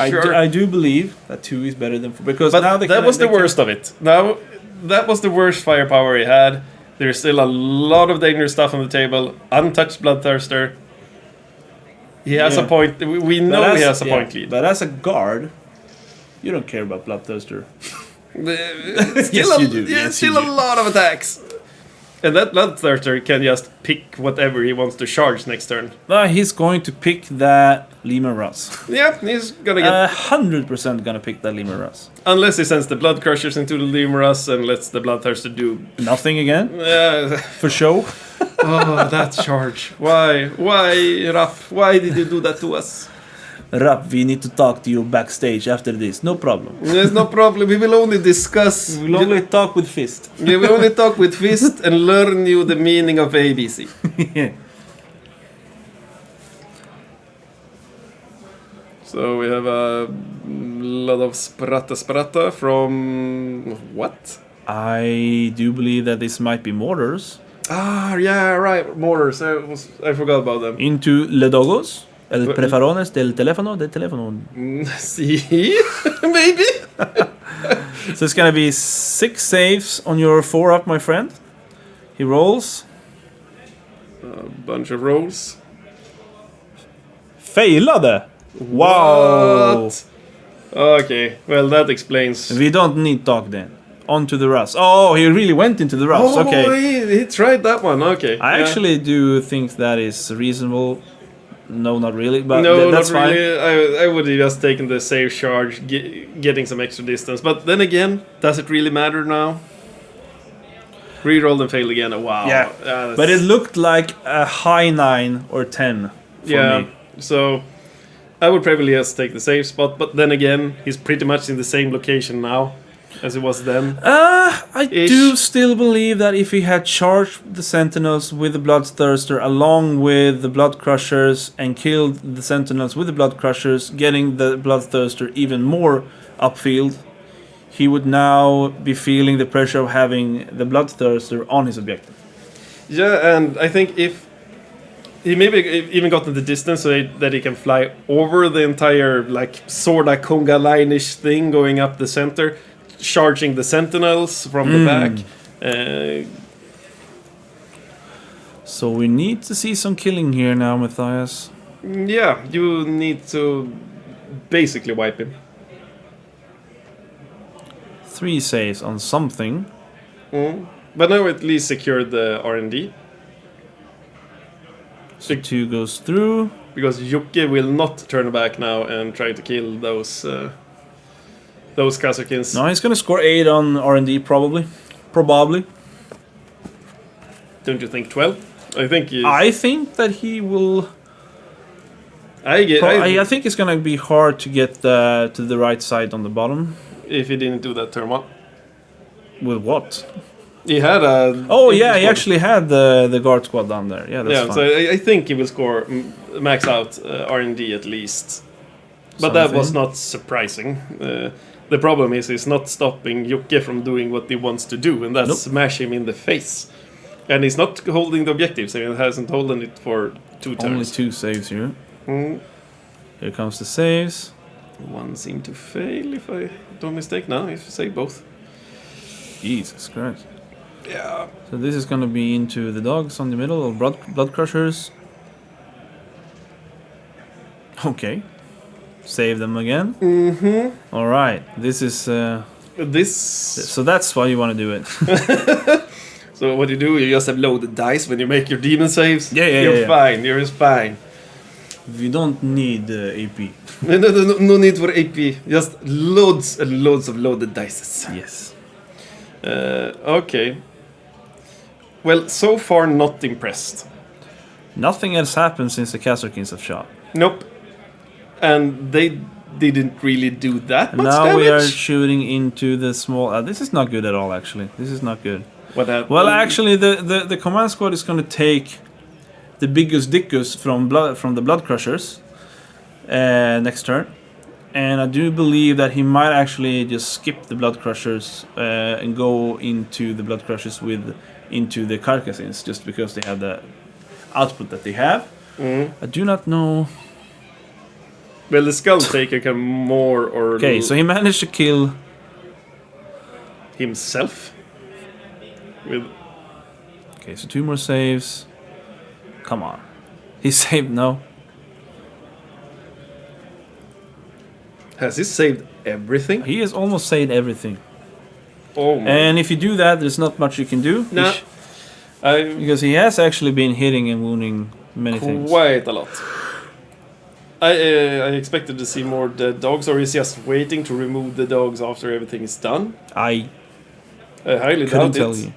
Sure. I do believe that 2 is better than 4 because But now they that was the worst of it. Now, that was the worst firepower he had. There's still a lot of dangerous stuff on the table. Untouched Bloodthirster. He has a point. We know he has a point lead. But as a guard, you don't care about Bloodthirster. Still you do. Yeah, Yes, still you a do. lot of attacks. And that Bloodthirster can just pick whatever he wants to charge next turn. He's going to pick that Lemur Rust. Yeah, he's gonna get... 100% gonna pick that Lemur Rust. Unless he sends the Blood Crushers into the Lemurus and lets the Bloodthirster do... Nothing again? Uh, For show? oh, that charge. Why, Rapp? Why did you do that to us? Rapp, we need to talk to you backstage after this. No problem. There's no problem. We will only discuss... We'll only talk with fist. We will only talk with fist and learn you the meaning of ABC. So we have a lot of sprata from... What? I do believe that this might be mortars. Ah, yeah, right. Mortars. I forgot about them. Into Le Dogos. El prefarones del teléfono. See? Maybe? So it's gonna be 6 saves on your 4-up, my friend. He rolls. A bunch of rolls. Failade! Wow! What? Okay, well that explains. We don't need talk then. On to the Rust. Oh, he really went into the Rust. Oh, Okay. he tried that one. Okay. I actually do think that is reasonable. No, not really, but no, that's not fine. really. I would have just taken the save charge, getting some extra distance. But then again, does it really matter now? Reroll and fail again. Wow. Yeah, but it looked like a high 9 or 10 for me. So I would probably just take the save spot. But then again, he's pretty much in the same location now as he was then. I do still believe that if he had charged the Sentinels with the Bloodthirster along with the Blood Crushers and killed the Sentinels with the Blood Crushers, getting the Bloodthirster even more upfield, he would now be feeling the pressure of having the Bloodthirster on his objective. Yeah, and I think if he maybe even gotten the distance so that he can fly over the entire like sorta conga line-ish thing going up the center, charging the Sentinels from the back. So we need to see some killing here now, Mattias. Yeah, you need to basically wipe him. 3 saves on something. But now at least secured the R&D. So 2 goes through. Because Jocke will not turn back now and try to kill those Kazakins. No, he's gonna score 8 on R&D probably. Probably. Don't you think 12? I think that he will... I think it's gonna be hard to get to the right side on the bottom. If he didn't do that turn 1. With what? He had a... Oh yeah, he actually had the guard squad down there. Yeah, that's fine. So I think he will score max out R&D at least. But that was not surprising. The problem is he's not stopping Jocke from doing what he wants to do, and that's smash him in the face. And he's not holding the objectives. I mean, he hasn't holding it for 2 turns. Only 2 saves here. Here comes the saves. One seemed to fail, if I don't mistake. No, if you say both. Jesus Christ. Yeah. So this is gonna be into the dogs on the middle of blood crushers. Okay. Save them again. All right. This is so that's why you want to do it. So what you do, you just have loaded dice when you make your demon saves. You're fine. You're just fine. We don't need AP. No need for AP. Just loads and loads of loaded dice. Yes. Okay. Well, so far not impressed. Nothing else happened since the Kazakins have shot. Nope. And they didn't really do that much now damage. We are shooting into the small... this is not good at all, actually. This is not good. What happened? Well, actually, the command squad is going to take the biggest dickus from the Blood Crushers next turn. And I do believe that he might actually just skip the Blood Crushers and go into the Blood Crushers into the Carcassins, just because they have the output that they have. I do not know... Well, the Skull Taker can more or... Okay, so he managed to kill... himself? Okay, so 2 more saves. Come on. He saved... No. Has he saved everything? He has almost saved everything. Oh my. And if you do that, there's not much you can do. No. Because he has actually been hitting and wounding many things. Quite a lot. I expected to see more dead dogs, or is he just waiting to remove the dogs after everything is done? I highly couldn't doubt tell it. you.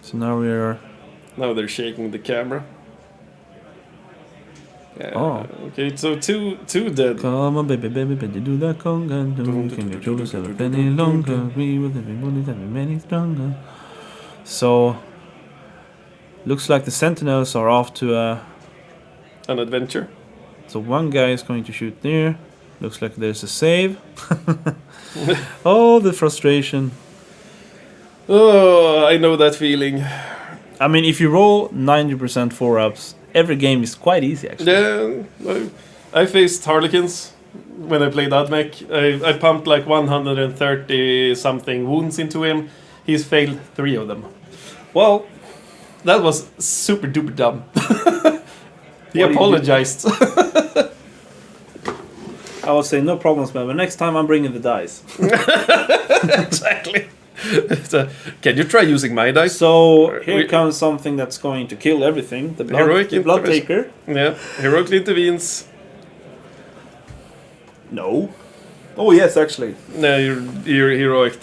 So now we are... Now they're shaking the camera. Oh. Okay, so two dead. Come on, baby, baby, baby, do that conga. Can you control yourself any longer? We will everybody that many stronger. So, looks like the Sentinels are off to An adventure. So one guy is going to shoot there. Looks like there's a save. Oh, the frustration. Oh, I know that feeling. I mean, if you roll 90% 4-ups, every game is quite easy, actually. Yeah, I faced Harlequins when I played Admech. I pumped like 130 something wounds into him. He's failed 3 of them. Well, that was super duper dumb. He apologized. I would say no problems, man. But next time I'm bringing the dice. Exactly. So, can you try using my dice? So here comes something that's going to kill everything. The blood taker. Yeah, heroically intervenes. No. Oh yes, actually. No, you're heroic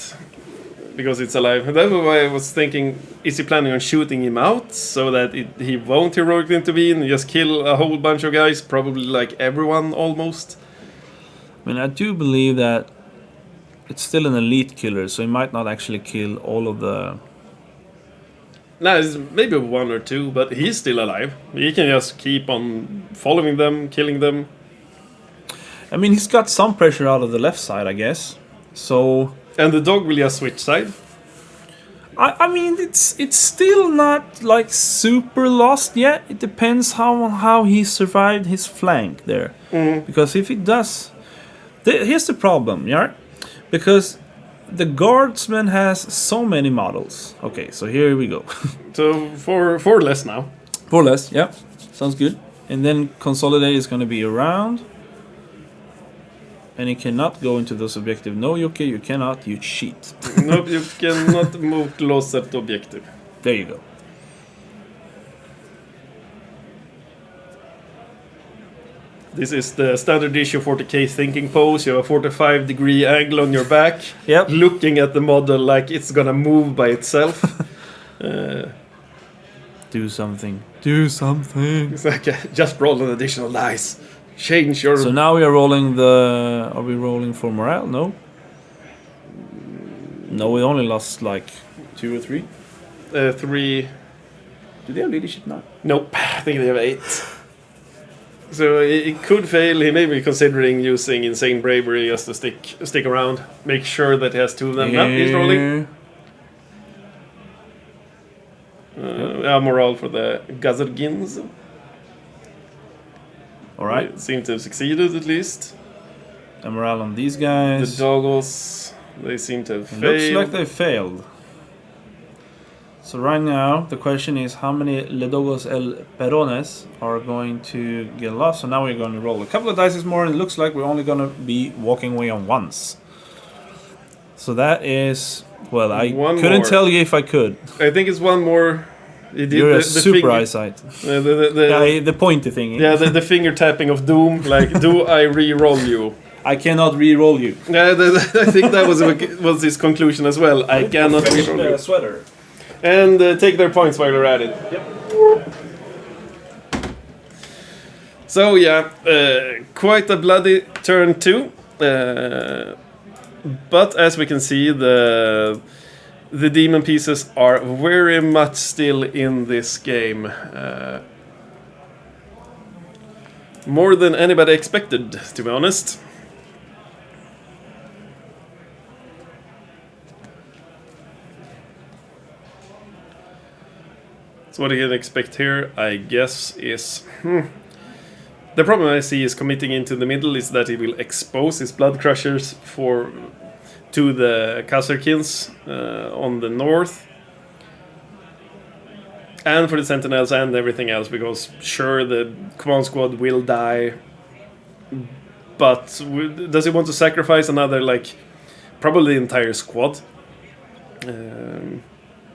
because it's alive. And that's why I was thinking: is he planning on shooting him out so that he won't heroically intervene and just kill a whole bunch of guys? Probably like everyone almost. I mean, I do believe that it's still an elite killer, so he might not actually kill all of the... No, it's maybe 1 or 2, but he's still alive. He can just keep on following them, killing them. I mean, he's got some pressure out of the left side, I guess. So... And the dog will just switch side. I mean, it's still not, like, super lost yet. It depends how he survived his flank there. Mm. Because if he does... Here's the problem, yeah? Because the guardsman has so many models. Okay, so here we go. So 4 less now. 4 less, yeah. Sounds good. And then consolidate is going to be around. And he cannot go into those objective. No, Jocke, you cannot. You cheat. Nope, you cannot move closer to objective. There you go. This is the standard issue 40k thinking pose. You have a 45-degree angle on your back, Yep. looking at the model like it's gonna move by itself. Do something. Do something. It's like just roll an additional dice. Change your. So now we are rolling the... Are we rolling for morale? No. No, we only lost like 2 or 3. 3. Do they have leadership now? Nope, I think they have 8. So it could fail. He may be considering using insane bravery just to stick around, make sure that he has 2 of them. No, he's rolling. Morale for the Gazergins. Alright. Seem to have succeeded at least. And morale on these guys. The doggles, they seem to have failed. Looks like they failed. So right now, the question is how many Le Dogos El Perones are going to get lost. So now we're going to roll a couple of dice more, and it looks like we're only going to be walking away on once. So that is... Well, I couldn't tell you if I could. I think it's 1 more. You're a super eyesight. The pointy thing. Yeah, the finger tapping of doom. Like, do I re-roll you? I cannot re-roll you. Yeah, I think that was his conclusion as well. I cannot re-roll you. Sweater. And take their points while you're at it. Yep. So yeah, quite a bloody turn 2. But as we can see, the demon pieces are very much still in this game. More than anybody expected, to be honest. So what you can expect here, I guess, is... The problem I see is committing into the middle is that he will expose his blood crushers to the Kazarkins on the north. And for the Sentinels and everything else, because sure, the command squad will die. But does he want to sacrifice another, like, probably the entire squad?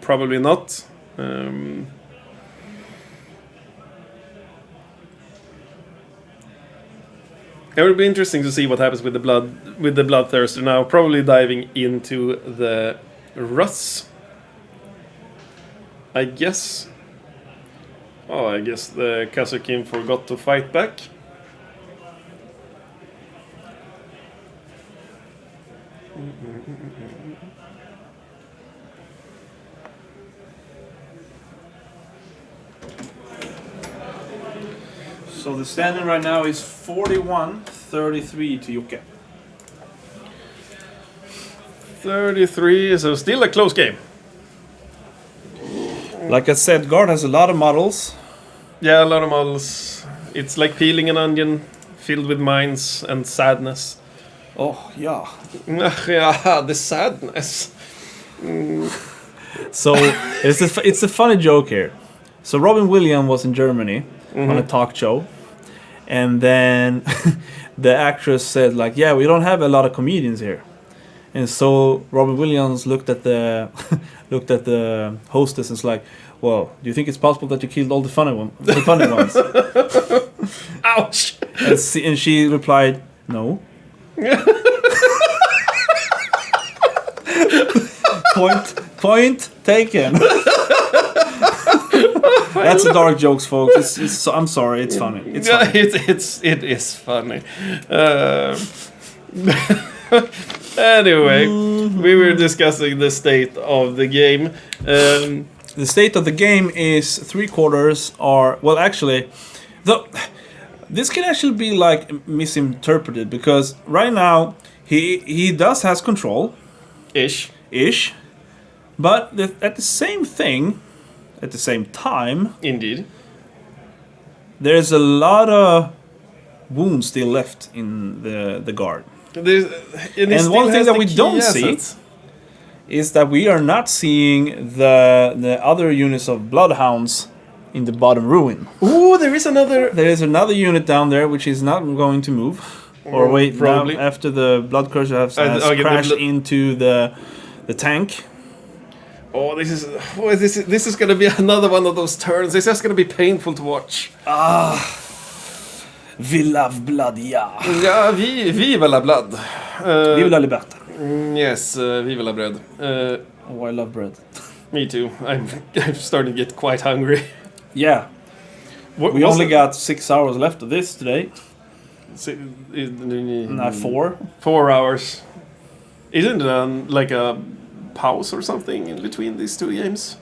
Probably not. It will be interesting to see what happens with the Bloodthirster now. Probably diving into the Russ. I guess the Kazukin forgot to fight back. So the standing right now is 41-33 to Jocke. 33, so still a close game. Like I said, Guard has a lot of models. Yeah, a lot of models. It's like peeling an onion filled with mines and sadness. Oh, yeah. Yeah, the sadness. So it's a funny joke here. So Robin Williams was in Germany on a talk show, and then the actress said like, "Yeah, we don't have a lot of comedians here." And so Robin Williams looked at the hostess and was like, "Well, do you think it's possible that you killed all the funny ones?" Ouch! And she replied, "No." Point taken. That's a dark jokes, folks. I'm sorry, it's funny. It's funny. It is funny. Anyway, we were discussing the state of the game. The state of the game is 3/4 are actually, this can actually be like misinterpreted because right now he does has control, ish, but at the same time, indeed, there's a lot of wounds still left in the guard. And one thing that we don't see is that we are not seeing the other units of bloodhounds in the bottom ruin. Ooh, there is another unit down there which is not going to move. Or wait, probably after the blood crusher has crashed into the tank. Oh, this is gonna be another one of those turns. It's just gonna be painful to watch. We love blood, yeah. Yeah, viva la blood. Viva la libertad. Yes, viva la bread. Oh, I love bread. Me too. I'm starting to get quite hungry. Yeah. We only got 6 hours left of this today. 4. 4 hours. Isn't it like a pause or something in between these two games?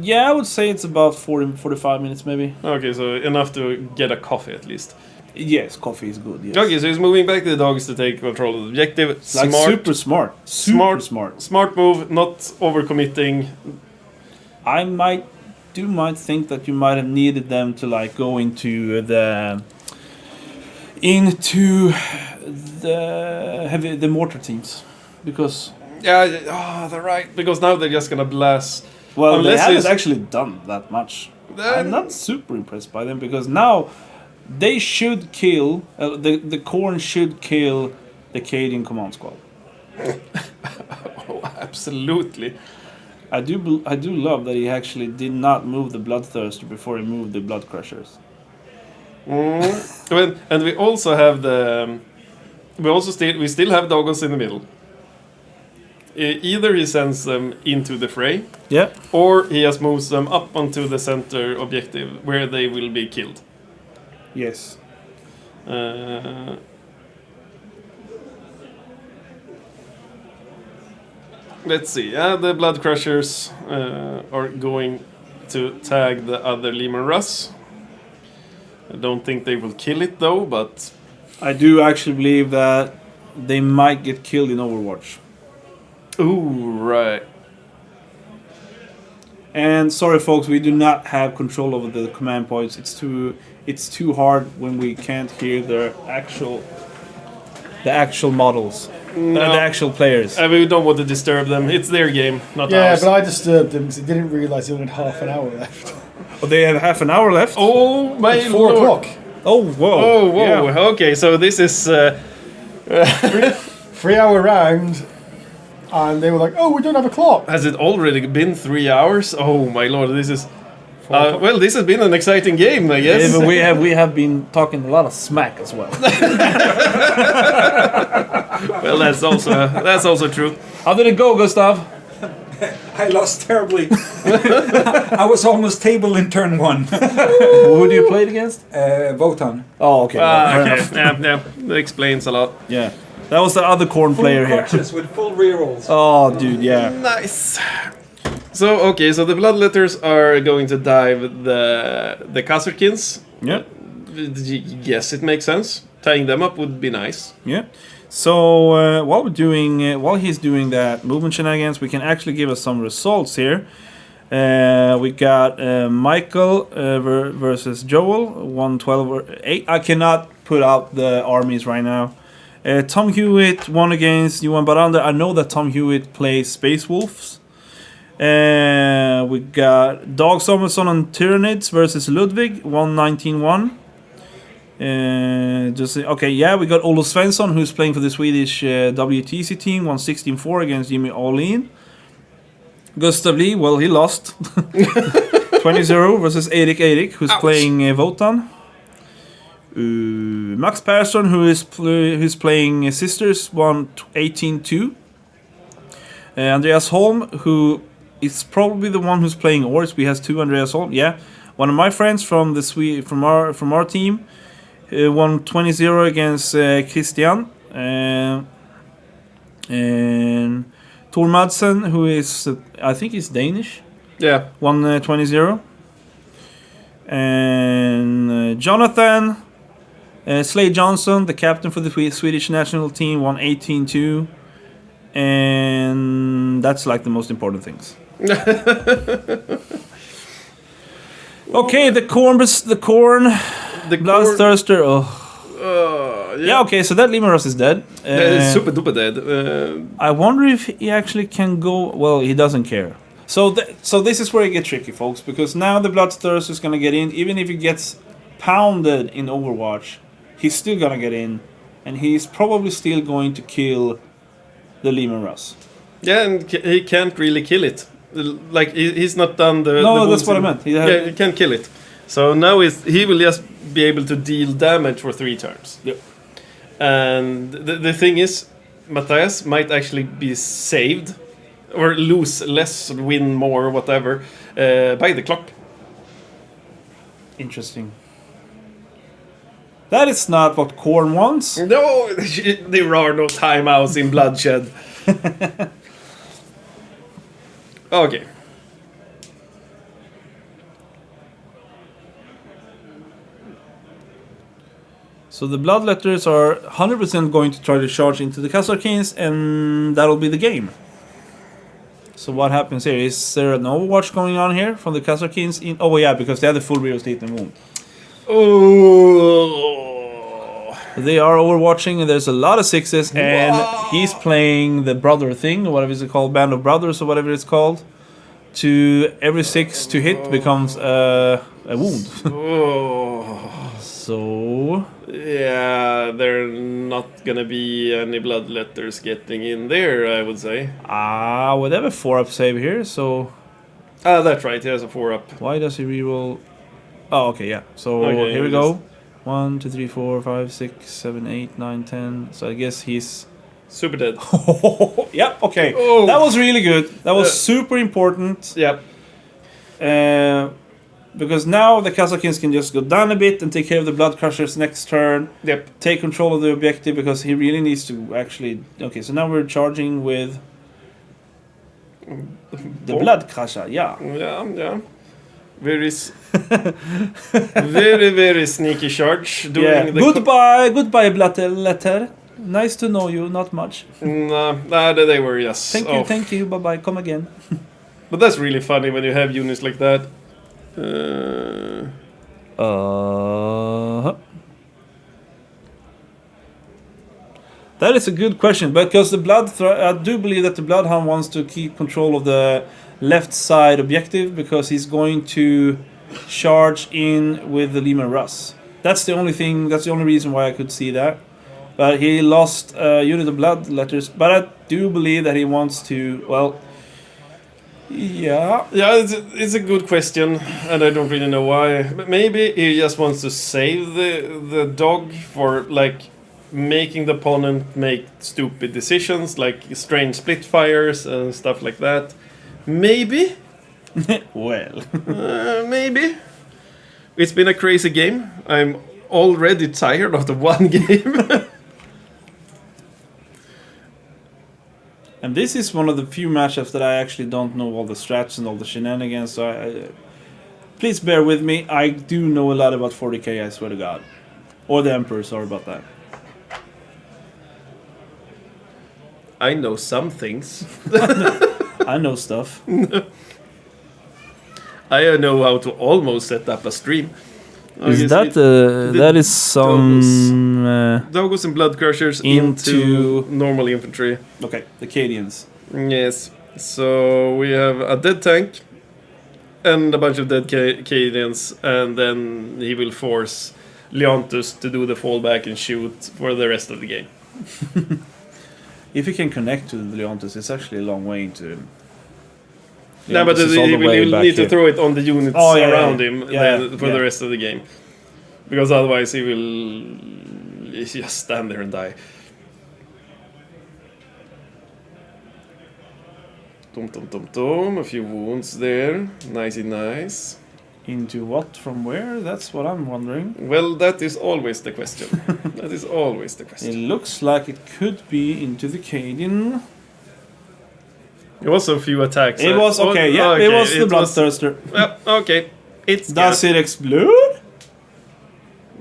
Yeah, I would say it's about 45 minutes maybe. Okay, so enough to get a coffee at least. Yes, coffee is good. Yes. Okay, so he's moving back the dogs to take control of the objective. Like super smart. Smart move, not overcommitting. I might think that you might have needed them to like go into the mortar teams because they're right, because now they're just gonna blast. Well, they haven't actually done that much. I'm not super impressed by them because now they should kill the Korn should kill the Cadian command squad. Oh, absolutely. I do love that he actually did not move the Bloodthirster before he moved the Blood Crushers. And we also have we still have doggos in the middle. Either he sends them into the fray, or he just moves them up onto the center objective where they will be killed. Yes. Let's see. The Blood Crushers are going to tag the other Lehman Russ. I don't think they will kill it though, but I do actually believe that they might get killed in Overwatch. Ooh, right. And sorry, folks, we do not have control over the command points. It's too hard when we can't hear the actual models, the actual players. We don't want to disturb them. It's their game, not ours. Yeah, but I disturbed them because I didn't realise they only had half an hour left. Oh, they have half an hour left. Oh my it's 4 lord! o'clock. Oh whoa! Oh whoa! Yeah. Okay, so this is 3 hour round. And they were like, "Oh, we don't have a clock." Has it already been 3 hours? Oh my lord, this is... well, this has been an exciting game, I guess. Yeah, but we have been talking a lot of smack as well. Well, that's also true. How did it go, Gustav? I lost terribly. I was almost table in turn 1. Who do you play it against? Votan. Oh, okay. Okay. Yeah, that explains a lot. Yeah. That was the other Korn player here. With full rerolls. Oh, dude, yeah. Nice. So the Bloodletters are going to dive the Kasserkins. Yeah. Yes, it makes sense. Tying them up would be nice. Yeah. So while he's doing that movement shenanigans, we can actually give us some results here. We got Michael versus Joel, 112-8. I cannot put out the armies right now. Tom Hewitt won against Johan Barander. I know that Tom Hewitt plays Space Wolves. We got Dag Samuelsson on Tyranids versus Ludwig, 119-1. We got Olof Svensson, who's playing for the Swedish WTC team, 116-4 against Jimmy Allin. Gustav Lee, well, he lost. 20-0 versus Erik, who's playing Votan. Max Persson, who's playing Sisters, won 18-2. Andreas Holm, who is probably the one who's playing Ors. We has 2 Andreas Holm. Yeah, one of my friends from our team. Won 20-0 against Christian. And Tor Madsen, who is, I think he's Danish. Yeah. Won 20-0. And Jonathan Slade Johnson, the captain for the Swedish national team, won 18-2. And that's like the most important things. Okay, the Korn Bloodthirster. Yeah, okay, so that Leman Russ is dead. It's super duper dead. I wonder if he actually can go. Well, he doesn't care. So this is where it gets tricky, folks, because now the Bloodthirster is gonna get in. Even if he gets pounded in Overwatch, he's still gonna get in, and he's probably still going to kill the Leman Russ. Yeah, and he can't really kill it. Like he's not done the. No, the that's what I meant. He can't kill it. So now he will just be able to deal damage for 3 turns. Yep. And the thing is, Mattias might actually be saved, or lose less, win more, whatever, by the clock. Interesting. That is not what Korn wants. No, there are no timeouts in Bloodshed. Okay. So the Bloodletters are 100% going to try to charge into the Kasserkins, and that'll be the game. So what happens here? Is there an Overwatch going on here from the Kasserkins? Oh yeah, because they have the full real state and wound. Oh. They are overwatching, and there's a lot of 6s, and he's playing the brother thing, or whatever it's called, Band of Brothers, or whatever it's called. To every 6 to hit becomes a wound. So yeah, there are not gonna be any Bloodletters getting in there, I would say. We have a 4-up save here, so. That's right. He has a 4-up. Why does he reroll? Oh, okay, yeah. So okay, here we go. 1, 2, 3, 4, 5, 6, 7, 8, 9, 10. So I guess he's super dead. Yep. Okay. Oh. That was really good. That was super important. Yep. Because now the Kasserkins can just go down a bit and take care of the Blood Crushers next turn. Yep. Take control of the objective, because he really needs to actually. Okay, so now we're charging with the Blood Crusher. Yeah. Yeah. Very, very, very sneaky charge. During the goodbye, Bloodletter. Nice to know you. Not much. Nah, they were yes. Thank you. Bye bye. Come again. But that's really funny when you have units like that. That is a good question, because I do believe that the Bloodhound wants to keep control of the left side objective, because he's going to charge in with the Leman Russ. That's the only thing. That's the only reason why I could see that. But he lost a unit of Bloodletters. But do believe that he wants to. Well, yeah. Yeah, it's a good question, and I don't really know why. But maybe he just wants to save the dog for like making the opponent make stupid decisions, like strange split fires and stuff like that. Maybe. Well, Maybe. It's been a crazy game. I'm already tired of the one game. and this is one of the few matchups that I actually don't know all the strats and all the shenanigans. So please bear with me. I do know a lot about 40k. I swear to God, or the Emperor. Sorry about that. I know some things. I know stuff. I know how to almost set up a stream. Is that that is some Doggos and Blood Crushers into normal infantry. Okay, the Cadians. Yes. So we have a dead tank and a bunch of dead Cadians, and then he will force Leontus to do the fallback and shoot for the rest of the game. If you can connect to the Leontus, it's actually a long way into him. No, but he will need to throw it on the units around him for the rest of the game. Because otherwise he will just stand there and die. A few wounds there. Nice. Into what? From where? That's what I'm wondering. Well, that is always the question. That is always the question. It looks like it could be into the Cadian. It was a few attacks. It was okay. It was the Bloodthirster. Yeah, okay. Does it explode?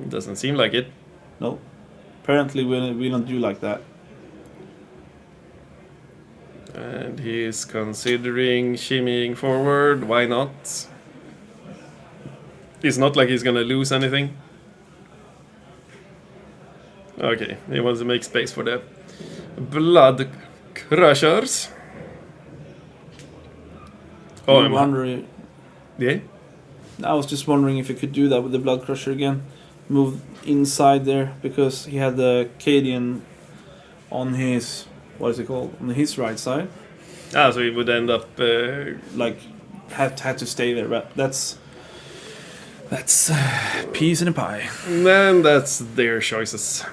It doesn't seem like it. No. Apparently we don't do like that. And he is considering shimmying forward. Why not? It's not like he's gonna lose anything. Okay, he wants to make space for the Blood Crushers. Oh, I'm wondering. Yeah? I was just wondering if you could do that with the Blood Crusher again. Move inside there, because he had the Cadian on his, what is it called? On his right side. Ah, so he would end up like had to stay there, but that's peas in a pie. Then that's their choices.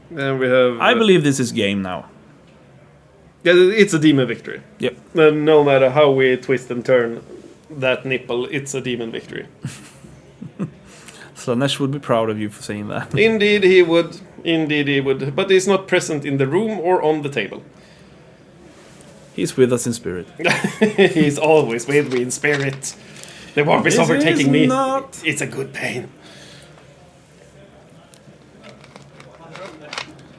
Then we have. I believe this is game now. Yeah, it's a demon victory. Yep. And no matter how we twist and turn that nipple, it's a demon victory. Slanesh would be proud of you for saying that. Indeed he would. Indeed he would. But he's not present in the room or on the table. He's with us in spirit. He's always with me in spirit. The warp is overtaking me. Not... It's a good pain.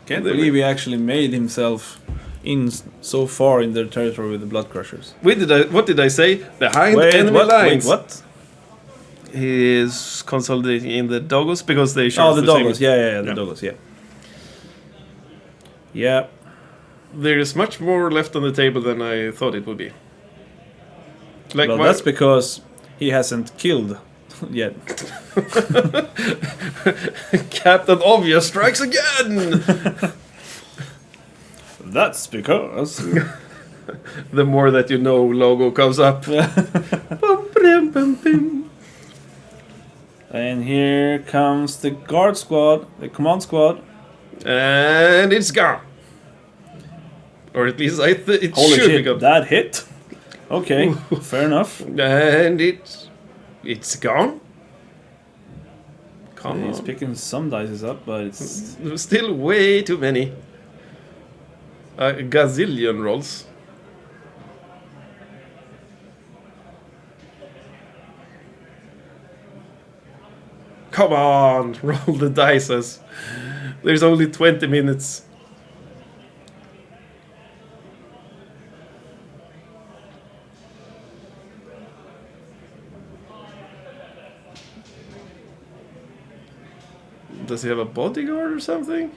Can't believe he actually made himself in so far in their territory with the Blood Crushers. What did I say? Behind enemy lines. Wait, what? He is consolidating in the Doggos because they share the Doggos. Yeah, the Doggos, yeah. Yeah. There is much more left on the table than I thought it would be. Like, well, that's because he hasn't killed yet. Captain Obvious strikes again! That's because... the more that you know logo comes up. And here comes the guard squad, the command squad. And it's gone. Or at least it Holy should shit, be gone. that hit? Okay, fair enough. And it's gone. Come He's on. picking some dices up, but it's... Still way too many. A gazillion rolls. Come on, roll the dices. There's only 20 minutes. Does he have a bodyguard or something?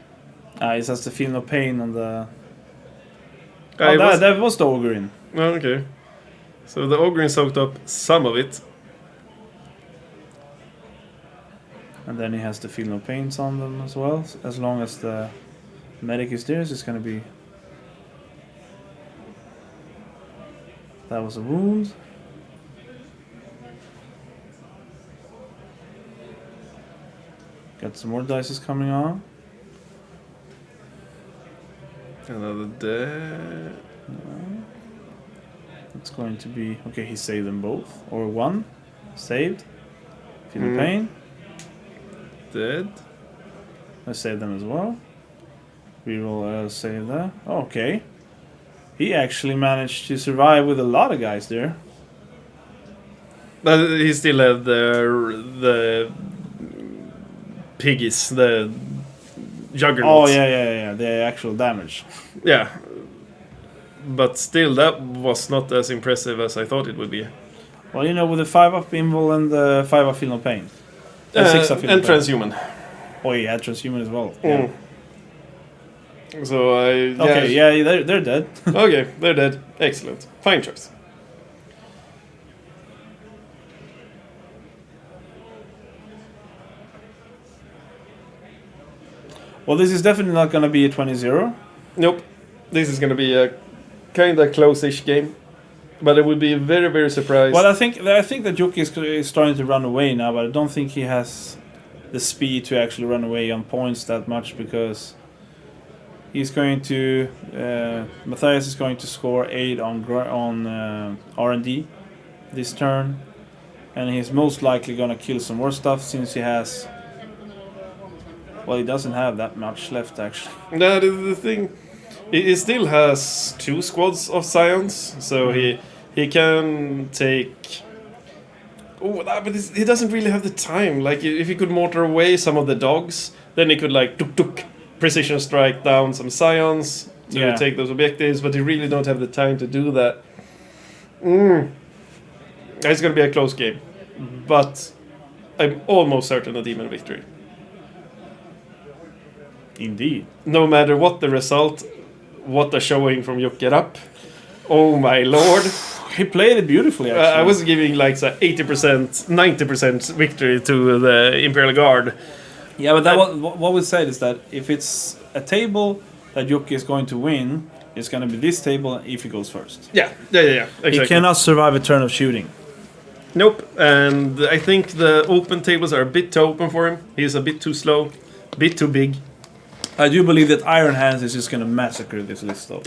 He has to feel no pain on the... that was the Ogre. Oh, okay. So the Ogre soaked up some of it. And then he has to feel no pains on them as well, as long as the Medic is there, so it's gonna be... That was a wound. Got some more dice coming on. Another dead. It's going to be... Okay, he saved them both. Or one. Saved. Feel the pain. Dead. I saved them as well. We will save that. Oh, okay. He actually managed to survive with a lot of guys there. But he still had the piggies, the juggernauts. Oh, yeah. The actual damage. Yeah. But still, that was not as impressive as I thought it would be. Well, you know, with the 5-up Invul and the 5-up Feel No Pain. 6-up Feel No And Pain. transhuman. Oh, he had Transhuman as well. Mm. So I... Okay, yeah, they're dead. Okay, they're dead. Excellent. Fine choice. Well, this is definitely not going to be a 20-0. Nope. This is going to be a kind of close-ish game. But I would be very, very surprised. Well, I think that Jocke is starting to run away now, but I don't think he has the speed to actually run away on points that much, because he's going to... Mattias is going to score 8 on R&D this turn. And he's most likely going to kill some more stuff, since he has... Well, he doesn't have that much left, actually. That is the thing. He still has 2 squads of Scions, so he can take... Oh, but he doesn't really have the time. Like, if he could mortar away some of the dogs, then he could, like, tuk-tuk, precision strike down some Scions to take those objectives, but he really don't have the time to do that. It's going to be a close game, but I'm almost certain a Demon victory. Indeed. No matter what the result, what the showing from Jocke Rapps. Oh my lord. He played it beautifully, actually. I was giving like 80%, 90% victory to the Imperial Guard. Yeah, but that what we said is that if it's a table that Jocke is going to win, it's going to be this table if he goes first. Yeah. Exactly. He cannot survive a turn of shooting. Nope, and I think the open tables are a bit too open for him. He's a bit too slow, a bit too big. I do believe that Iron Hands is just going to massacre this list, though.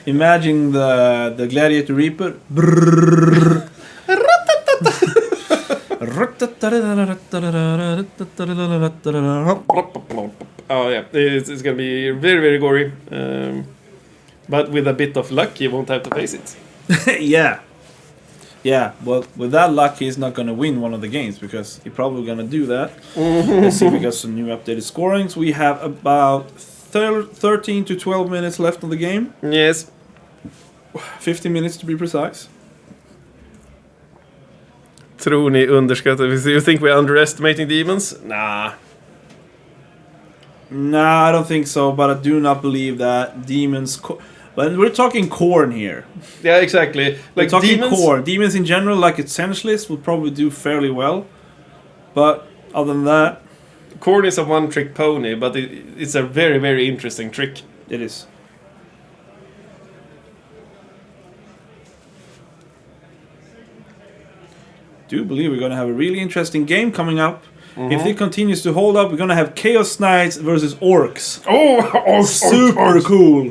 Imagine the Gladiator Reaper. Oh yeah, it's going to be very, very gory. But with a bit of luck, you won't have to face it. Yeah, well, with that luck, he's not going to win one of the games, because he's probably going to do that. Let's see if we got some new updated scorings. We have about 13 to 12 minutes left of the game. Yes. 15 minutes to be precise. Tror ni underskattar? You think we're underestimating demons? Nah, I don't think so, but I do not believe that demons... But we're talking Korn here. Yeah, exactly. Like, we're talking Korn. Demons in general, like Essentialist, will probably do fairly well. But other than that... Korn is a one-trick pony, but it's a very, very interesting trick. It is. Do believe we're going to have a really interesting game coming up. If it continues to hold up, we're going to have Chaos Knights versus Orcs.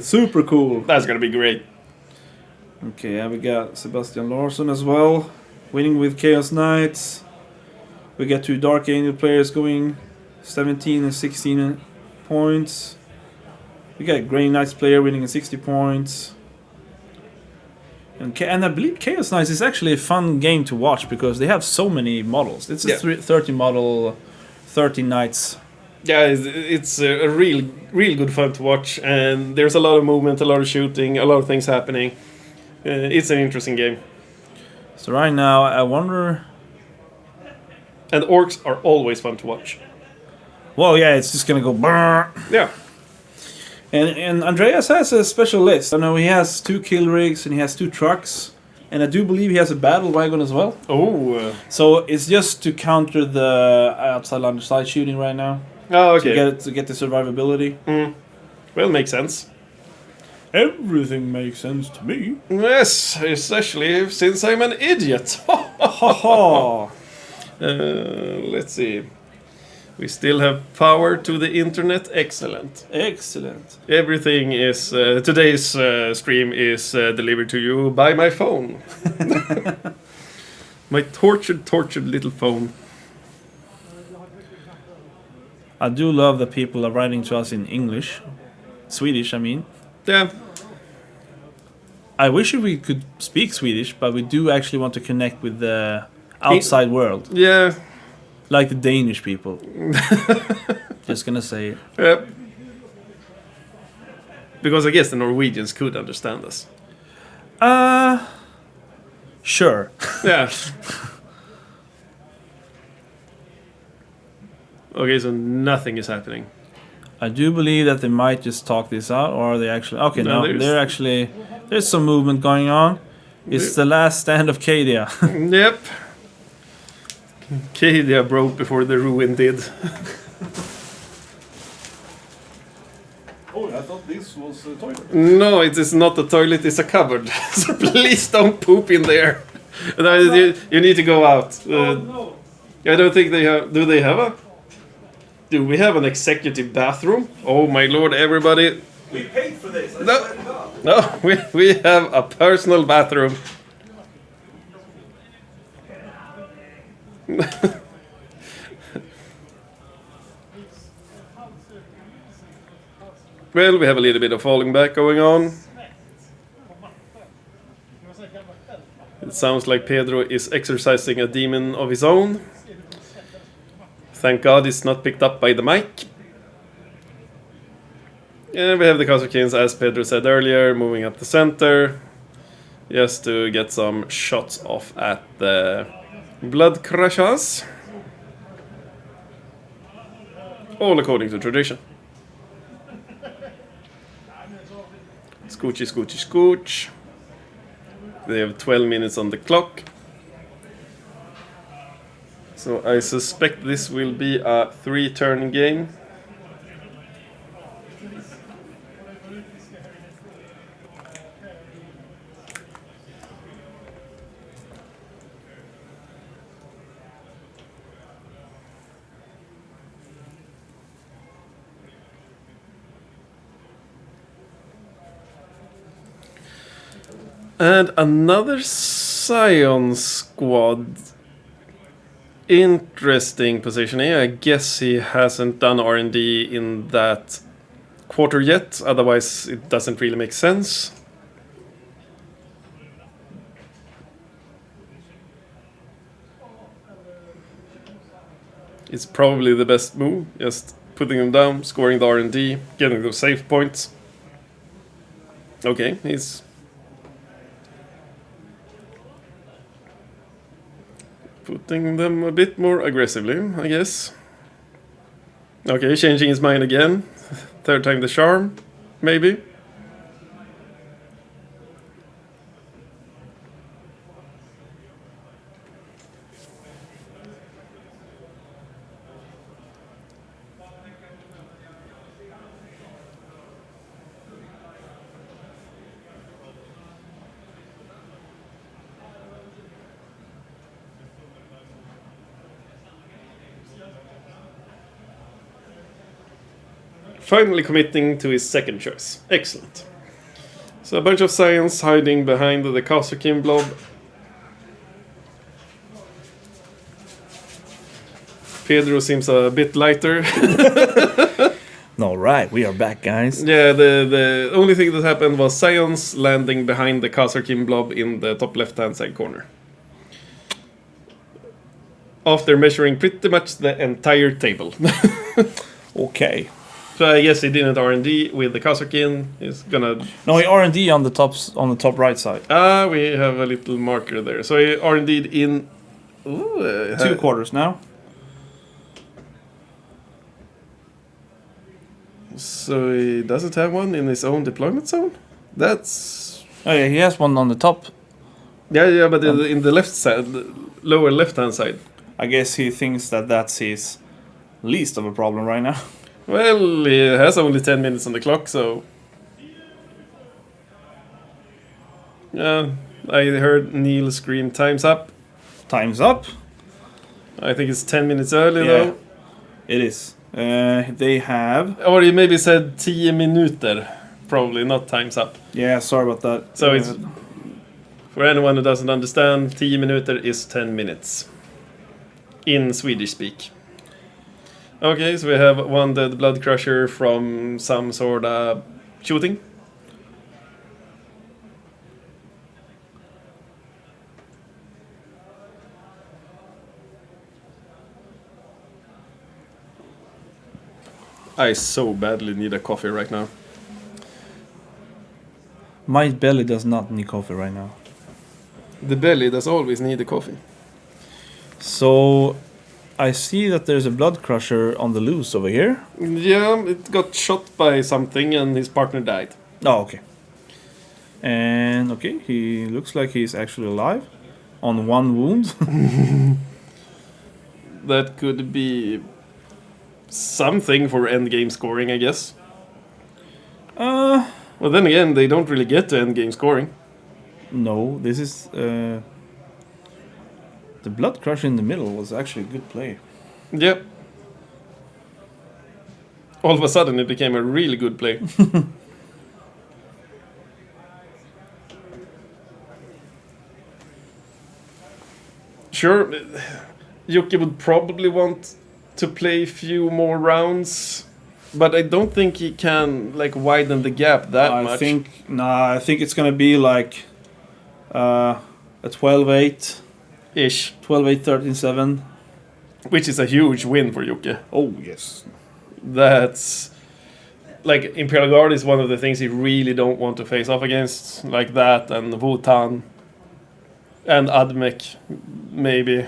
Super cool. That's going to be great. Okay, we got Sebastian Larsson as well, winning with Chaos Knights. We got 2 Dark Angel players going 17 and 16 points. We got Grey Knights player winning 60 points. And I believe Chaos Knights is actually a fun game to watch, because they have so many models. It's a 30 model, 30 knights. Yeah, it's a real good fun to watch, and there's a lot of movement, a lot of shooting, a lot of things happening. It's an interesting game. So right now, I wonder... And orcs are always fun to watch. Well, yeah, it's just gonna go... Brrr. Yeah. And Andreas has a special list. I know he has 2 kill rigs and he has 2 trucks. And I do believe he has a battle wagon as well. Oh. So it's just to counter the outside underside shooting right now. Oh, okay. To get the survivability. Well, makes sense. Everything makes sense to me. Yes, especially since I'm an idiot. Let's see. We still have power to the internet. Excellent. Excellent. Everything is... today's stream is delivered to you by my phone. My tortured little phone. I do love that people are writing to us in English. Swedish, I mean. Yeah. I wish we could speak Swedish, but we do actually want to connect with the outside world. Yeah. Like the Danish people. Just gonna say it. Because I guess the Norwegians could understand us. Sure. Yeah. Okay, so nothing is happening. I do believe that they might just talk this out, or are they actually... Okay, no, there's some movement going on. It's the last stand of Cadia. Yep. Cadia broke before the ruin did. Oh, I thought this was a toilet. No, it is not a toilet, it's a cupboard. So please don't poop in there. No, you need to go out. I don't think they have... Do they have a... Do we have an executive bathroom? Oh my lord, everybody. We paid for this. No, we have a personal bathroom. Well, we have a little bit of falling back going on. It sounds like Pedro is exercising a demon of his own. Thank God it's not picked up by the mic. And we have the Kazakhins, as Pedro said earlier, moving up the center. Just to get some shots off at the blood crushers. All according to tradition. Scoochy, scoochy, scooch. They have 12 minutes on the clock. So I suspect this will be a 3-turn game. And another Scion squad. Interesting positioning. I guess he hasn't done R&D in that quarter yet. Otherwise, it doesn't really make sense. It's probably the best move. Just putting him down, scoring the R&D, getting those save points. Okay, he's... putting them a bit more aggressively, I guess. Okay, changing his mind again. Third time the charm, maybe. Finally committing to his second choice. Excellent. So a bunch of Science hiding behind the Kazakhstan blob. Pedro seems a bit lighter. All right, we are back, guys. Yeah, the only thing that happened was Science landing behind the Kazakhstan blob in the top left-hand side corner. After measuring pretty much the entire table. Okay. So I guess he didn't R&D with the Kazakhstan. He's gonna... No, he R&D on the top right side. Ah, we have a little marker there. So he R&D'd in... Ooh, 2 quarters now. So he doesn't have one in his own deployment zone? That's... Oh yeah, he has one on the top. Yeah, but in the left side, lower left-hand side. I guess he thinks that that's his least of a problem right now. Well, he has only 10 minutes on the clock, so... Yeah, I heard Neil scream, "Time's up." Time's up. I think it's 10 minutes early, Yeah, though. it is. They have... Or he maybe said 10 minuter. Probably, not "time's up." Yeah, sorry about that. So it's... For anyone who doesn't understand, 10 minuter is 10 minutes. In Swedish speak. Okay, so we have one dead blood crusher from some sort of shooting. I so badly need a coffee right now. My belly does not need coffee right now. The belly does always need a coffee. So, I see that there's a blood crusher on the loose over here. Yeah, it got shot by something and his partner died. Oh, okay. And, okay, he looks like he's actually alive. On one wound. That could be something for endgame scoring, I guess. Well, then again, they don't really get to endgame scoring. No, this is... the blood crusher in the middle was actually a good play. Yep. All of a sudden, it became a really good play. Sure, Jocke would probably want to play a few more rounds, but I don't think he can like widen the gap that much. I think it's gonna be like a 12-8 ish, 12-8, 13-7, which is a huge win for Jocke. Oh yes, That's like Imperial Guard is one of the things he really don't want to face off against, like that and Wotan and Admech maybe,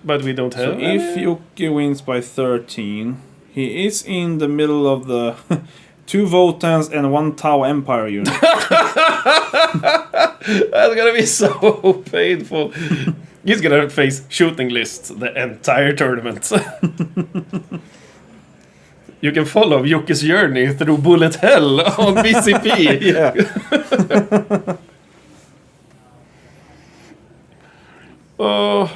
but we don't have. So if Jocke wins by 13, he is in the middle of the 2 Votans and 1 Tau Empire unit. That's gonna be so painful. He's gonna face shooting lists the entire tournament. You can follow Jocke's journey through bullet hell on BCP. Yeah. Oh.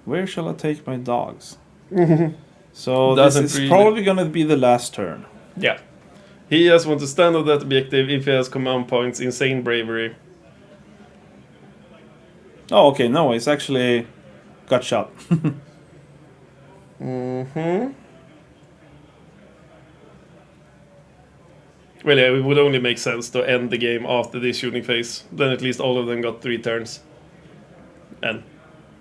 Where shall I take my dogs? So Doesn't this is really- probably gonna be the last turn. Yeah. He just wants to stand on that objective if he has command points, insane bravery. Oh, okay, no, it's actually got shot. Well, yeah, it would only make sense to end the game after this shooting phase. Then at least all of them got 3 turns. And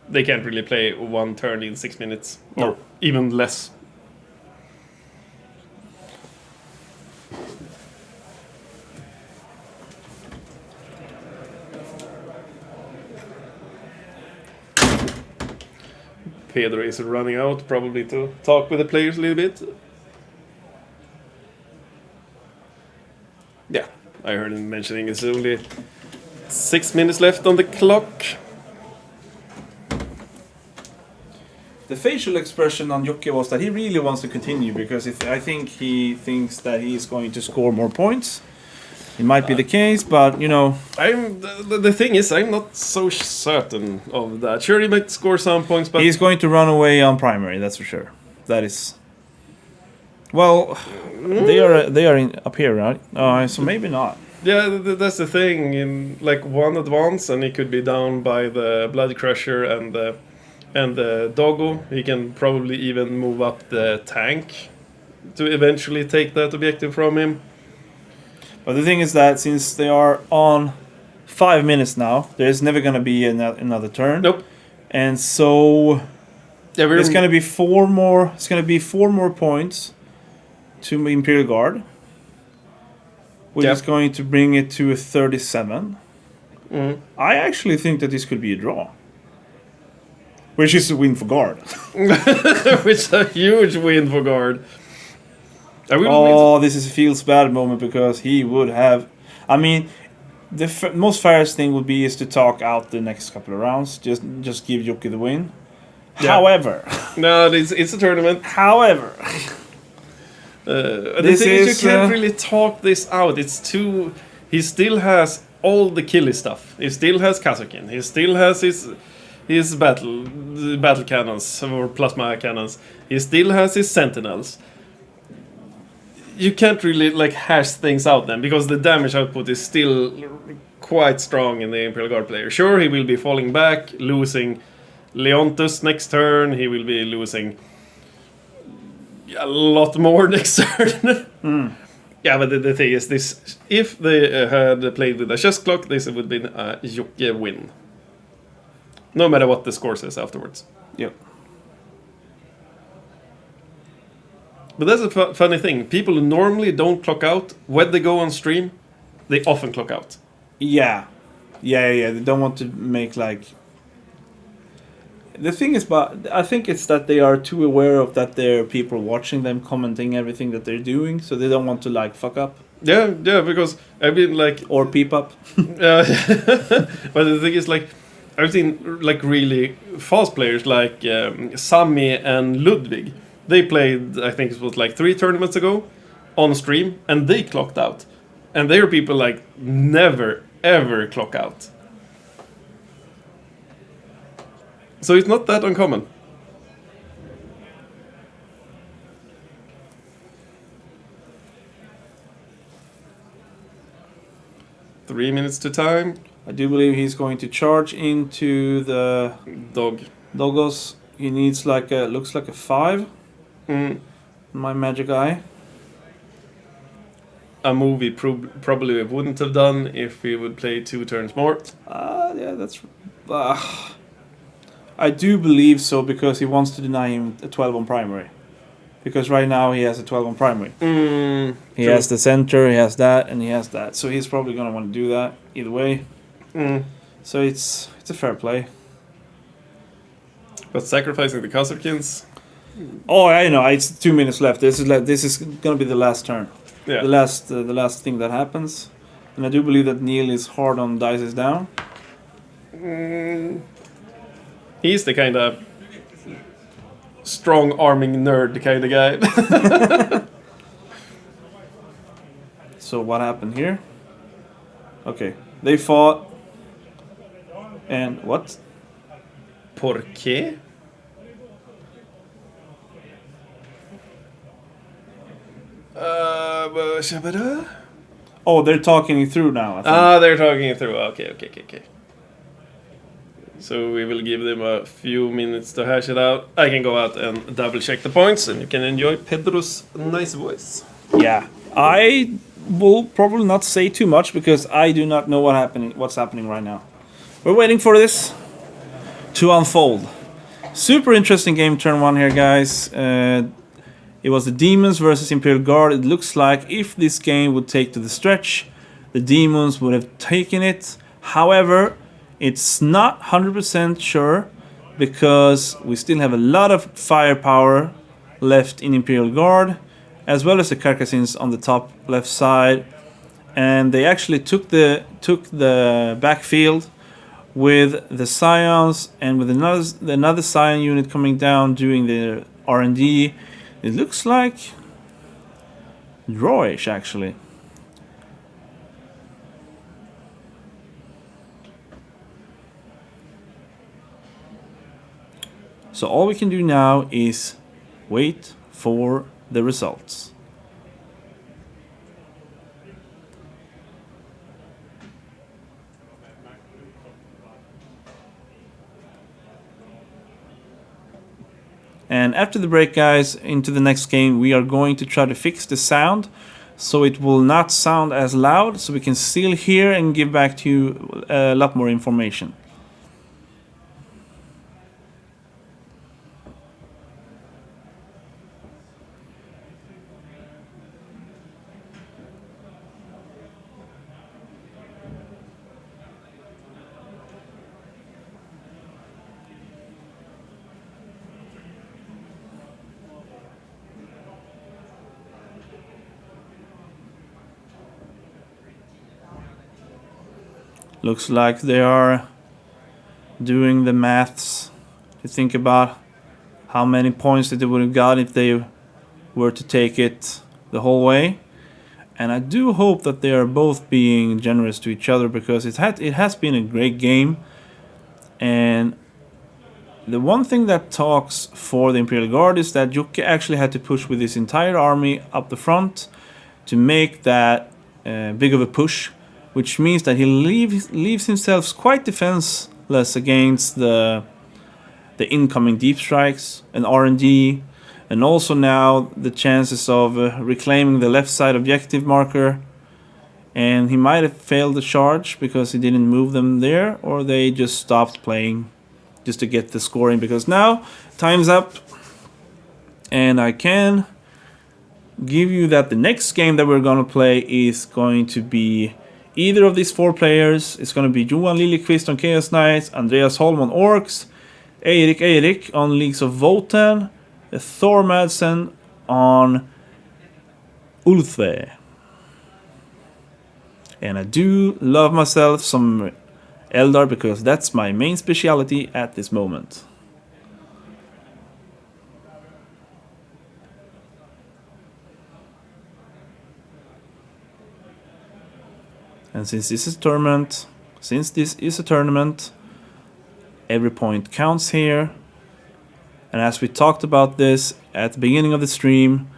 they can't really play 1 turn in 6 minutes. Or No. even less. Pedro is running out, probably to talk with the players a little bit. Yeah, I heard him mentioning it's only 6 minutes left on the clock. The facial expression on Jocke was that he really wants to continue because I think he thinks that he's going to score more points. It might be the case, but you know. The thing is, I'm not so certain of that. Sure, he might score some points, but He's going to run away on primary, that's for sure. That is. Well, they are up here, right? So maybe not. yeah, that's the thing. In like 1 advance, and he could be down by the Blood Crusher and the Doggo. He can probably even move up the tank to eventually take that objective from him. But the thing is that since they are on 5 minutes now, there's never going to be another turn. Nope. And so Yeah, it's going to be 4 more. It's going to be 4 more points to Imperial Guard, which Yep. is going to bring it to a 37. Mhm. I actually think that this could be a draw, which is a win for Guard. Which is a huge win for Guard. Oh, this is a feels bad moment because he would have. I mean, The most fairest thing would be is to talk out the next couple of rounds. Just give Jocke the win. Yeah. However, No, it's a tournament. however, The This thing is, is, you can't really talk this out. It's too. He still has all the killy stuff. He still has Kazakin. He still has his battle cannons or plasma cannons. He still has his sentinels. You can't really like hash things out then, because the damage output is still quite strong in the Imperial Guard player. Sure, he will be falling back, losing Leontus next turn. He will be losing a lot more next turn. Yeah, but the thing is, this if they had played with a chess clock, this would have been a Jocke win. No matter what the score says afterwards. yep. But that's a funny thing. People who normally don't clock out, when they go on stream, they often clock out. Yeah. They don't want to make like. The thing is, but I think it's that they are too aware of that there are people watching them, commenting everything that they're doing, so they don't want to like fuck up Yeah, because I've been like... or peep up. But the thing is, like, I've seen like really fast players like Sami and Ludwig. They played, I think it was like 3 tournaments ago, on stream, and they clocked out. And there are people like never ever clock out. So it's not that uncommon. Three minutes to time. I do believe he's going to charge into the Dog. Doggos. He needs like a, looks like a 5. Mm. My magic eye. A move he probably wouldn't have done if he would play 2 turns more. Yeah, that's... I do believe so, because he wants to deny him a 12 on primary. Because right now he has a 12 on primary. He True. has the center, he has that, and he has that. So he's probably going to want to do that either way. So it's a fair play. But sacrificing the Kazakins. Oh, I know. It's 2 minutes left. This is going to be the last turn. Yeah. The last thing that happens. And I do believe that Neil is hard on dices down. He's the kind of strong arming nerd kind of guy. So what happened here? Okay, they fought. And what? ¿Por qué? Oh, they're talking it through now, I think. They're talking it through. Okay. So we will give them a few minutes to hash it out. I can go out and double check the points, and you can enjoy Pedro's nice voice. Yeah, I will probably not say too much because I do not know what's happening right now. We're waiting for this to unfold. Super interesting game, turn 1 here, guys. It was the Demons versus Imperial Guard. It looks like if this game would take to the stretch, the Demons would have taken it. However, it's not 100% sure because we still have a lot of firepower left in Imperial Guard, as well as the Carcassins on the top left side. And they actually took the backfield with the Scions and with another Scion unit coming down doing the R&D. It looks like drawish, actually. So all we can do now is wait for the results. And after the break, guys, into the next game, we are going to try to fix the sound so it will not sound as loud, so we can still hear and give back to you a lot more information. Looks like they are doing the maths to think about how many points that they would have got if they were to take it the whole way. And I do hope that they are both being generous to each other, because it has been a great game. And the one thing that talks for the Imperial Guard is that Jocke actually had to push with his entire army up the front to make that big of a push, which means that he leaves himself quite defenseless against the incoming deep strikes and RNG, and also now the chances of reclaiming the left side objective marker. And he might have failed the charge because he didn't move them there, or they just stopped playing just to get the scoring, because now time's up. And I can give you that the next game that we're going to play is going to be either of these 4 players. It's going to be Johan Liljeqvist on Chaos Knights, Andreas Holm on Orcs, Eirik on Leagues of Votan, Thor Madsen on Ulfve. And I do love myself some Eldar, because that's my main speciality at this moment. And since this is a tournament, every point counts here. And as we talked about this at the beginning of the stream,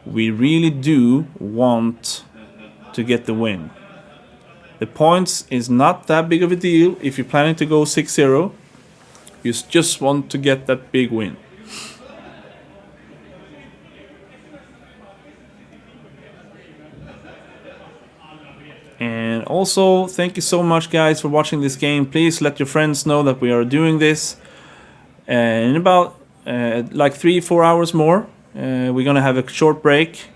we really do want to get the win. The points is not that big of a deal if you're planning to go 6-0. You just want to get that big win. And also, thank you so much, guys, for watching this game. Please let your friends know that we are doing this. In about like 3-4 hours more, we're gonna have a short break.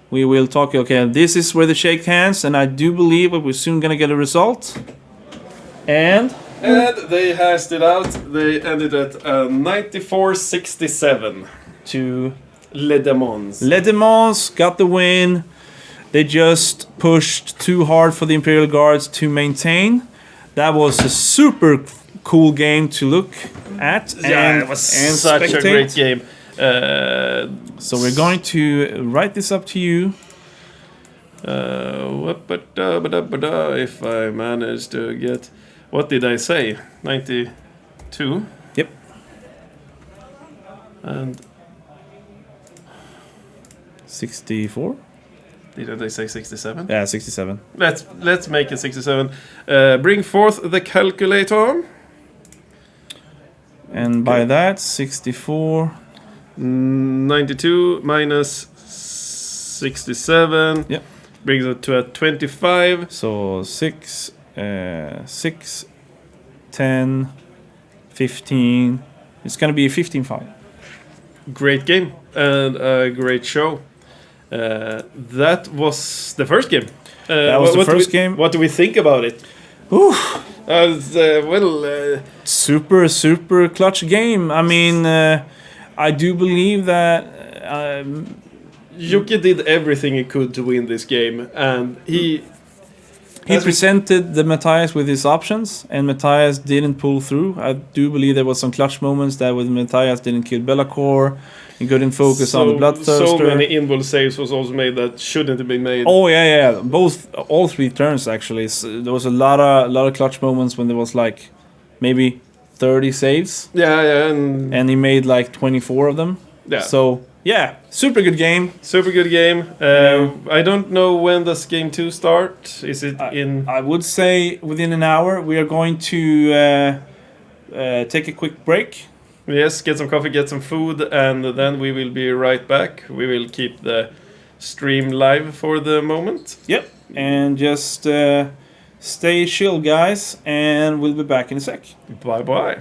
We will talk. Okay, this is where they shake hands, and I do believe that we're soon gonna get a result. And they hashed it out. They ended at 94-67 to Les Deamons. Les Deamons got the win. They just pushed too hard for the Imperial Guards to maintain. That was a super cool game to look at. Yeah, it was such a great game. So we're going to write this up to you. If I manage to get... What did I say? 92? Yep. And... 64? Didn't I say 67? Yeah, 67. Let's make it 67. Bring forth the calculator. And by that, 64... 92 minus 67 brings it to a 25. So 6, 10, 15. It's going to be a 15-5. Great game and a great show. That was the first game. That was the first game. What do we think about it? Super clutch game. I mean, I do believe that Jocke did everything he could to win this game, and he presented the Mattias with his options, and Mattias didn't pull through. I do believe there was some clutch moments that with Mattias didn't kill Bellacore. He couldn't focus on the Bloodthirster. So many inbuilt saves was also made that shouldn't have been made. Oh yeah. All 3 turns actually. So there was a lot of clutch moments when there was like maybe 30 saves. Yeah, and he made like 24 of them. Yeah. So yeah, super good game. Super good game. I don't know when does game 2 start. Is it in? I would say within an hour. We are going to take a quick break. Yes, get some coffee, get some food, and then we will be right back. We will keep the stream live for the moment. Yep, and just stay chill, guys, and we'll be back in a sec. Bye-bye.